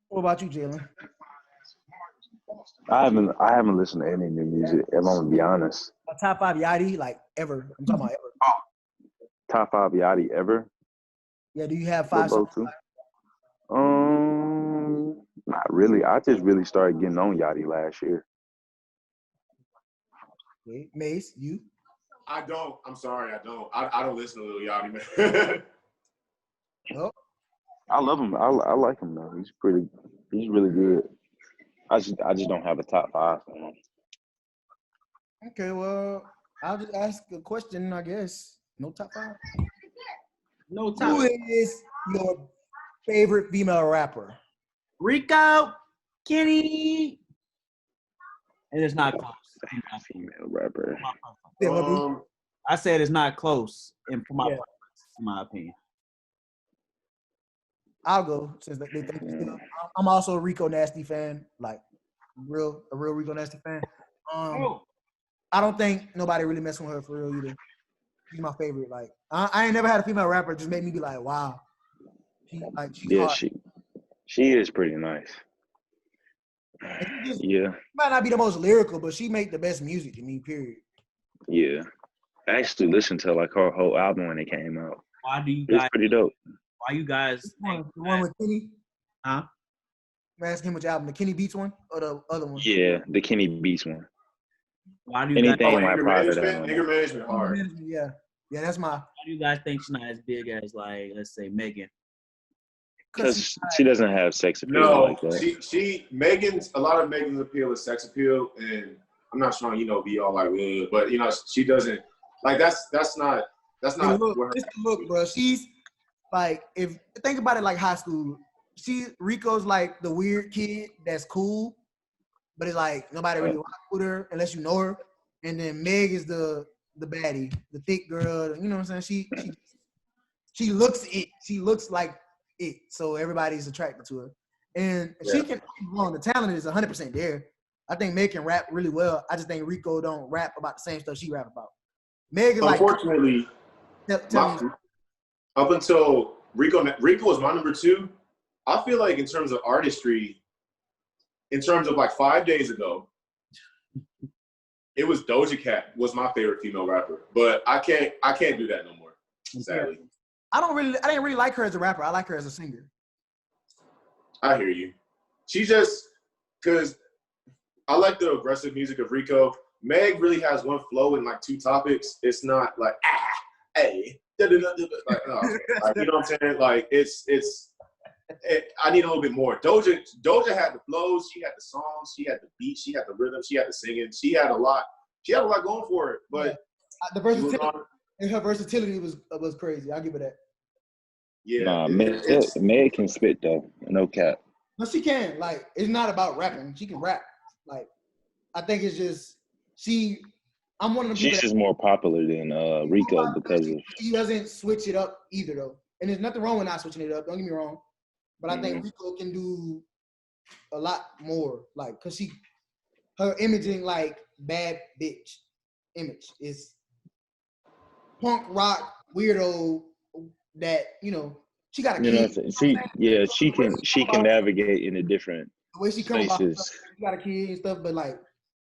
What about you, Jalen? I haven't listened to any new music, if I'm gonna be honest. Top 5 Yachty, ever. I'm talking about ever. Top 5 Yachty ever? Yeah, do you have 5 We'll songs? Not really. I just really started getting on Yachty last year. Okay. Mace, you? I don't. I'm sorry. I don't. I don't listen to Lil Yachty, man. Oh, I love him. I like him though. He's really good. I just don't have a top 5 for him. okay. Well, I'll just ask a question, I guess. No top 5? No Who time. is your favorite female rapper? Rico, Kenny. And it's not close. Female rapper. Yeah, what, bro? I said it's not close in for my Yeah. preference, in my opinion. I'll go since they think it's good. I'm also a Rico Nasty fan, like a real Rico Nasty fan. I don't think nobody really messing with her for real either. She's my favorite. Like I ain't never had a female rapper just make me be like, wow. She's Yeah, hard. she is pretty nice. Yeah. Might not be the most lyrical, but she make the best music to me. Period. Yeah. I actually listened to like her whole album when it came out. Why do you It was guys? pretty dope. Why you guys? The one with Kenny. Huh? I'm asking him which album, the Kenny Beats one or the other one? Yeah, the Kenny Beats one. Why do you Anything guys? like prior to that Anger one. management hard. Yeah, that's my. Why do you guys think she's not as big as, like, let's say Megan? Because she doesn't have sex appeal No, like that. Megan's a lot of Megan's appeal is sex appeal, and I'm not trying, be all like, ugh, but she doesn't like that's not Look, what her, just the look, bro. She's like, if think about it like high school. Rico's like the weird kid that's cool, but it's like nobody really rock with her unless you know her. And then Meg is the baddie, the thick girl. You know what I'm saying? She looks it. She looks like it, so everybody's attracted to her. And she can wrong. The talent is 100% there. I think Meg can rap really well. I just think Rico don't rap about the same stuff she rap about. Meg is unfortunately, tell me. up until Rico was my number 2. I feel like in terms of artistry, in terms of like 5 days ago, it was Doja Cat was my favorite female rapper. But I can't do that no more, sadly. I didn't really like her as a rapper. I like her as a singer. I hear you. She just, because I like the aggressive music of Rico. Meg really has one flow and like 2 topics. It's not like, hey, like, no, like, you know what I'm saying? Like, I need a little bit more. Doja had the flows, she had the songs, she had the beat, she had the rhythm, she had the singing, she had a lot going for it. But the versatility and her versatility was crazy. I'll give her that. Yeah. Nah, Meg can spit though, no cap. No, she can. Like, it's not about rapping. She can rap. Like, I think it's just I'm one of the people. She's just more popular than Rico because of. She doesn't switch it up either though, and there's nothing wrong with not switching it up. Don't get me wrong. But I think Rico can do a lot more, like, cause her imaging like bad bitch image is punk rock weirdo that she got a kid. She can navigate in the different the way she comes about spaces. she got a kid and stuff, but like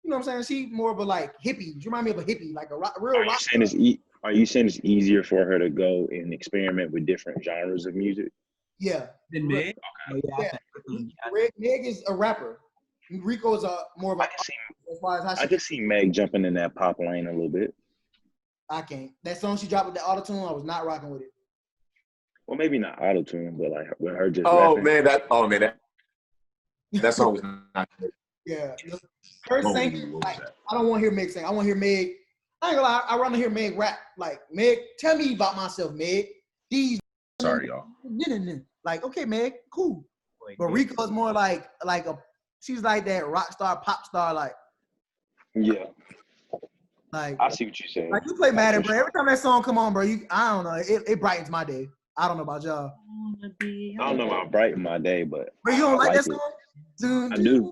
you know what I'm saying? She more of a like hippie. You remind me of a hippie, like a real rock. Are you saying it's easier for her to go and experiment with different genres of music? Yeah. Than Meg? Okay. Yeah. Meg is a rapper. Rico is more of a. I can see Meg jumping in that pop lane a little bit. I can't. That song she dropped with the auto-tune, I was not rocking with it. Well, maybe not auto-tune, but like with her just. That song was not good. Yeah. Her singing, like, I don't want to hear Meg sing. I want to hear Meg. I ain't gonna lie. I want to hear Meg rap. Like, Meg, tell me about myself, Meg. Sorry, y'all. Like, okay, Meg, cool. But Rico is more like she's like that rock star, pop star, like. Yeah. Like, I see what you're saying. Like, you play Madden, bro. Every time that song come on, bro, I don't know. It brightens my day. I don't know about y'all. I don't know about brighten my day, but. But you don't like that song? I do.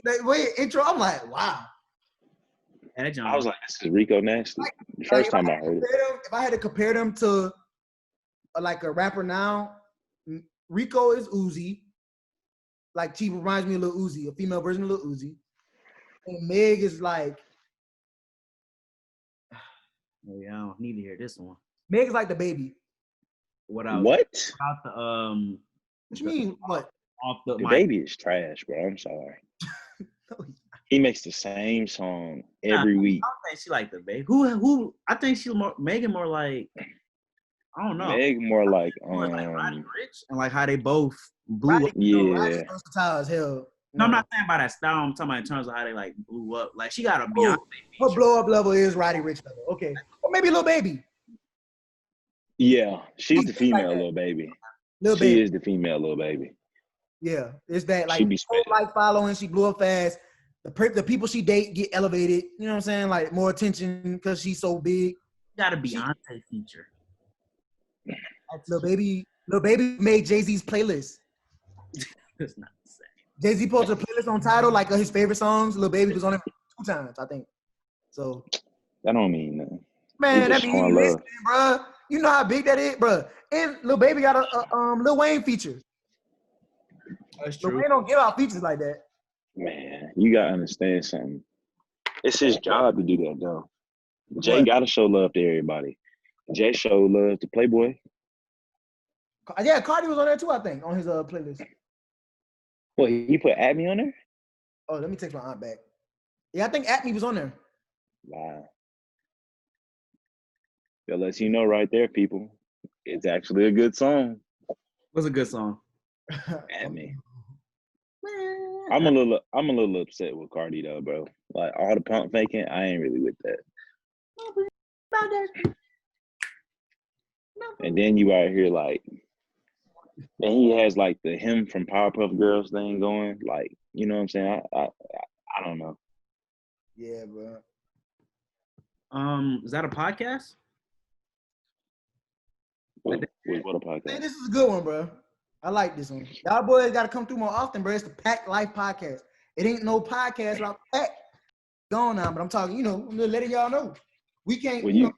That way intro, I'm like, wow. I was like, this is Rico Nasty. The first time I heard it. If I had to compare them to like a rapper now, Rico is Uzi. Like, she reminds me of Lil Uzi, a female version of Lil Uzi. And Meg is like, I don't need to hear this one. Meg is like the baby. What? What you mean? What? off the The mic. baby is trash, bro. I'm sorry. He makes the same song every week. I don't think she like the baby. Who? I think she's more Megan more like. I don't know. Meg more like More like Roddy Rich and like how they both blew Roddy, up. yeah. versatile as hell. No, I'm not saying about that style. I'm talking about in terms of how they like blew up. Like she got a Beyonce. Her feature. blow up level is Roddy Rich level. Okay, or maybe Lil Baby. Yeah, she's the Like female that. little baby. Lil She Baby. is the female little baby. Yeah, it's that She like be whole spitting. life following. She blew up fast. The people she date get elevated. You know what I'm saying? Like more attention because she's so big. Got a Beyonce feature. Lil Baby made Jay-Z's playlist. It's not the same. Jay-Z posted a playlist on Tidal, like his favorite songs. Lil Baby was on it 2 times, I think. So, That don't mean nothing. man, He that just mean he showing love. listening, bro. You know how big that is, bro. And Lil Baby got a Lil Wayne feature. That's Lil true. Wayne don't give out features like that. Man, you gotta understand something. It's his job to do that, though. Jay What? gotta show love to everybody. Jay showed love to Playboy. Yeah, Cardi was on there too, I think, on his playlist. Well, he put Acme on there? Oh, let me text my aunt back. Yeah, I think Acme was on there. Wow. That lets you know right there, people. It's actually a good song. What's a good song? Acme. I'm a little upset with Cardi though, bro. Like all the pump faking, I ain't really with that. And then you out here like, and he has like the him from Powerpuff Girls thing going, like, you know what I'm saying? I don't know. Yeah, bro. Is that a podcast? What a Man, podcast. this is a good one, bro. I like this one. Y'all boys got to come through more often, bro. It's the PACT Life podcast. It ain't no podcast about PACT going on, but I'm talking, I'm just letting y'all know. We can't, When you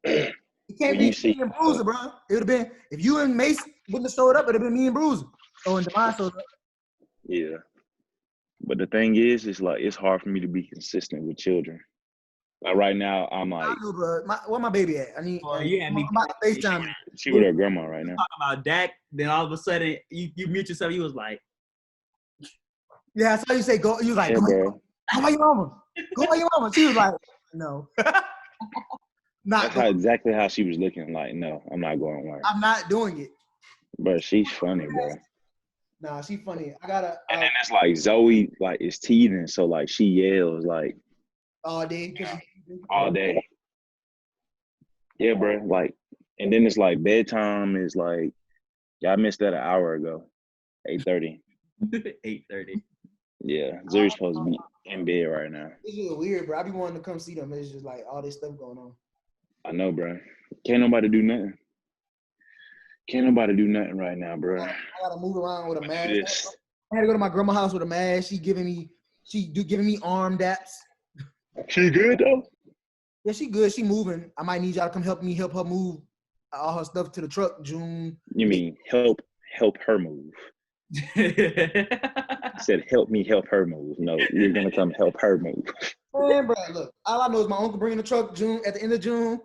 it can't when be you see me and Bruiser, bro. It would have been, if you and Mace wouldn't have showed up, it would have been me and Bruiser. Oh, and Devon showed up. yeah. But the thing is, it's like it's hard for me to be consistent with children. Like right now, I'm I like, know, bro. Where my baby at? I need. Oh, you had me. I'm about to FaceTime. she with her grandma right now. Talking about Dak, then all of a sudden you mute yourself. You was like, Yeah, I saw you say go. You was like, Yeah, go bro. by your mama. Go by your mama. She was like, no. That's exactly how she was looking. Like, no, I'm not going to work. I'm not doing it. But she's funny, bro. Nah, she funny. I gotta And then it's like Zoe, like, is teething, so like she yells like all day. all day. Yeah, bro. Like, and then it's like bedtime is like, yeah, I missed that an hour ago, 8:30. 8:30. Yeah, Zoe's supposed to be in bed right now. It's just weird, bro. I be wanting to come see them. It's just like all this stuff going on. I know, bro. Can't nobody do nothing. Can't nobody do nothing right now, bro. I gotta move around with a mask. Yes. I had to go to my grandma's house with a mask. She giving me arm daps. She good though? Yeah, she good. She moving. I might need y'all to come help her move all her stuff to the truck. June. You mean help her move? I said help me help her move. No, you're gonna come help her move. Man, bro, look. All I know is my uncle bringing the truck June at the end of June,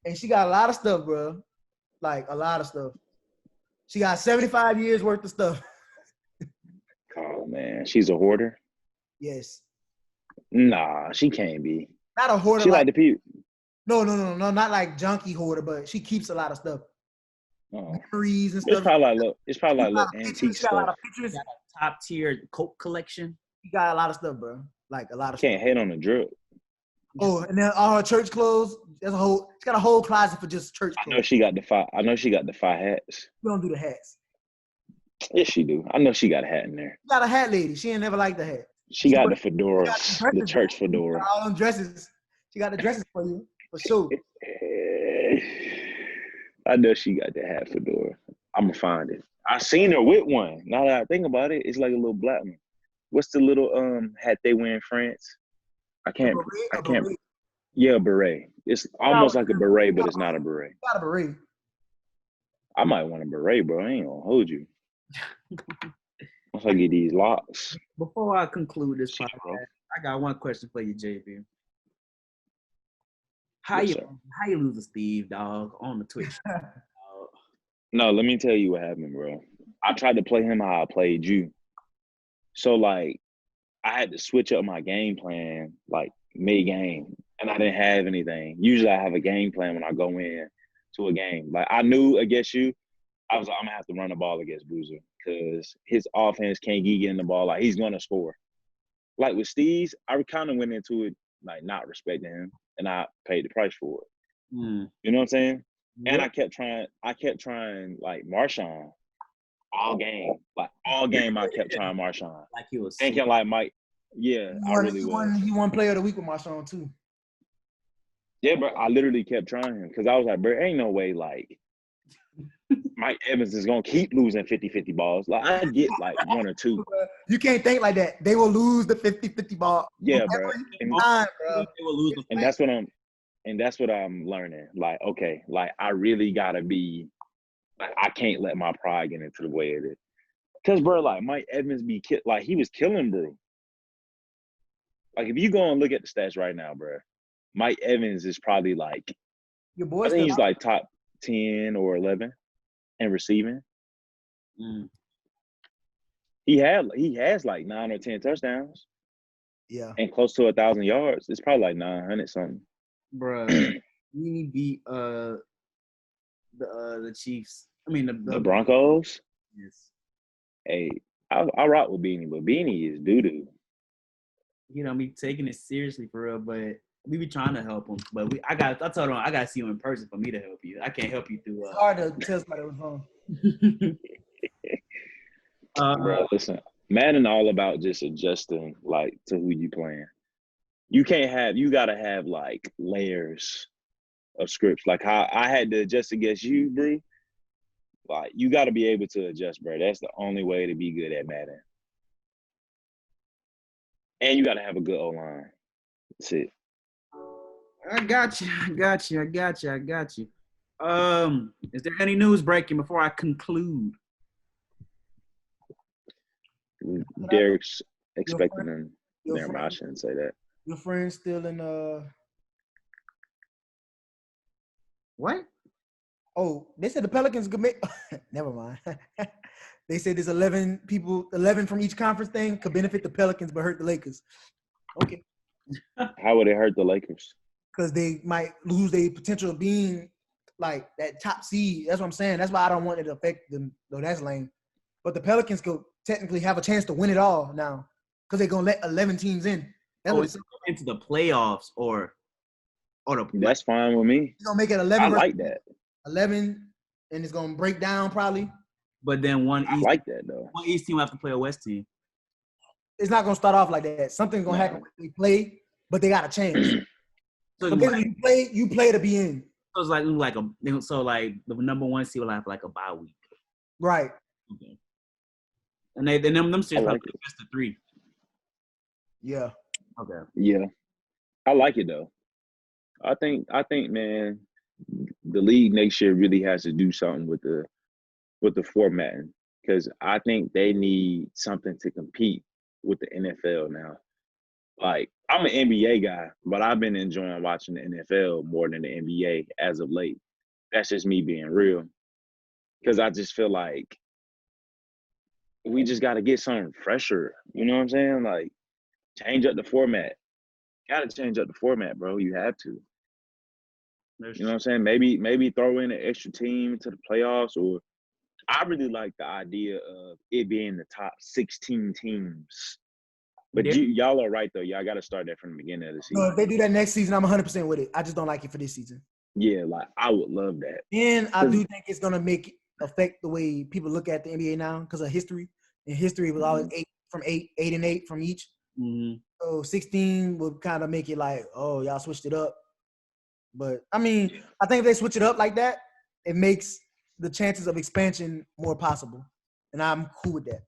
and she got a lot of stuff, bro. Like a lot of stuff. She got 75 years worth of stuff. Oh man, she's a hoarder. Yes. Nah, she can't be. Not a hoarder. She like the people. No, not like junkie hoarder, but she keeps a lot of stuff. Oh. Memories and It's stuff. probably like little antique She got a lot stuff. of pictures. Got a top tier Coke collection. She got a lot of stuff, bro. Like a lot of Can't stuff. hate on the drip. Oh, and then all her church clothes. She got a whole closet for just church I clothes. know she got the 5 hats. We don't do the hats. Yes, she do. I know she got a hat in there. She got a hat lady. She ain't never liked the hat. She got the She fedoras, got the church fedora. all them dresses. She got the dresses for you, for sure. I know she got the hat fedora. I'ma find it. I seen her with one. Now that I think about it, it's like a little black one. What's the little hat they wear in France? I can't. Yeah, a beret. It's almost like a beret, but it's not a beret. Got a beret. I might want a beret, bro. I ain't gonna hold you. Once I get these locks. Before I conclude this podcast, I got one question for you, JB. How you lose to Steve, dog, on the Twitch? No, let me tell you what happened, bro. I tried to play him how I played you. So like I had to switch up my game plan like mid-game, and I didn't have anything. Usually I have a game plan when I go in to a game. Like I knew against you, I was like, I'm gonna have to run the ball against Bruiser because his offense can't keep getting the ball. Like he's gonna score. Like with Steve's, I kind of went into it like not respecting him, and I paid the price for it. You know what I'm saying? And I kept trying like Marshawn all game. Like all game I kept trying Marshawn. Like he was thinking like Mike. Yeah, I really was. He won player of the week with Marshawn too. Yeah, but I literally kept trying him because I was like, bro, ain't no way like Mike Evans is gonna keep losing 50-50 balls. Like I get like one or two. You can't think like that. They will lose the 50-50 ball. Yeah, bro. Time, bro. They will lose the And that's what I'm learning. Like, okay, like I really gotta be like I can't let my pride get into the way of it. Cause bro, like Mike Evans like he was killing bro. Like if you go and look at the stats right now, bro, Mike Evans is probably like your boy. I think he's like top 10 or 11 in receiving. He has like 9 or 10 touchdowns. Yeah. And close to 1,000 yards. It's probably like 900 something. Bruh, we beat the Chiefs. I mean the Broncos. Yes. Hey, I rock with Beanie, but Beanie is doo-doo. You know, me taking it seriously for real, but we be trying to help him. But I told him I gotta see you in person for me to help you. I can't help you through. It's hard to tell somebody what's wrong. Bro, listen, Madden all about just adjusting like to who you playing. You gotta have like layers of scripts. Like how I had to adjust against you, bro. Like you gotta be able to adjust, bro. That's the only way to be good at Madden. And you gotta have a good O-line. That's it. I got you. Is there any news breaking before I conclude? Derek's expecting him. Never mind, I shouldn't say that. Your friend's still in What? Oh, they said the Pelicans could make never mind. They said there's 11 from each conference thing could benefit the Pelicans but hurt the Lakers. Okay. How would it hurt the Lakers? Because they might lose their potential of being like that top seed. That's what I'm saying. That's why I don't want it to affect them. Though that's lame. But the Pelicans could technically have a chance to win it all now because they're gonna let 11 teams in. That's into the playoffs or that's fine with me. You're gonna make it 11. I like that. 11, and it's gonna break down probably. But then I like that though. One East team will have to play a West team. It's not gonna start off like that. Something's gonna happen when they play, but they gotta change. So you play to be in. So it's like the number one seed will have like a bye week. Right. Okay. And them series like best of 3. Yeah. Okay. Yeah. I like it though. I think man, the league next year really has to do something with the formatting because I think they need something to compete with the NFL now. Like I'm an NBA guy, but I've been enjoying watching the NFL more than the NBA as of late. That's just me being real. Because I just feel like we just got to get something fresher. You know what I'm saying? Like change up the format. Got to change up the format, bro. You have to. You know what I'm saying? Maybe throw in an extra team to the playoffs, or I really like the idea of it being the top 16 teams. But y'all are right though. Y'all got to start that from the beginning of the season. No, if they do that next season, I'm 100% with it. I just don't like it for this season. Yeah, like I would love that. And I do think it's gonna affect the way people look at the NBA now because of history. And history was always 8 and 8 from each. Mm-hmm. So 16 would kind of make it like, oh, y'all switched it up. But I mean, I think if they switch it up like that, it makes the chances of expansion more possible. And I'm cool with that.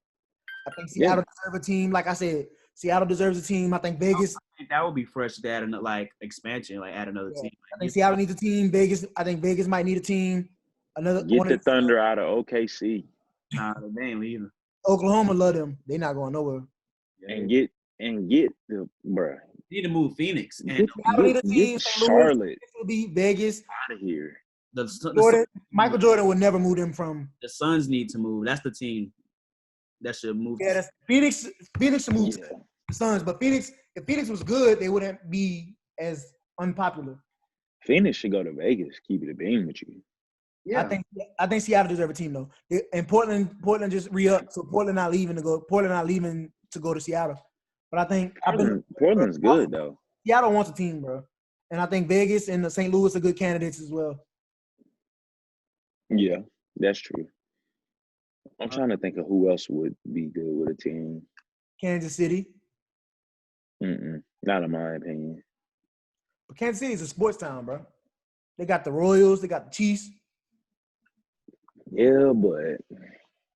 I think Seattle deserves a team. Like I said, Seattle deserves a team. I think Vegas. I think that would be fresh to add like expansion, like add another team. I think Seattle needs a team. I think Vegas might need a team. Get the Thunder out of OKC. Nah, they ain't leaving. Oklahoma love them. They're not going nowhere. And get the bruh. You need to move Phoenix. Get Charlotte Will be Vegas out of here. Michael Jordan would never move them from. The Suns need to move. That's the team that should move. Yeah, that's Phoenix. Phoenix should move to the Suns, but if Phoenix was good, they wouldn't be as unpopular. Phoenix should go to Vegas. Keep it a beam with you. Yeah, I think Seattle deserves a team though. And Portland just re-up, so Portland not leaving to go to Seattle. But I think Portland's good though. Seattle wants a team, bro, and I think Vegas and the St. Louis are good candidates as well. Yeah, that's true. I'm trying to think of who else would be good with a team. Kansas City. Not in my opinion. But Kansas City is a sports town, bro. They got the Royals. They got the Chiefs. Yeah, but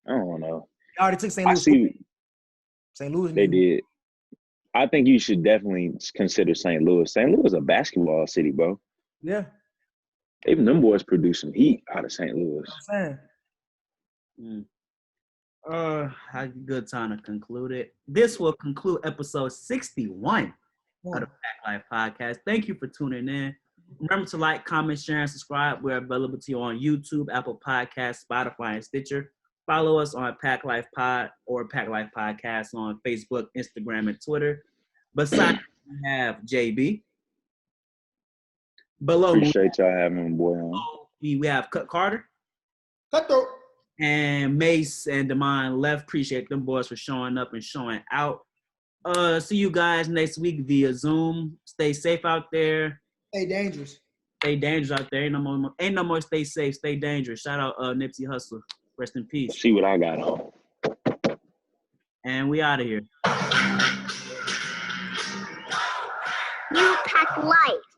I don't know. They already took St. Louis. St. Louis. They did. I think you should definitely consider St. Louis. St. Louis is a basketball city, bro. Yeah. Even them boys produce some heat out of St. Louis. I'm saying. A good time to conclude it. This will conclude episode 61 of the PACT Life Podcast. Thank you for tuning in. Remember to like, comment, share, and subscribe. We're available to you on YouTube, Apple Podcasts, Spotify, and Stitcher. Follow us on PACT Life Pod or PACT Life Podcast on Facebook, Instagram, and Twitter. Besides, we have JB. Below Appreciate y'all having me, boy. We have Carter. Cutthroat. And Mace and Demond left. Appreciate them boys for showing up and showing out. See you guys next week via Zoom. Stay safe out there. Stay dangerous. Stay dangerous out there. Ain't no more stay safe. Stay dangerous. Shout out Nipsey Hussle. Rest in peace. See what I got on. And we out of here. You PACT Life.